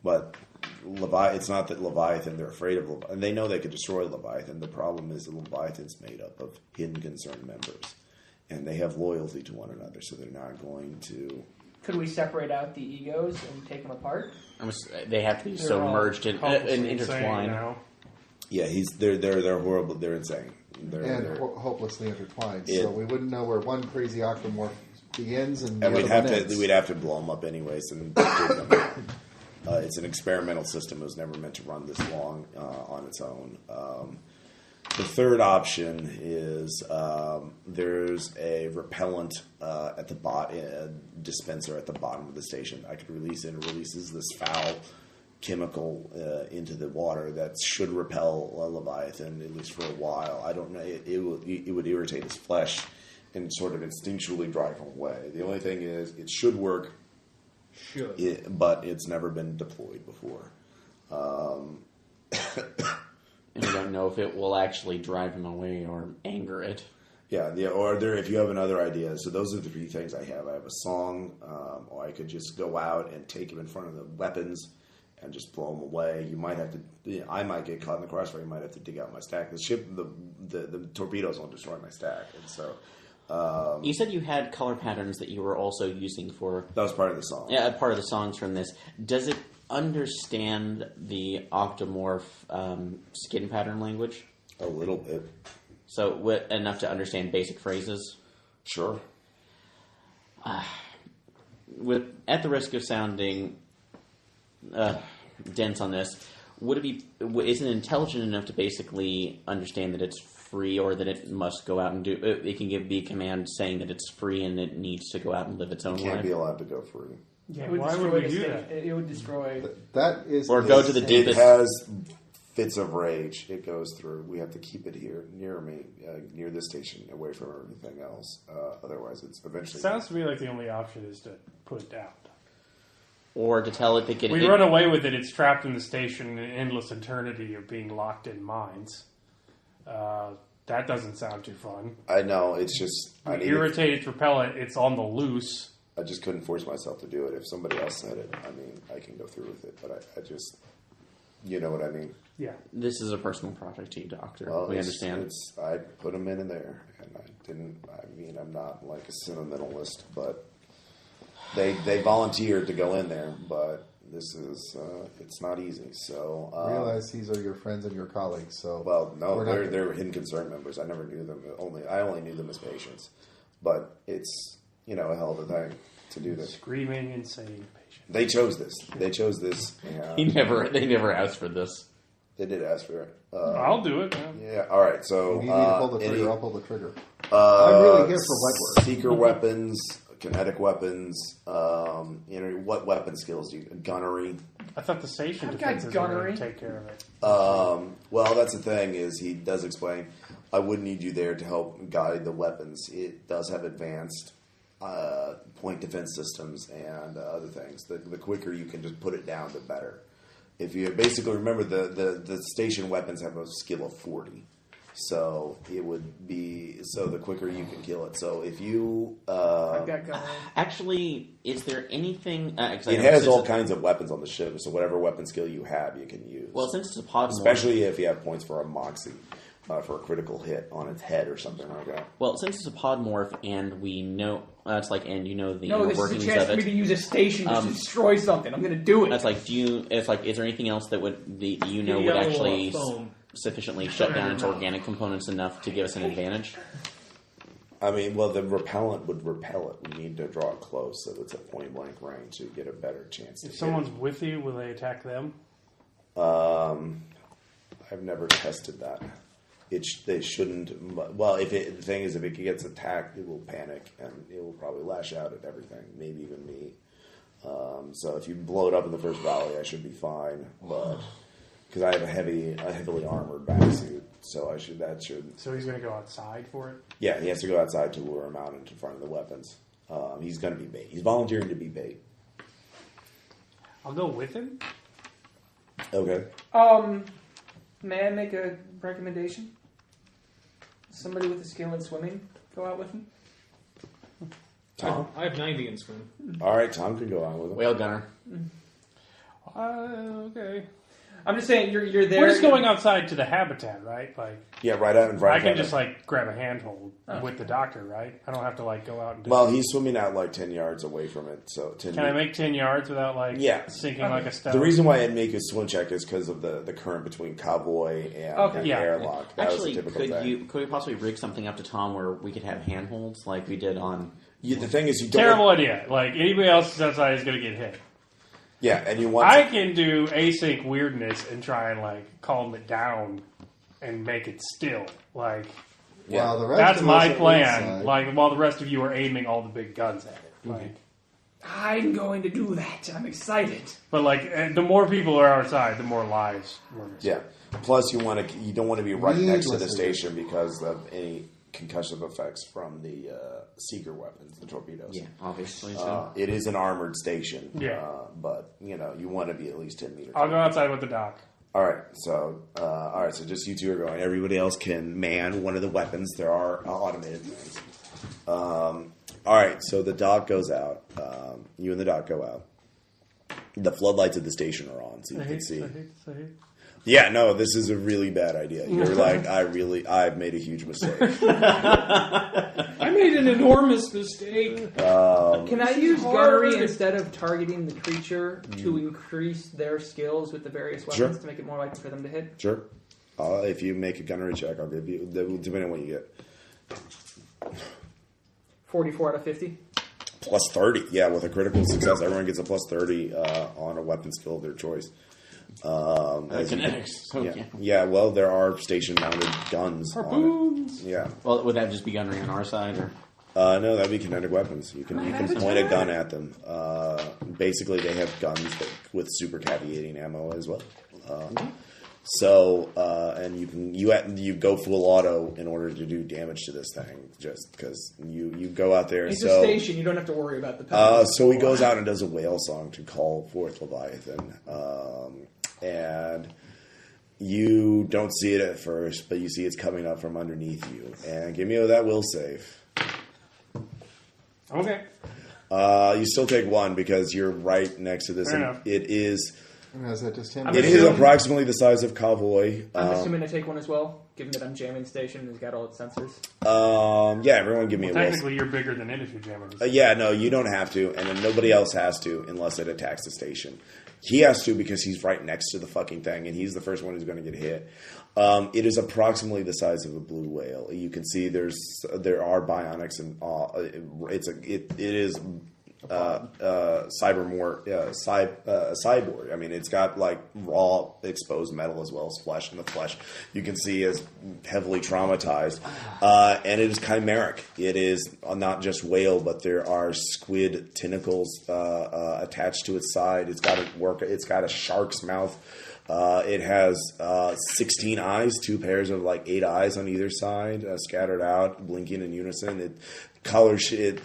But it's not that Leviathan, they're afraid of Leviathan. And they know they could destroy Leviathan. The problem is that Leviathan's made up of hidden concern members. And they have loyalty to one another, so they're not going to... Could we separate out the egos and take them apart? They have to be so merged and intertwined. Yeah, they're horrible. They're insane. They're hopelessly intertwined. So we wouldn't know where one crazy octomorph begins and we'd have to blow them up anyways and dig them out. It's an experimental system. It was never meant to run this long on its own. The third option is there's a repellent at the dispenser at the bottom of the station. I could release it. It releases this foul chemical into the water that should repel Leviathan, at least for a while. I don't know. It would irritate his flesh and sort of instinctually drive him away. The only thing is, it should work. But it's never been deployed before. And we don't know if it will actually drive him away or anger it. Yeah, if you have another idea. So those are the three things I have. I have a song, or I could just go out and take him in front of the weapons and just blow them away. You might have to. I might get caught in the crossfire. You might have to dig out my stack. The torpedoes won't destroy my stack, and so. You said you had color patterns that you were also using for... That was part of the song. Yeah, part of the songs from this. Does it understand the octomorph skin pattern language? A little bit. So enough to understand basic phrases? Sure. At the risk of sounding dense on this, is it intelligent enough to basically understand that it's free, or that it must go out and do... It can give the command saying that it's free and it needs to go out and live its own life? It can't be allowed to go free. Yeah, why would we do that? It would destroy... That is... Or go to the deepest... It has fits of rage. It goes through. We have to keep it here, near me, near this station, away from everything else. Otherwise, it's eventually... Sounds to me like the only option is to put it out. Or to tell it that... We run away with it, it's trapped in the station in endless eternity of being locked in mines. That doesn't sound too fun. I know, it's just... Irritated repellent, it's on the loose. I just couldn't force myself to do it. If somebody else said it, I can go through with it. But I just... You know what I mean? Yeah. This is a personal project to you, Doctor. Well, we understand. I put them in there, and I'm not like a sentimentalist, but they volunteered to go in there, but this is, it's not easy, so... realize these are your friends and your colleagues, so... Well, no, they're hidden concern members. I never knew them. I only knew them as patients. But it's, a hell of a thing to do this. Screaming, insane patients. They chose this. They never asked for this. They did ask for it. I'll do it. Yeah, all right, so... If you need to pull the trigger, I'll pull the trigger. I'm really here for wet work. Seeker weapons, kinetic weapons, what weapon skills do you... Gunnery. I thought the station defenses were going to take care of it. Well, that's the thing, is he does explain, I would need you there to help guide the weapons. It does have advanced point defense systems and other things. The quicker you can just put it down, the better. If you basically remember, the station weapons have a skill of 40. So it would be the quicker you can kill it. So if you I've got gunnery. Actually, is there anything? It has all kinds of weapons on the ship. So whatever weapon skill you have, you can use. Well, since it's a pod, especially if you have points for a moxie, for a critical hit on its head or something like that. Well, since it's a podmorph, and we know it's like, and you know the no, inner this workings is a chance of for it. me to use a station to destroy something. I'm going to do it. That's like, is there anything else that would actually sufficiently shut down its organic components enough to give us an advantage? The repellent would repel it. We need to draw it close so it's at point blank range to get a better chance. If someone's with you, will they attack them? I've never tested that. They shouldn't. Well, the thing is, if it gets attacked, it will panic and it will probably lash out at everything, maybe even me. So if you blow it up in the first volley, I should be fine. But because I have a heavily armored backsuit, so that should. So he's going to go outside for it. Yeah, he has to go outside to lure him out into front of the weapons. He's going to be bait. He's volunteering to be bait. I'll go with him. Okay. May I make a recommendation? Somebody with a skill in swimming go out with me? Tom? I have 90 in swim. All right, Tom can go on with it. Whale gunner. Okay. I'm just saying, you're there. We're just going outside to the habitat, right? Like, Yeah, right out in front. I can just like grab a handhold with the doctor, right? I don't have to like go out and. Well, he's swimming out like 10 yards away from it, so 10 Can I make 10 yards without like sinking like a stone? The reason why I'd make a swim check is because of the current between cowboy and the airlock. That Actually, was a typical thing. could we possibly rig something up to Tom where we could have handholds like we did on? The thing is, you don't. Terrible idea. Like anybody else who's outside is going to get hit. Yeah, and you want. I can do async weirdness and try and like calm it down and make it still. Like, While the rest that's of my us are plan. inside. Like while the rest of you are aiming all the big guns at it. Like, I'm going to do that. I'm excited. but like the more people are outside, the more lives we're missing. Yeah. Plus, you don't want to be right next to the Needlessly. station because of any concussive effects from the seeker weapons, the torpedoes. Yeah, obviously. So. It is an armored station. Yeah. But you want to be at least 10 meters. I'll go outside with the doc. All right, so just you two are going. Everybody else can man one of the weapons. There are automated things. All right, so the doc goes out. You and the doc go out. The floodlights of the station are on, so you can see. Yeah, no, this is a really bad idea. You're like, I've made a huge mistake. I made an enormous mistake. Can I use gunnery instead of targeting the creature to increase their skills with the various weapons to make it more likely for them to hit? Sure. If you make a gunnery check, I'll give you, depending on what you get. 44 out of 50. Plus 30. Yeah, with a critical success, everyone gets a plus 30 on a weapon skill of their choice. Kinetics. Yeah, well, there are station-mounted guns Harpoons. on it. Yeah. Well, would that just be gunnery on our side, or? No, that'd be kinetic weapons. You can point a gun at them. Basically, they have guns with super caveating ammo as well. And you go full auto in order to do damage to this thing, just because you go out there. It's a station. You don't have to worry about the. So he goes out and does a whale song to call forth Leviathan, and you don't see it at first, but you see it's coming up from underneath you. And give me that will save. Okay. You still take one because you're right next to this. Fair enough. It is. Is that just him? It is approximately the size of Cowboy. I'm assuming I take one as well, given that I'm jamming station and it's got all its sensors. Yeah, everyone give me a will. Technically, you're bigger than it if you're jamming. Yeah, no, you don't have to, and then nobody else has to unless it attacks the station. He has to because he's right next to the fucking thing, and he's the first one who's going to get hit. It is approximately the size of a blue whale. You can see there are bionics, and it is cyborg. I mean, it's got like raw exposed metal as well as flesh, and the flesh you can see is heavily traumatized, and it is chimeric. It is not just whale, but there are squid tentacles attached to its side. It's got a shark's mouth. It has 16 eyes, 2 pairs of like 8 eyes on either side, scattered out, blinking in unison. It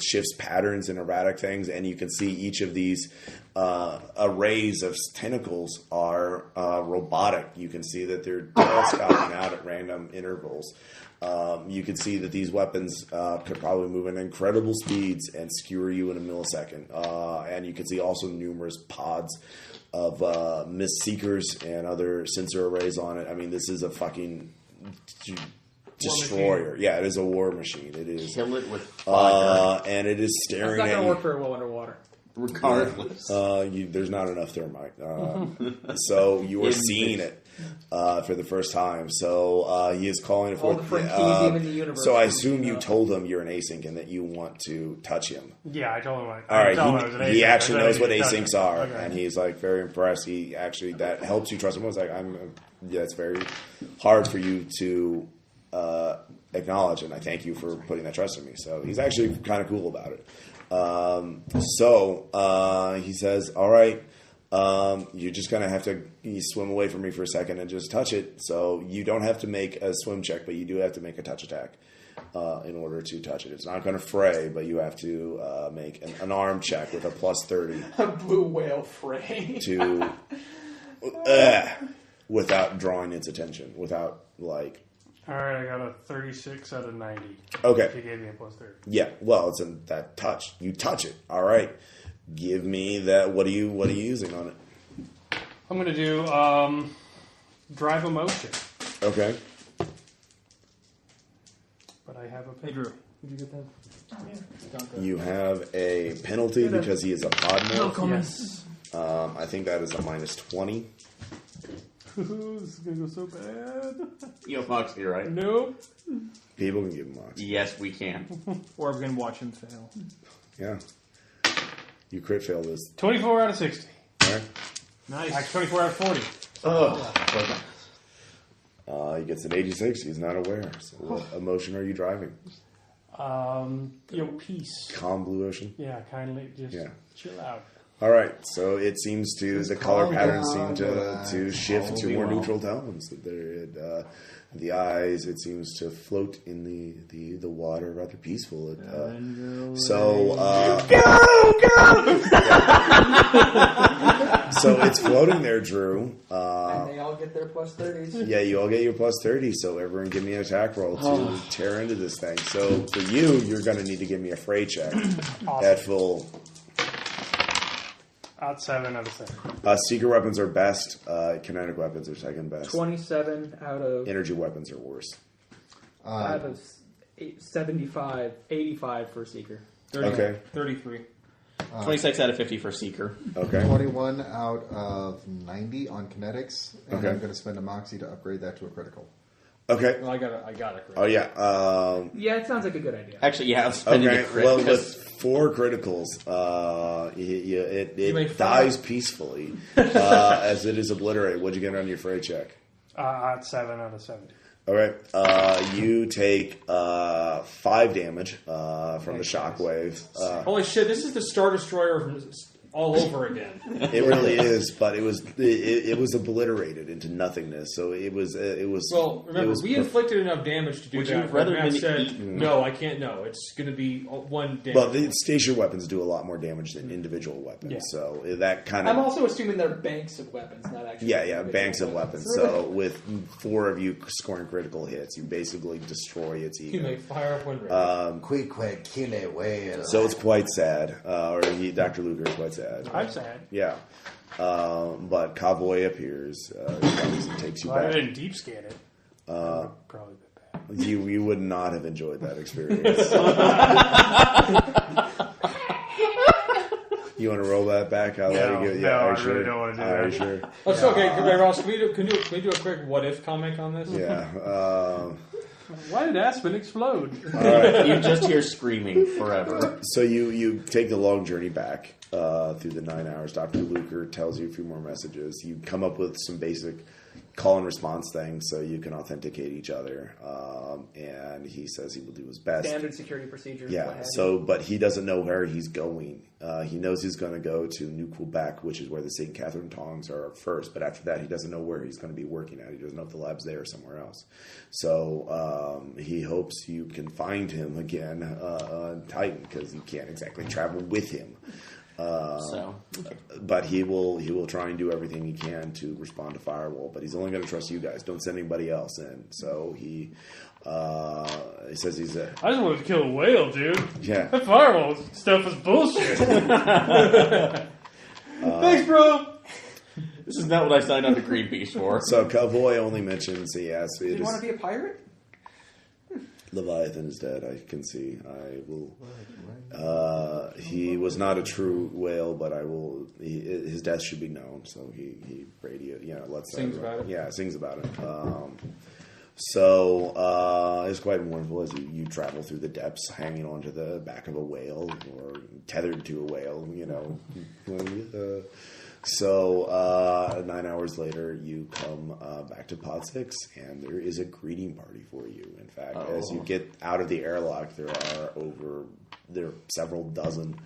shifts patterns and erratic things, and you can see each of these arrays of tentacles are robotic. You can see that they're telescoping out at random intervals. You can see that these weapons could probably move at incredible speeds and skewer you in a millisecond. And you can see also numerous pods of mist seekers and other sensor arrays on it. I mean, this is a fucking destroyer. Yeah, it is a war machine. It is. Kill it with fire. And it is It's staring not at going to you. work very well underwater. Regardless. There's not enough thermite. So you are seeing it for the first time. So he is calling it All forth. the Frankesium in the universe. So I assume you told him you're an async and that you want to touch him. Yeah, I told him. All right, he actually knows what asyncs are, Okay. and he's like very impressed. He actually that helps you trust him. I was like, it's very hard for you to acknowledge, and I thank you for putting that trust in me. So he's actually kind of cool about it. He says, all right, you're just going to have to swim away from me for a second and just touch it. So you don't have to make a swim check, but you do have to make a touch attack in order to touch it. It's not going to fray, but you have to make an arm check with a plus 30 A blue whale fray. to... without drawing its attention, without like. All right, I got a 36 out of 90. Okay. He gave me a plus 30. Yeah, well, it's in that touch. You touch it. All right. Give me that. What are you using on it? I'm going to do drive emotion. Okay. But I have a Hey, pen. Drew. Did you get that? You have a penalty because he is a podmorph. Yes. I think that is a minus 20. This is going to go so bad. You have Moxie, right? Nope. People can give him mox. Yes, we can. Or we're going to watch him fail. Yeah. You crit fail this. 24 out of 60. All right. Nice. Actually, 24 out of 40. He gets an 86. He's not aware. So what emotion are you driving? Peace. Calm blue ocean? Yeah, kindly just Yeah. chill out. All right. So it seems to, the color calm patterns down, seem to relax, shift all to will be more well. neutral tones. The eyes, it seems to float in the water rather peaceful. So it's floating there, Drew. And they all get their plus 30s. Yeah, you all get your plus 30, so everyone give me an attack roll to tear into this thing. So for you're going to need to give me a fray check at full. Out 7 out of 7. Secret weapons are best. Kinetic weapons are second best. 27 out of Energy weapons are worse. out of 75, 85 for Seeker. 30, Okay. 33. 26 out of 50 for Seeker. Okay. 21 out of 90 on kinetics, and Okay. I'm going to spend a moxie to upgrade that to a critical. Okay. Well, I got it. Oh, yeah. Yeah, it sounds like a good idea. Actually, yeah, I'm spending Okay. a crit. Well, because- with 4 criticals, You may it fire. dies peacefully as it is obliterated. What'd you get on your fray check? Out 7 out of 70. All right. You take 5 damage from the shockwave. Holy shit, this is the Star Destroyer from all over again. It really is, but it was obliterated into nothingness. So it was. Well, remember, it was we inflicted enough damage to do Would you that. rather Matt than said, eat- no, I can't. No, it's going to be one damage. Well, the station weapons do a lot more damage than individual weapons. Yeah. So that kind I'm of. also assuming they're banks of weapons, not actually. Yeah, individual banks of weapons. So with 4 of you scoring critical hits, you basically destroy its you may ego. fire up one rating. Quick, kill a whale. So it's quite sad. Dr. Luger is quite sad. I'm sad. Yeah. But Cowboy appears. Comes and takes you Well, I back. didn't deep scan it. Probably a bit bad. You would not have enjoyed that experience. You want to roll that back? I'll let you go. Yeah, no, are I you really sure? don't wanna do Are you that. sure? Let's okay, Ross. Can we do a quick what if comment on this? Yeah. Why did Aspen explode? All right. You just hear screaming forever. So you take the long journey back through the 9 hours. Dr. Luker tells you a few more messages. You come up with some basic call and response things so you can authenticate each other. And he says he will do his best. Standard security procedures. Yeah. what have So, but he doesn't know where he's going. He knows he's going to go to New Quebec, which is where the St. Catherine tongs are first. But after that, he doesn't know where he's going to be working at. He doesn't know if the lab's there or somewhere else. So he hopes you can find him again on Titan because you can't exactly travel with him. But he will try and do everything he can to respond to Firewall. But he's only going to trust you guys. Don't send anybody else in. So he says he's a I just wanted to kill a whale, dude. yeah. That firewall stuff is bullshit. Thanks, bro. This is not what I signed on to Greenpeace for. So Cowboy only mentions yes. Do It you want is to be a pirate? Leviathan is dead. I can see. I will. He was not a true whale, but I will. His death should be known. So he radio. Lets Sings everyone- about it. Yeah, sings about it. So it's quite mournful as you travel through the depths, hanging onto the back of a whale or tethered to a whale. So 9 hours later, you come back to Pod 6, and there is a greeting party for you. In fact, as you get out of the airlock, there are several dozen,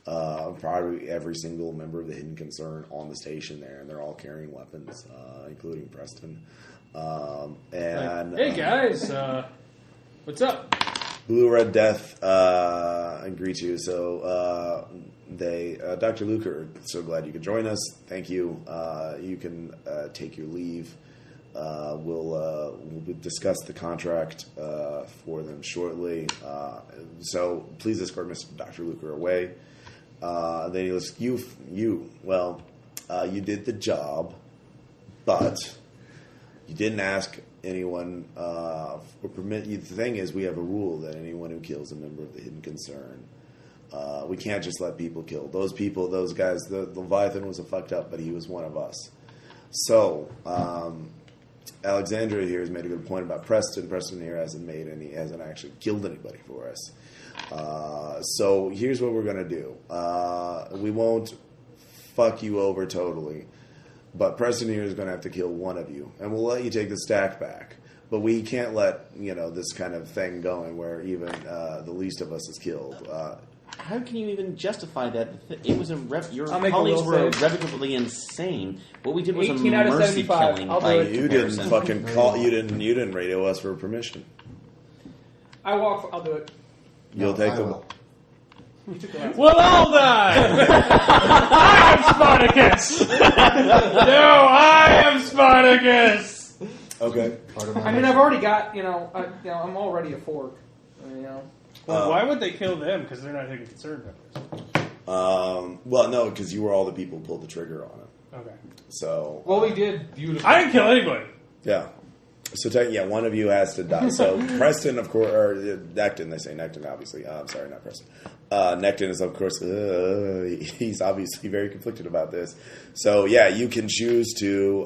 probably every single member of the Hidden Concern on the station there, and they're all carrying weapons, including Preston. Hey guys, what's up? Blue Red Death greets you. So Dr. Luker, so glad you could join us. Thank you. You can take your leave. We'll discuss the contract for them shortly. So please escort Mr. Dr. Luker away. Then he goes, you did the job, but you didn't ask anyone or permit you. The thing is, we have a rule that anyone who kills a member of the Hidden Concern, we can't just let people kill. Those people, those guys, the Leviathan was a fucked up, but he was one of us. So, Alexandra here has made a good point about Preston. Preston here hasn't actually killed anybody for us. So here's what we're going to do. We won't fuck you over totally, but Preston here is going to have to kill one of you, and we'll let you take the stack back. But we can't let this kind of thing going where even the least of us is killed. How can you even justify that? It was your I'll make a colleagues will were save. irrevocably insane. What we did was a 18 out of mercy 75. killing. I'll do by it. You didn't comparison. fucking call. You didn't radio us for permission. I'll do it. You'll take I the. will. You took the last We'll all die! I am Spartacus! No, I am Spartacus! Okay. Part of my I mean, I've already got, I'm already a fork. Well, why would they kill them? Because they're not Hidden Concern members. Well, no, because you were all the people who pulled the trigger on it. Okay. So. Well, we did beautifully. I didn't kill anybody. Yeah. So, one of you has to die. So, Preston, of course, or Necton, they say Necton, obviously. I'm sorry, not Preston. Necton is, of course, he's obviously very conflicted about this. So, yeah, you can choose to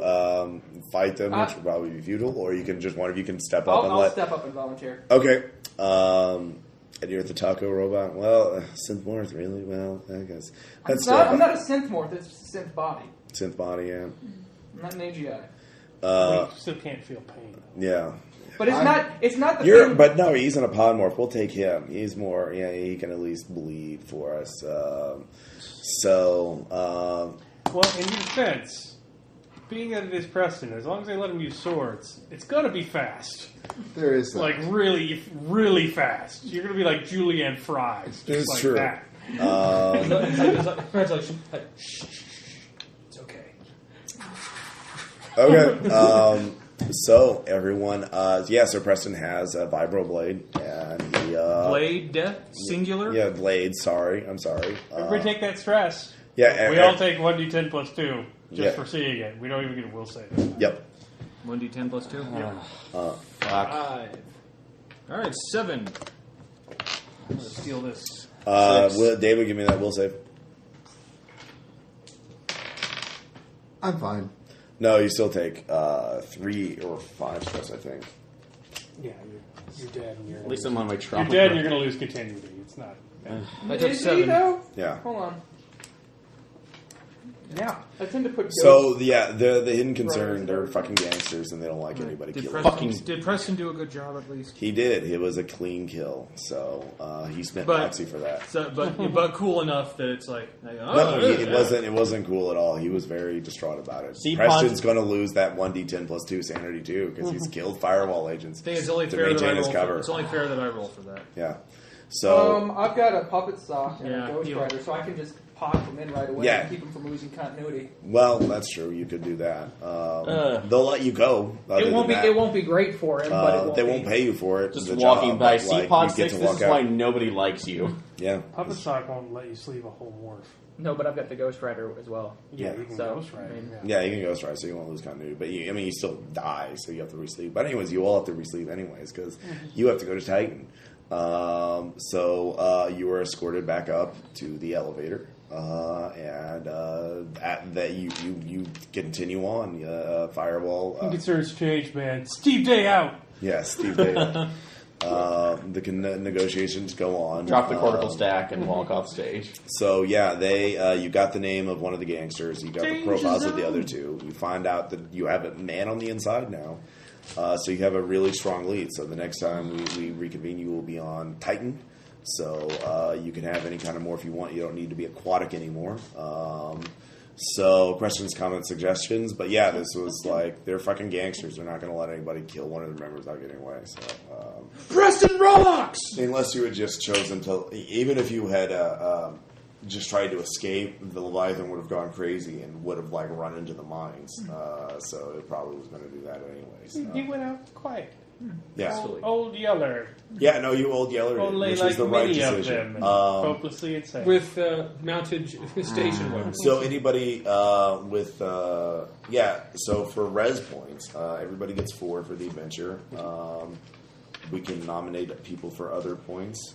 fight them, which will probably be futile, or you can one of you can step up I'll step up and volunteer. Okay. And you're the taco robot? Well, synth-morph, really? Well, I guess. I'm not a synth morph, it's just a synth body. Synth body, yeah. I'm not an AGI. We still can't feel pain. Yeah. But it's not the thing. But no, he's an apodmorph. We'll take him. He's more. Yeah, he can at least bleed for us. Well, in defense, being that it is Preston, as long as they let him use swords, it's gonna be fast. There is that. Like really, really fast. You're gonna be like Julianne Fries. Just It's like true. that. Translation. It's okay. Okay. So everyone, so Preston has a vibroblade, and he Blade, singular? Yeah, blade. Sorry, I'm sorry. Everybody take that stress. Yeah, We all take 1d10 plus 2 just Yeah. for seeing it. We don't even get a will save. Yep. 1d10 plus 2? Fuck. 5. Alright, 7. Let's steal this. David, give me that will save. I'm fine. No, you still take 3 or 5 stress, I think. Yeah, you're dead. And you're At least I'm on my you're trauma. dead and you're going to lose continuity. It's not... I took Is he 7. though? Yeah. Hold on. Yeah, I tend to put. So the Hidden Concern, they're fucking gangsters and they don't like anybody killing. Did Preston do a good job at least? He did. It was a clean kill, so he spent Moxie for that. So, but cool enough that it's like, No, it wasn't cool at all. He was very distraught about it. See, Preston's going to lose that 1d10 plus 2 sanity too because he's killed Firewall agents I think it's only to fair that I maintain his roll. cover. It's only fair that I roll for that. Yeah. So I've got a puppet sock and Yeah, a ghost you- rider, so I can just pop them in right away Yeah. and keep them from losing continuity. well, that's true. You could do that. They'll let you go. It won't be great for him, but they won't pay you for it. Just the walking job, by. but, See, like, Pod you get 6, to this walk is out. why nobody likes you. Yeah. Puppet Sock won't let you sleeve a whole morph. No, but I've got the ghost rider as well. Yeah, Yeah. you can So, ghost ride. I mean, Yeah, you can Ghost Ride, so you won't lose continuity. But you still die, so you have to resleeve. But anyways, you all have to resleeve anyways because you have to go to Titan. So you were escorted back up to the elevator, and at that you continue on. Firewall. Concerns change, man. Steve Day out. Yes, Steve Day. The negotiations go on. Drop the cortical stack and walk off stage. So yeah, you got the name of one of the gangsters. You got the profiles of the other two. You find out that you have a man on the inside now. So you have a really strong lead. So the next time we reconvene, you will be on Titan. So you can have any kind of morph you want. You don't need to be aquatic anymore. So questions, comments, suggestions. But yeah, this was like, they're fucking gangsters. They're not going to let anybody kill one of their members without getting away. So Preston rocks! unless you had just chosen to, even if you had just tried to escape, the Leviathan would have gone crazy and would have run into the mines. So it probably was going to do that anyways. He went out quiet. Yeah. Old Yeller. Yeah, no, you old Yeller, Only which like was the right many of decision. them. Hopelessly insane. With mounted station weapons. So anybody with so for res points, everybody gets 4 for the adventure. We can nominate people for other points.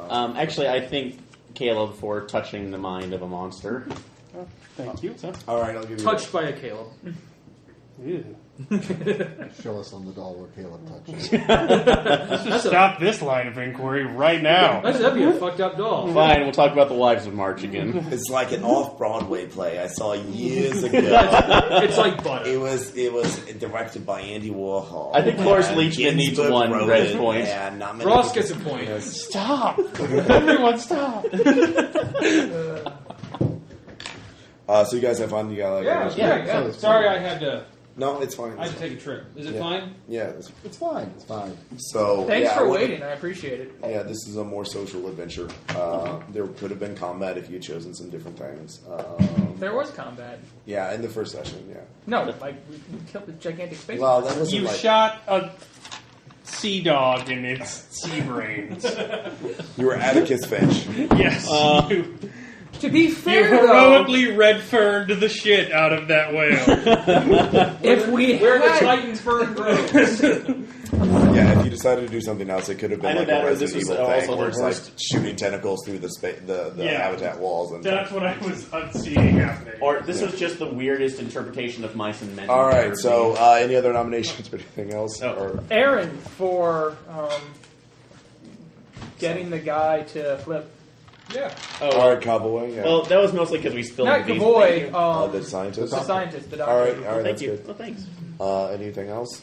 Actually, I think Caleb for touching the mind of a monster. Oh, thank you. All right, I'll give you Touched by a Caleb. Ew. Show us on the doll where Caleb touched. Let's just stop this line of inquiry right now. That'd be a fucked up doll. Fine, we'll talk about the Wives of March again. It's like an off-Broadway play I saw years ago. It's like butter. It was directed by Andy Warhol. I think Cloris And Leachman needs Ginsberg one wrote red it, point. and not many Ross people- gets a point. Stop! Everyone stop! So you guys have fun? You got Yeah, it's great. Yeah. Sorry I had to No, it's fine. take a trip. Is it Yeah. fine? Yeah. It's fine. It's fine. So Thanks yeah, for I would- waiting. I appreciate it. Yeah, this is a more social adventure. There could have been combat if you had chosen some different things. There was combat. Yeah, in the first session, yeah. No, like we killed this gigantic space. Well, that wasn't You like shot a sea dog in its sea brains. you were Atticus Finch. Yes. You to be fair, heroically red-ferned the shit out of that whale. though, if we Where the had, Titan's fern grows. Yeah, if you decided to do something else, it could have I been know like that a was- Resident this was Evil thing also where the it's like worst. shooting tentacles through the Yeah. habitat walls. And That's what I was seeing happening. Or this was just the weirdest interpretation of mice and men. all I've right, ever so seen. any other nominations or anything else? Oh. Or, Aaron for getting the guy to flip. Yeah. all right, Cowboy. Yeah. Well, that was mostly because we spilled Not the beans. Cavoy, Thank you. The scientist. the scientist, the doctor. All right, Thank that's you. good. Well, thanks. Anything else?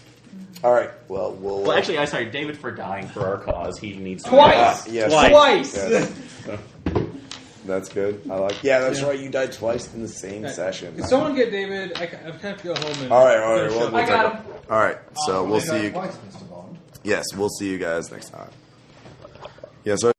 All right, well, we'll. Well, actually, I'm sorry, David for dying for our cause. He needs to Twice! yes. Twice! Yes. That's good. I like. Yeah, that's right. You died twice in the same session. Can someone get David? I have to go home and. All right. finish We'll up. I got take him. All right. So we'll see you. Twice, Mr. Bond. Yes, we'll see you guys next time. Yeah. So.